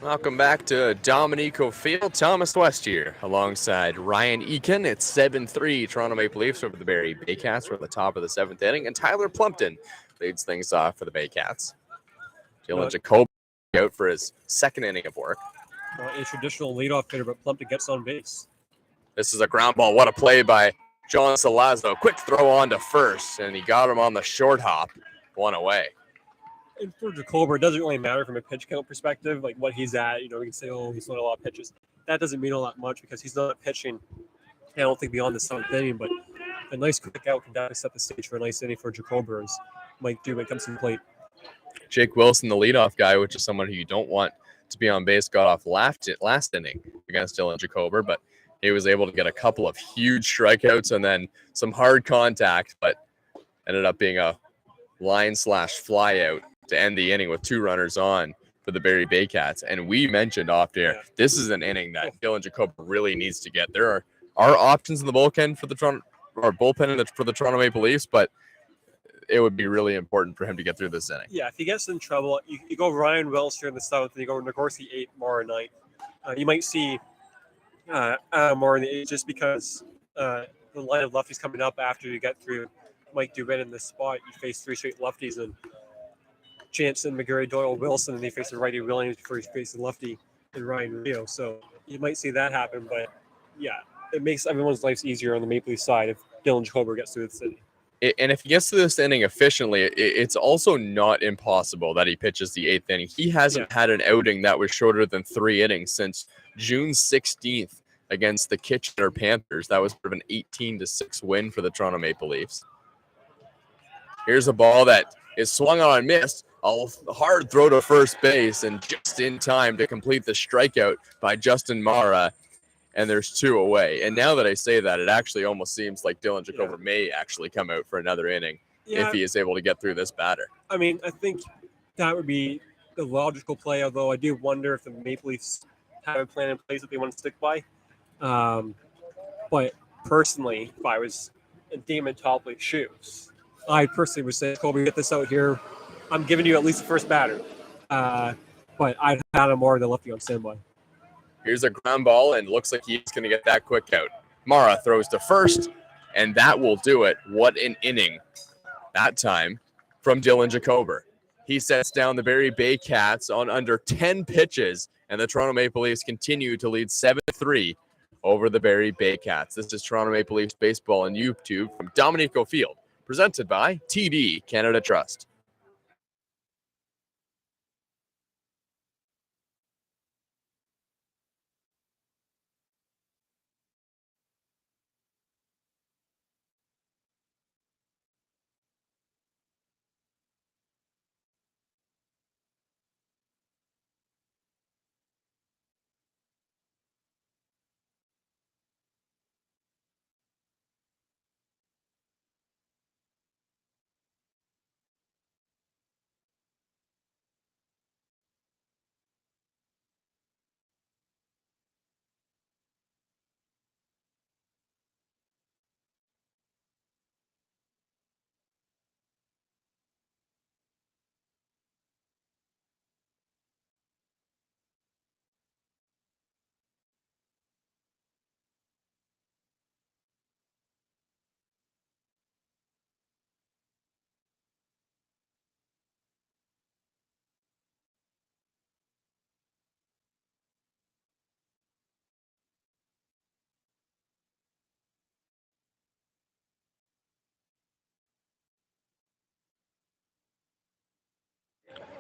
Welcome back to Dominico Field. Thomas West here alongside Ryan Eakin. It's 7-3 Toronto Maple Leafs over the Barrie Baycats. We're at the top of the 7th inning, and Tyler Plumpton leads things off for the Baycats. Dylan Jacob out for his 2nd inning of work. A traditional leadoff hitter, but Plumpton gets on base. This is a ground ball. What a play by John Salazzo. Quick throw on to first, and he got him on the short hop. 1 away. And for Jacober, it doesn't really matter from a pitch count perspective, like what he's at. You know, we can say, oh, he's not a lot of pitches. That doesn't mean all that much because he's not pitching, I don't think, beyond the 7th inning. But a nice quick out can definitely set the stage for a nice inning for Jacober, as Mike do when it comes to the plate. Jake Wilson, the leadoff guy, which is someone who you don't want to be on base, got off last inning against Dylan Jacober, but he was able to get a couple of huge strikeouts and then some hard contact, but ended up being a line/fly out to end the inning with 2 runners on for the Barrie Baycats. And we mentioned off air, this is an inning that Dylan Jacober really needs to get. There are options in the bullpen for the Toronto Maple Leafs, but it would be really important for him to get through this inning. Yeah, if he gets in trouble, you go Ryan Wells here in the 7th, and you go Nagorski 8 more in 9th. You might see more in the 8th just because the line of lefties coming up after you get through Mike Dubin in this spot. You face 3 straight lefties, and Jansen, McGarry, Doyle, Wilson, and they face a righty Williams before he faces a lefty and Ryan Rio. So you might see that happen, but yeah, it makes everyone's lives easier on the Maple Leaf side if Dylan Jacober gets through the city. And if he gets to this inning efficiently, it's also not impossible that he pitches the 8th inning. He hasn't had an outing that was shorter than 3 innings since June 16th against the Kitchener Panthers. That was sort of an 18-6 win for the Toronto Maple Leafs. Here's a ball that is swung on and missed. A hard throw to first base, and just in time to complete the strikeout by Justin Mara. And there's 2 away. And now that I say that, it actually almost seems like Dylan Jacober may actually come out for another inning if he is able to get through this batter. I mean, I think that would be the logical play, although I do wonder if the Maple Leafs have a plan in place that they want to stick by. But personally, if I was in Damon Topley's shoes, I personally would say, Colby, get this out here. I'm giving you at least the first batter. But I'd had him more than lefty on standby. Here's a ground ball, and looks like he's going to get that quick out. Mara throws to first, and that will do it. What an inning that time from Dylan Jacober. He sets down the Barrie Baycats on under 10 pitches, and the Toronto Maple Leafs continue to lead 7-3 over the Barrie Baycats. This is Toronto Maple Leafs baseball on YouTube from Dominico Field, presented by TD Canada Trust.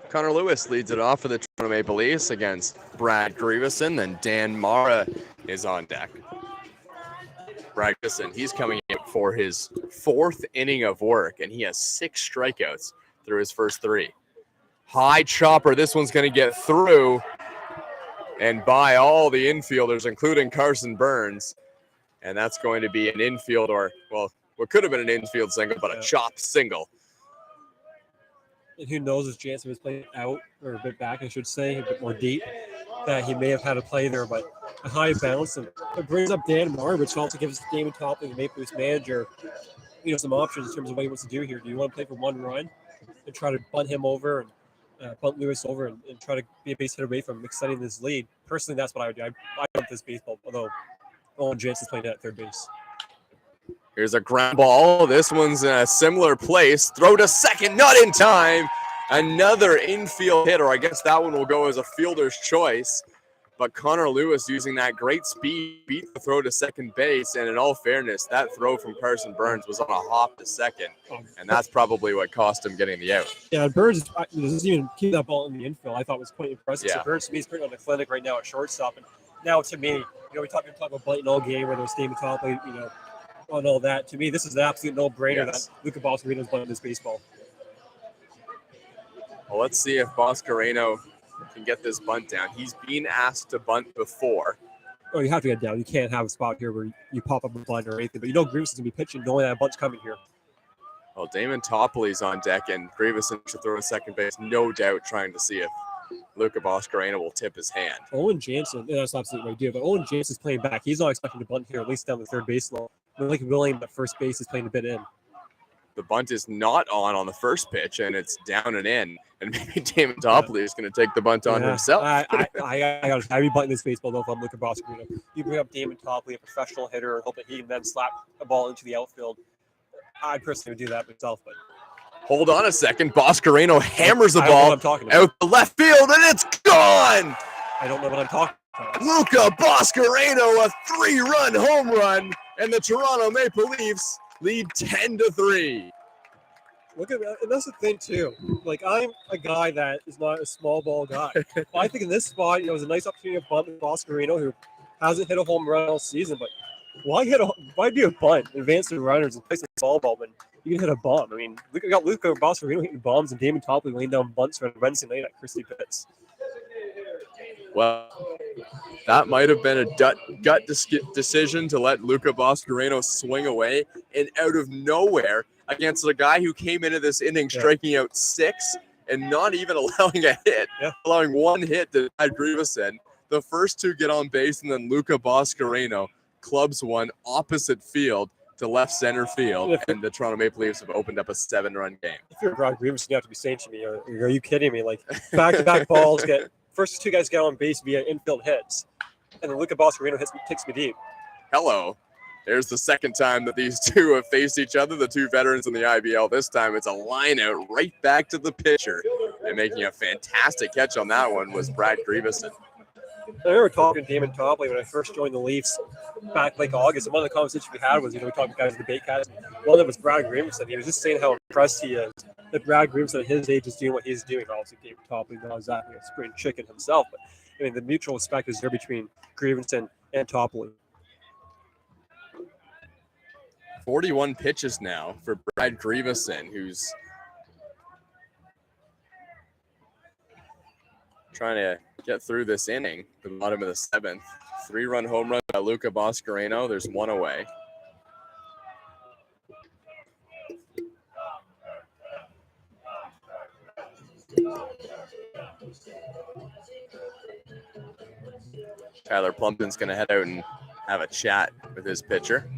Connor Lewis leads it off for the Toronto Maple Leafs against Brad Grieveson, and Dan Mara is on deck. Brad Grieveson, he's coming in for his 4th inning of work, and he has 6 strikeouts through his first 3. High chopper, this one's going to get through, and by all the infielders, including Carson Burns, and that's going to be an infield, or, well, what could have been an infield single, but a chopped single. And who knows if Jansen was playing out, or a bit back, I should say, a bit more deep, that he may have had a play there, but a high bounce. And it brings up Dan Mara, which also gives Damon Topley, the Maple Leafs manager, some options in terms of what he wants to do here. Do you want to play for one run and try to bunt him over and bunt Lewis over and try to be a base hit away from extending this lead? Personally, that's what I would do. I want this baseball, although Owen Jansen's playing at third base. Here's a ground ball. This one's in a similar place. Throw to second, not in time. Another infield hit, or I guess that one will go as a fielder's choice. But Connor Lewis, using that great speed, beat the throw to second base. And in all fairness, that throw from Carson Burns was on a hop to second. And that's probably what cost him getting the out. Yeah, Burns doesn't even keep that ball in the infield. I thought was quite impressive. Yeah. So Burns, to me, is putting on a clinic right now at shortstop. And now, to me, we talk about bunting all game, whether it's Damon Topley, on all that. To me, this is an absolute no-brainer that Luca Boscarino is bunting this baseball. Well, let's see if Boscarino can get this bunt down. He's been asked to bunt before. Oh, you have to get down. You can't have a spot here where you pop up a bunt or anything. But Grieveson is going to be pitching knowing that a bunt's coming here. Well, Damon Topley's on deck, and Grieveson should throw to second base, no doubt trying to see if Luca Boscarino will tip his hand. Owen Jansen, that's absolutely right idea, but Owen Jansen's playing back. He's not expecting to bunt here, at least down the third base line. Like William at first base is playing a bit in. The bunt is not on the first pitch, and it's down and in. And maybe Damon Topley is going to take the bunt on himself. I got to be bunting this baseball, though, if I'm Luca Boscarino. You bring up Damon Topley, a professional hitter, and hope that he can then slap a ball into the outfield. I personally would do that myself, but hold on a second. Boscarino hammers the I don't know ball what I'm talking about. out the left field, and it's gone. I don't know what I'm talking about. Luca Boscarino, a 3-run home run, and the Toronto Maple Leafs lead 10-3. Look at that. And that's the thing, too. Like, I'm a guy that is not a small ball guy. But I think in this spot, it was a nice opportunity to bunt with Boscarino, who hasn't hit a home run all season. But why do a bunt, advance the runners, and play some small ball when you can hit a bomb? I mean, we got Luca Boscarino hitting bombs and Damon Topley laying down bunts on Wednesday night at Christie Pitts. Well, that might have been a gut decision to let Luca Boscarino swing away, and out of nowhere against a guy who came into this inning striking out 6 and not even allowing a hit, allowing one hit to Brad Grieveson. The first 2 get on base, and then Luca Boscarino clubs one opposite field to left center field, and the Toronto Maple Leafs have opened up a 7-run game. If you're Brad Grieveson, you have to be saying to me, are you kidding me? Like, back-to-back balls, first 2 guys get on base via infield hits, and then Luca Boscarino takes me deep. Hello. There's the second time that these 2 have faced each other, the 2 veterans in the IBL. This time it's a line out right back to the pitcher. And making a fantastic catch on that one was Brad Grieveson. I remember talking to Damon Topley when I first joined the Leafs back like August. And one of the conversations we had was, we talked to guys at the Baycats. One of them was Brad Grieveson. He was just saying how impressed he is that Brad Grieveson at his age is doing what he's doing. Obviously, Damon Topley not exactly a spring chicken himself, but I mean, the mutual respect is there between Grieveson and Topley. 41 pitches now for Brad Grieveson, who's trying to get through this inning, the bottom of the 7th. 3-run home run by Luca Boscarino. There's 1 away. Tyler Plumpton's going to head out and have a chat with his pitcher.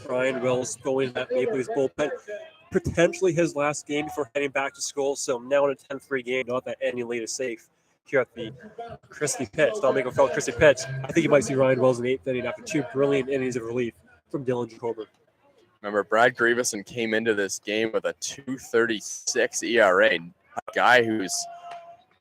Ryan Wells going at Maple Leafs bullpen. Potentially his last game before heading back to school. So now in a 10-3 game, not that any lead is safe here at the Christie Pitts. Domingo felt Christie Pitts. I think you might see Ryan Wells in the 8th inning after 2 brilliant innings of relief from Dylan Jacober. Remember, Brad Grieveson came into this game with a 2.36 ERA. A guy who's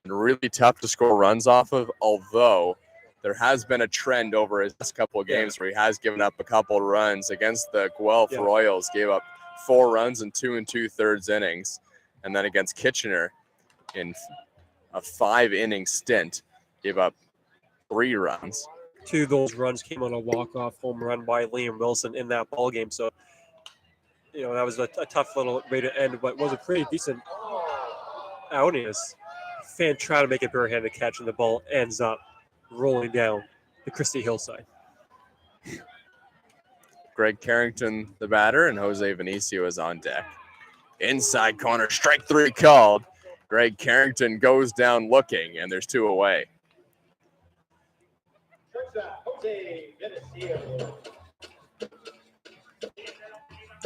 been really tough to score runs off of, although there has been a trend over his last couple of games where he has given up a couple of runs. Against the Guelph Royals, gave up 4 runs in 2 2/3 innings. And then against Kitchener in a 5-inning stint, gave up 3 runs. 2 of those runs came on a walk-off home run by Liam Wilson in that ball game. So, that was a tough little way to end, but was a pretty decent outing. As fan trying to make a barehanded catch, and the ball ends up rolling down the Christie hillside. Greg Carrington, the batter, and Jose Vinicio is on deck. Inside corner, strike 3 called. Greg Carrington goes down looking, and there's 2 away.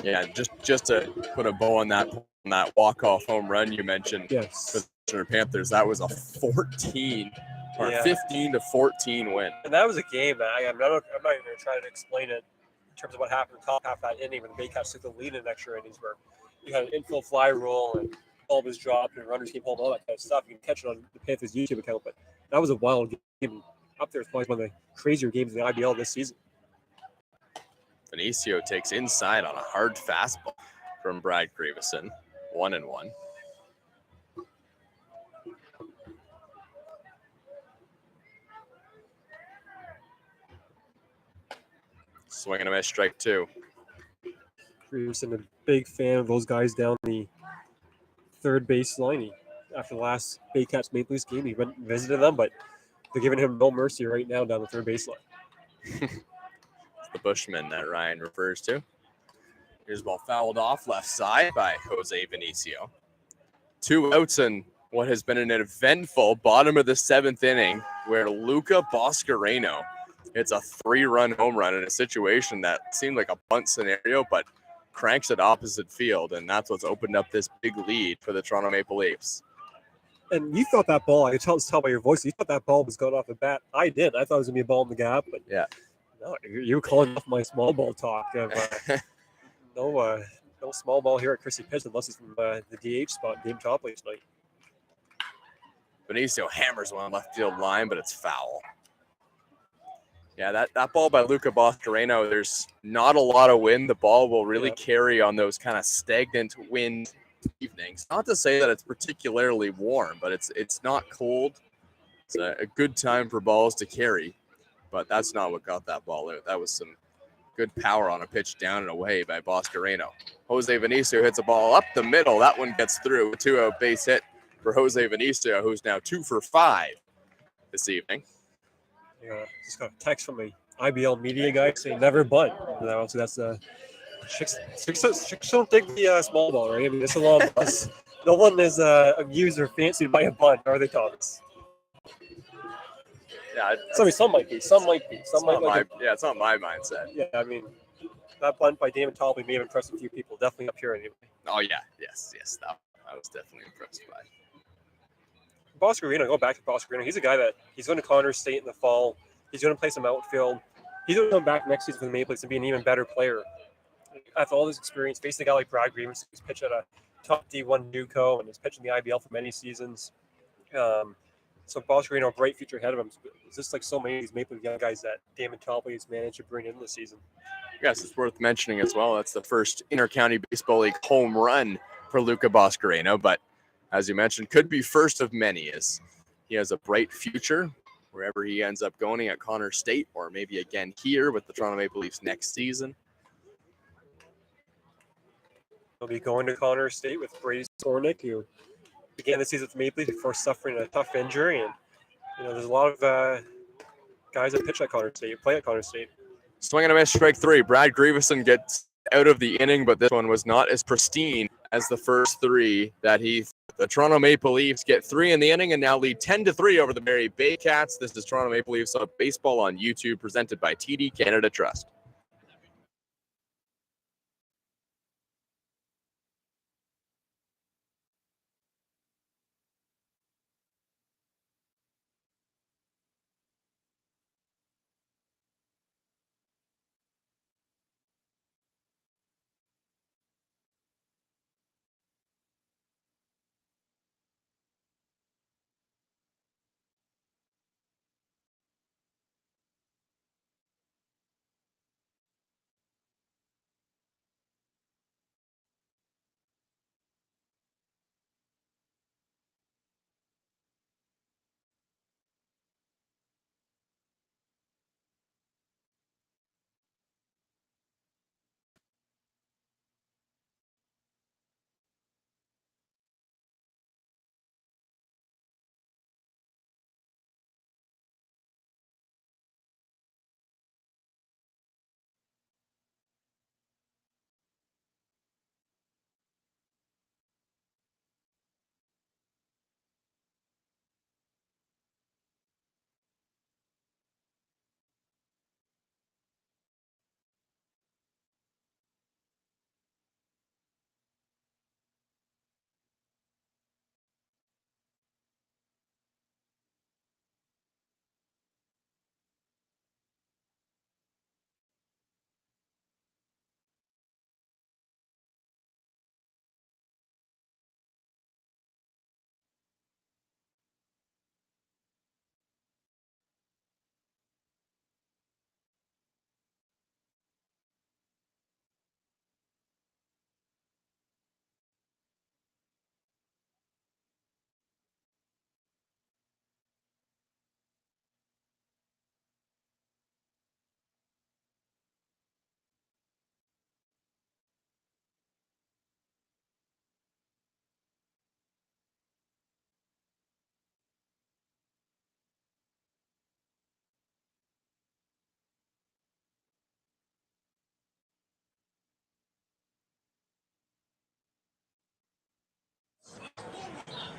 Yeah, just to put a bow on that walk-off home run you mentioned for the Kitchener Panthers, that was a 15 or 15-14 win. And that was a game that I'm not even going to try to explain it in terms of what happened in the top half of that inning when the Baycats took the lead in extra innings, where you had an infield fly rule and ball was dropped and runners came home, all that kind of stuff. You can catch it on the Panthers YouTube account, but that was a wild game. Up there, it's probably one of the crazier games in the IBL this season. Vinicio takes inside on a hard fastball from Brad Grieveson. 1-1. Swing and a miss, strike 2. Grieveson, a big fan of those guys down the third baseline. After the last Baycats Maple Leafs game, he went and visited them, but they're giving him no mercy right now down the third baseline. The Bushman that Ryan refers to. Here's ball fouled off left side by Jose Vinicio. 2 outs in what has been an eventful bottom of the 7th inning, where Luca Boscarino hits a 3-run home run in a situation that seemed like a bunt scenario, but cranks it opposite field, and that's what's opened up this big lead for the Toronto Maple Leafs. And you thought that ball, I could tell by your voice, you thought that ball was going off the bat. I did. I thought it was going to be a ball in the gap, but no, you were calling off my small ball talk. Of, no small ball here at Christie Pitts unless it's from the DH spot, Game Topley tonight. Vinicio hammers one left field line, but it's foul. Yeah, that ball by Luca Boscareno, there's not a lot of wind. The ball will really carry on those kind of stagnant wind evenings. Not to say that it's particularly warm, but it's not cold. It's a good time for balls to carry, but that's not what got that ball out. That was some good power on a pitch down and away by Boscareno. Jose Venicio hits a ball up the middle. That one gets through. A 2-out base hit for Jose Venicio, who's now 2 for 5 this evening. Yeah, just got a text from a IBL media guy saying never bunt. So that's chicks don't dig the small ball, right? I mean, it's a long bus. No one is a user fancy to buy a bunt, are they, Thomas? Yeah, Some might be. Some might be. It's not my mindset. Yeah, I mean, that bunt by Damon Topley may have impressed a few people. Definitely up here anyway. Oh yeah, yes, that I was definitely impressed by. Boscareno, go back to Boscareno. He's a guy that he's going to Connors State in the fall. He's going to play some outfield. He's going to come back next season for the Maple Leafs and be an even better player. After all this experience, facing a guy like Brad Grieves, who's pitched at a top D1 JUCO and has pitched in the IBL for many seasons. So Boscareno, a bright future ahead of him. It's just like so many of these Maple Leaf young guys that Damon Topley has managed to bring in this season. Yes, it's worth mentioning as well. That's the first Inter-County Baseball League home run for Luca Boscareno, but as you mentioned, could be first of many, as he has a bright future wherever he ends up going at Connors State, or maybe again here with the Toronto Maple Leafs next season. He'll be going to Connors State with Brady Skornick, who began the season with the Maple Leafs before suffering a tough injury. And, there's a lot of guys that pitch at Connors State, play at Connors State. Swing and a miss, strike 3. Brad Grieveson gets out of the inning, but this one was not as pristine as the first 3 that the Toronto Maple Leafs get 3 in the inning and now lead 10-3 over the Barrie Baycats. This is Toronto Maple Leafs Baseball on YouTube, presented by TD Canada Trust.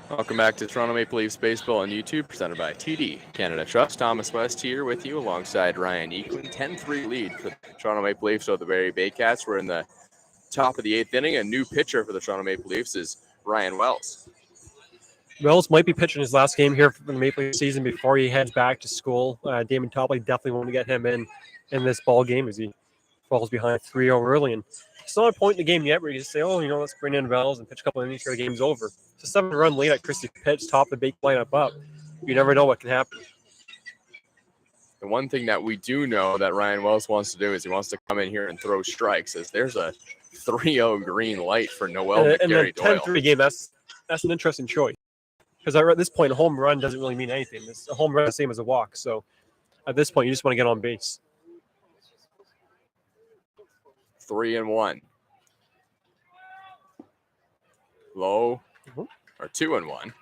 Welcome back to Toronto Maple Leafs Baseball on YouTube, presented by TD Canada Trust. Thomas West here with you alongside Ryan Equin. 10-3 lead for the Toronto Maple Leafs over the Barrie Baycats. We're in the top of the 8th inning. A new pitcher for the Toronto Maple Leafs is Ryan Wells. Wells might be pitching his last game here for the Maple Leaf season before he heads back to school. Damon Topley definitely want to get him in this ball game as he falls behind 3-0 early. And it's not a point in the game yet where you just say, let's bring in Wells and pitch a couple of innings here, the game's over. It's a 7-run lead at Christie pitch, top the big lineup up. You never know what can happen. The one thing that we do know that Ryan Wells wants to do is he wants to come in here and throw strikes, as there's a 3-0 green light for Noel And the McGarry-Doyle. 10-3 game, that's an interesting choice. Because at this point, a home run doesn't really mean anything. A home run is the same as a walk. So at this point, you just want to get on base. 3-1. Low or 2-1.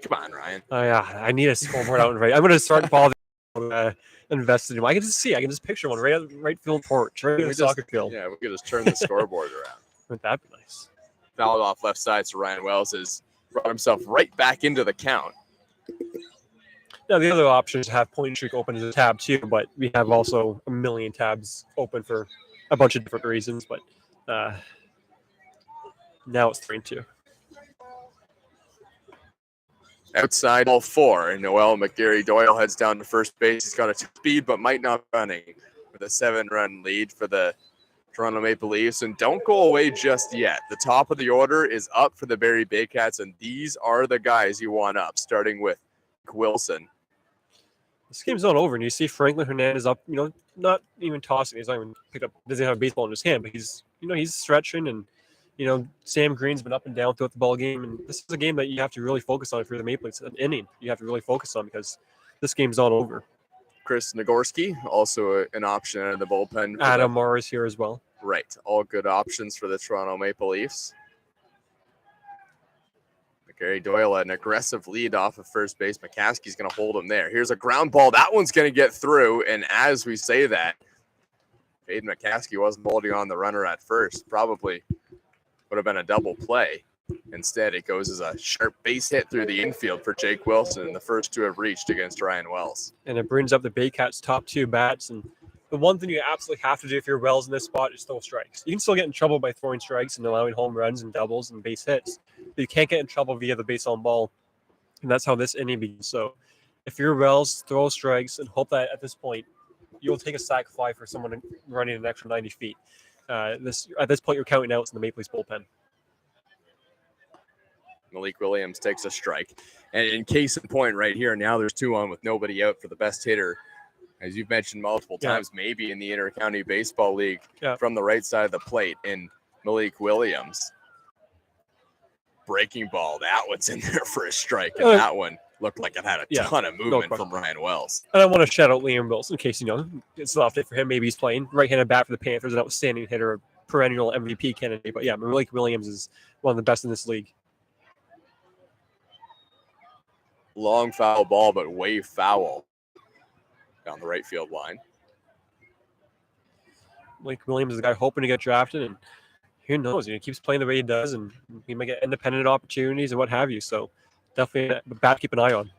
Come on, Ryan. Oh yeah, I need a scoreboard out and right. I'm going to start ball invested in. I can just see. I can just picture one right field porch, right in the soccer field. Yeah, we could just turn the scoreboard around. Wouldn't that be nice? Fouled off left side, so Ryan Wells has brought himself right back into the count. Now the other option is to have point streak open as a tab too, but we have also a million tabs open for a bunch of different reasons. But now it's 3-2. Outside ball 4, and Noel McGarry-Doyle heads down to first base. He's got a speed, but might not be running with a 7-run lead for the Toronto Maple Leafs. And don't go away just yet. The top of the order is up for the Barrie Baycats, and these are the guys you want up, starting with Wilson. This game's not over, and you see Franklin Hernandez up, not even tossing. He's not even picked up, doesn't have a baseball in his hand, but he's stretching, and Sam Green's been up and down throughout the ball game, and this is a game that you have to really focus on if you're the Maple Leafs. An inning you have to really focus on because this game's not over. Chris Nagorski, also an option in the bullpen. Adam Marr is here as well. Right, all good options for the Toronto Maple Leafs. McGarry-Doyle, an aggressive lead off of first base. McCaskey's going to hold him there. Here's a ground ball. That one's going to get through, and as we say that, Aiden McCaskey wasn't holding on the runner at first. Probably would have been a double play. Instead, it goes as a sharp base hit through the infield for Jake Wilson, and the first two have reached against Ryan Wells. And it brings up the Baycats' top 2 bats. And the one thing you absolutely have to do if you're Wells in this spot is throw strikes. You can still get in trouble by throwing strikes and allowing home runs and doubles and base hits, but you can't get in trouble via the base on ball. And that's how this inning begins. So if you're Wells, throw strikes and hope that at this point you'll take a sac fly for someone running an extra 90 feet. At this point, you're counting outs in the Maple Leafs bullpen. Malik Williams takes a strike. And in case in point right here, now there's 2 on with nobody out for the best hitter, as you've mentioned multiple times, maybe in the Inter-County Baseball League from the right side of the plate in Malik Williams. Breaking ball. That one's in there for a strike, and that one looked like it had a ton of movement from Ryan Wells. And I want to shout out Liam Wilson in case, it's an off day for him. Maybe he's playing right-handed bat for the Panthers, an outstanding hitter, a perennial MVP candidate. But yeah, Malik Williams is one of the best in this league. Long foul ball, but way foul down the right field line. Malik Williams is the guy hoping to get drafted, and who knows? He keeps playing the way he does, and he might get independent opportunities and what have you. So definitely a bat to keep an eye on.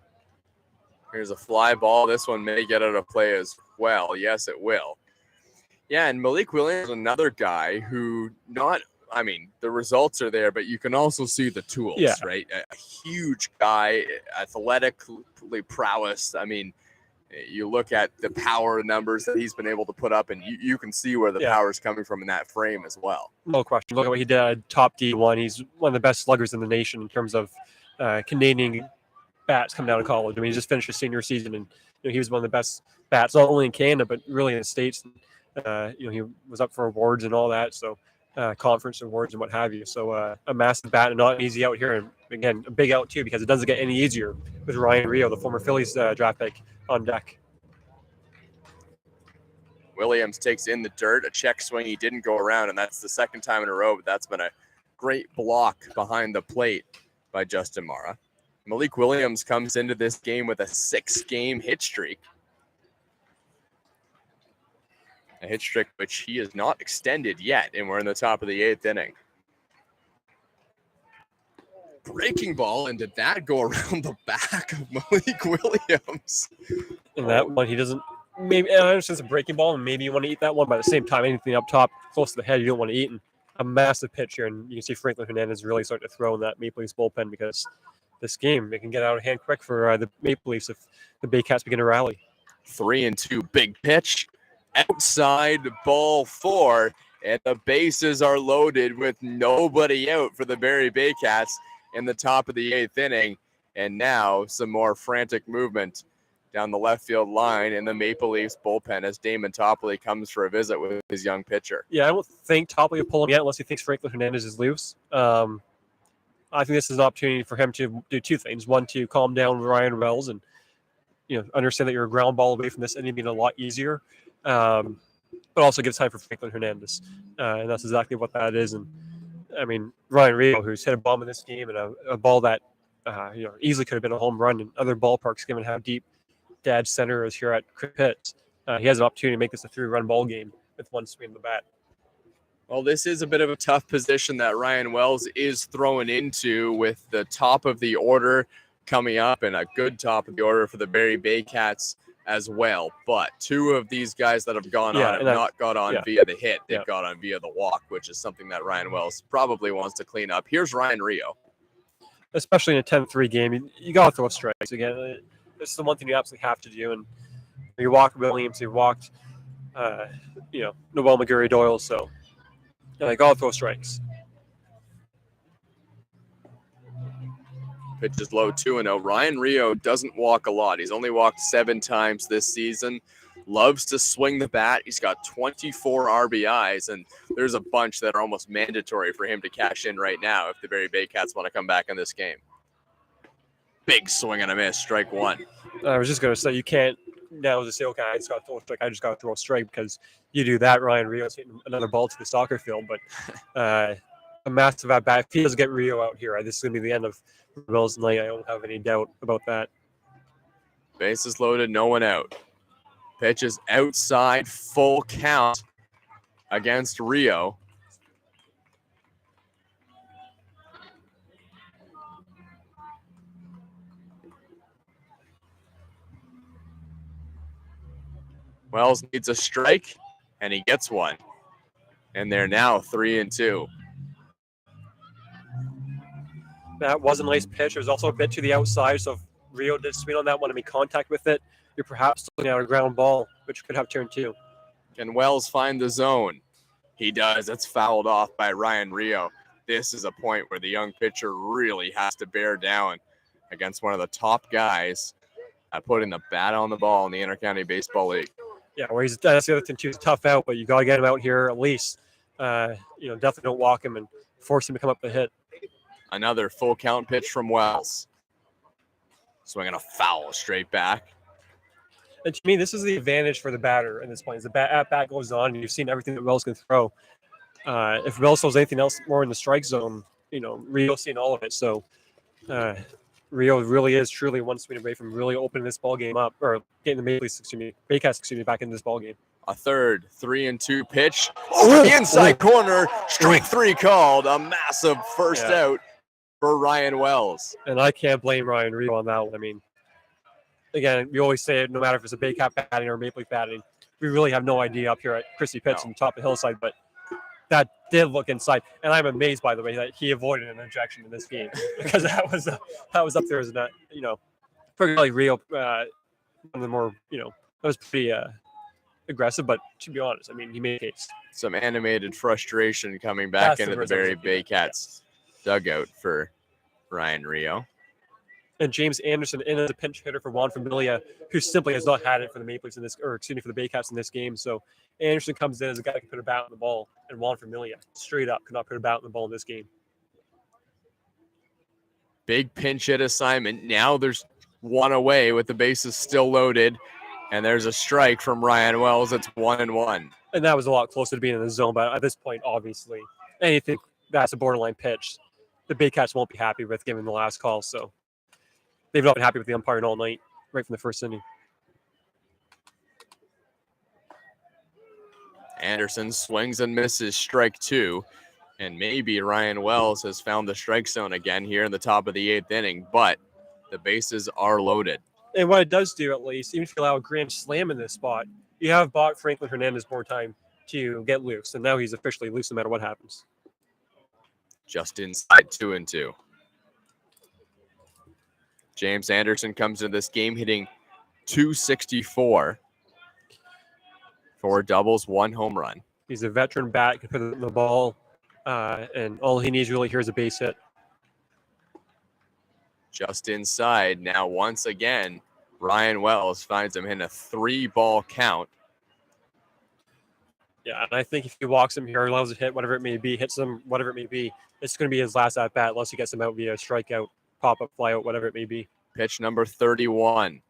Here's a fly ball. This one may get out of play as well. Yes, it will. Yeah, and Malik Williams is another guy who the results are there, but you can also see the tools, right? A huge guy, athletically prowess. You look at the power numbers that he's been able to put up, and you can see where the power is coming from in that frame as well. No question. Look at what he did, top D1. He's one of the best sluggers in the nation in terms of Canadian bats coming out of college. He just finished his senior season, and he was one of the best bats, not only in Canada, but really in the States. He was up for awards and all that, so conference awards and what have you. So a massive bat and not easy out here. And again, a big out too, because it doesn't get any easier with Ryan Rio, the former Phillies draft pick, on deck. Williams takes in the dirt, a check swing. He didn't go around, and that's the second time in a row, but that's been a great block behind the plate by Justin Mara. Malik Williams comes into this game with a 6-game hit streak. A hit streak which he has not extended yet, and we're in the top of the 8th inning. Breaking ball, and did that go around the back of Malik Williams? And that one, he doesn't. Maybe I understand it's a breaking ball, and maybe you want to eat that one, but at the same time, anything up top, close to the head, you don't want to eat. And a massive pitch here, and you can see Franklin Hernandez really starting to throw in that Maple Leafs bullpen, because this game, it can get out of hand quick for the Maple Leafs if the Baycats begin to rally. 3-2, big pitch. Outside ball 4, and the bases are loaded with nobody out for the Barrie Baycats in the top of the 8th inning. And now some more frantic movement down the left field line in the Maple Leafs bullpen as Damon Topley comes for a visit with his young pitcher. Yeah, I don't think Topley will pull him yet unless he thinks Franklin Hernandez is loose. I think this is an opportunity for him to do two things. One, to calm down Ryan Wells and understand that you're a ground ball away from this inning being a lot easier, but also give time for Franklin Hernandez, and that's exactly what that is. And I mean, Ryan Rio, who's hit a bomb in this game and a ball that easily could have been a home run in other ballparks, given how deep Dad's center is here at Pitt. He has an opportunity to make this a 3-run ball game with one swing of the bat. Well, this is a bit of a tough position that Ryan Wells is thrown into with the top of the order coming up and a good top of the order for the Barrie Baycats as well. But two of these guys that have gone on have not got on via the hit. They've got on via the walk, which is something that Ryan Wells probably wants to clean up. Here's Ryan Rio. Especially in a 10-3 game, you got to throw strikes. Again, this is the one thing you absolutely have to do. And you walked Williams, you walked, Noel McGarry-Doyle, so you got to throw strikes. Pitch is low 2-0. Ryan Rio doesn't walk a lot. He's only walked 7 times this season. Loves to swing the bat. He's got 24 RBIs, and there's a bunch that are almost mandatory for him to cash in right now if the Barrie Baycats want to come back in this game. Big swing and a miss, strike 1. I was just going to say, you can't now just say, okay, I just got to throw a strike. I just got to throw a strike, because you do that, Ryan Rio's hitting another ball to the soccer field. But a massive at bat. If he doesn't get Rio out here, this is going to be the end of Wells' night. I don't have any doubt about that. Bases loaded, no one out. Pitch is outside, full count against Rio. Wells needs a strike, and he gets one. And they're now 3-2. That was a nice pitch. There's also a bit to the outside, so if Rio did swing on that one and make contact with it, you're perhaps looking at a ground ball, which could have turn 2. Can Wells find the zone? He does. It's fouled off by Ryan Rio. This is a point where the young pitcher really has to bear down against one of the top guys at putting the bat on the ball in the Intercounty Baseball League. Yeah, where that's the other thing too. He's tough out, but you got to get him out here at least. Definitely don't walk him and force him to come up the hit. Another full count pitch from Wells. Swinging a foul straight back. And to me, this is the advantage for the batter in this point. As the at-bat goes on, and you've seen everything that Wells can throw. If Wells throws anything else more in the strike zone, Rio's seen all of it. So Rio really is truly one swing away from really opening this ball game up, or getting the Baycats back into this ball game. A third 3-2 pitch. The inside corner. Strike 3 called. A massive first out for Ryan Wells. And I can't blame Ryan Rio on that one. I mean, again, we always say it, no matter if it's a Baycat batting or Maple Leaf batting, we really have no idea up here at Christie Pitts on top of the hillside, but that did look inside. And I'm amazed, by the way, that he avoided an injection in this game, because that was up there as that, pretty Rio, one of the more, that was pretty aggressive, but to be honest, I mean, he made a case. Some animated frustration coming back into the Barrie Baycats dugout for Ryan Rio. And James Anderson in as a pinch hitter for Juan Familia, who simply has not had it for the Maple Leafs for the Baycats in this game. So Anderson comes in as a guy who can put a bat on the ball, and Juan Familia straight up could not put a bat on the ball in this game. Big pinch hit assignment. Now there's one away with the bases still loaded, and there's a strike from Ryan Wells. It's 1-1. And that was a lot closer to being in the zone, but at this point, obviously, anything that's a borderline pitch, the Baycats won't be happy with given the last call. So they've not been happy with the umpiring all night, right from the first inning. Anderson swings and misses, strike 2. And maybe Ryan Wells has found the strike zone again here in the top of the 8th inning, but the bases are loaded. And what it does do, at least, even if you allow a grand slam in this spot, you have bought Franklin Hernandez more time to get loose. And now he's officially loose no matter what happens. Just inside 2-2. James Anderson comes into this game hitting .264. 4 doubles, 1 home run. He's a veteran bat, can put the ball, and all he needs really here is a base hit. Just inside. Now, once again, Ryan Wells finds him in a 3-ball count. Yeah, and I think if he walks him here, allows a hit, whatever it may be, hits him, whatever it may be, it's going to be his last at bat unless he gets him out via a strikeout, pop up, fly out, whatever it may be. Pitch number 31.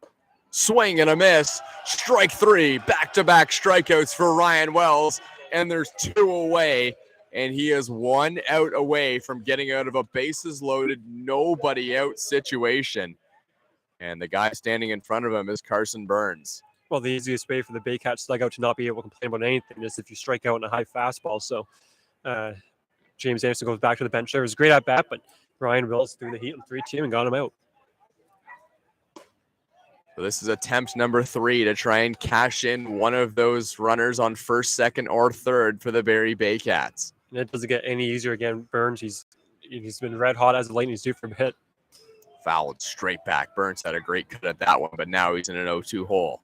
Swing and a miss. Strike 3. Back-to-back strikeouts for Ryan Wells. And there's 2 away. And he is 1 out away from getting out of a bases loaded, nobody out situation. And the guy standing in front of him is Carson Burns. Well, the easiest way for the Baycats dugout to not be able to complain about anything is if you strike out in a high fastball. So James Anderson goes back to the bench there. It was a great at bat, but Ryan Wells threw the heat on 3-2 and got him out. So this is attempt number 3 to try and cash in one of those runners on first, second, or third for the Barrie Baycats. And it doesn't get any easier again. Burns, he's been red hot as of late, and he's due for a hit. Fouled straight back. Burns had a great cut at that one, but now he's in an 0-2 hole.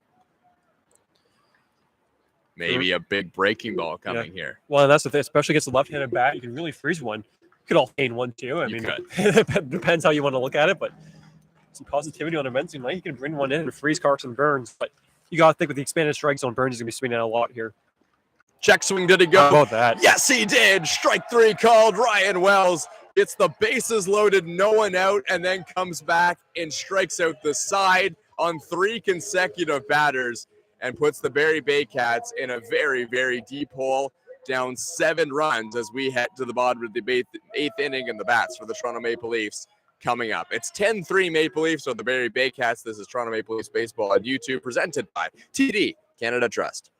Maybe a big breaking ball coming here. Well, and that's the thing, especially against the left-handed bat, you can really freeze one. You could all-hane one too. I mean, it depends how you want to look at it, but some positivity on a Wednesday night, you can bring one in and freeze Carson Burns. But you got to think with the expanded strike zone, Burns is going to be swinging out a lot here. Check swing, did he go? How about that? Yes, he did. Strike 3 called. Ryan Wells gets the bases loaded, no one out, and then comes back and strikes out the side on 3 consecutive batters and puts the Barrie Baycats in a very, very deep hole, down 7 runs as we head to the bottom of the 8th inning in the bats for the Toronto Maple Leafs coming up. It's 10-3 Maple Leafs or the Barrie Baycats. This is Toronto Maple Leafs Baseball on YouTube, presented by TD Canada Trust.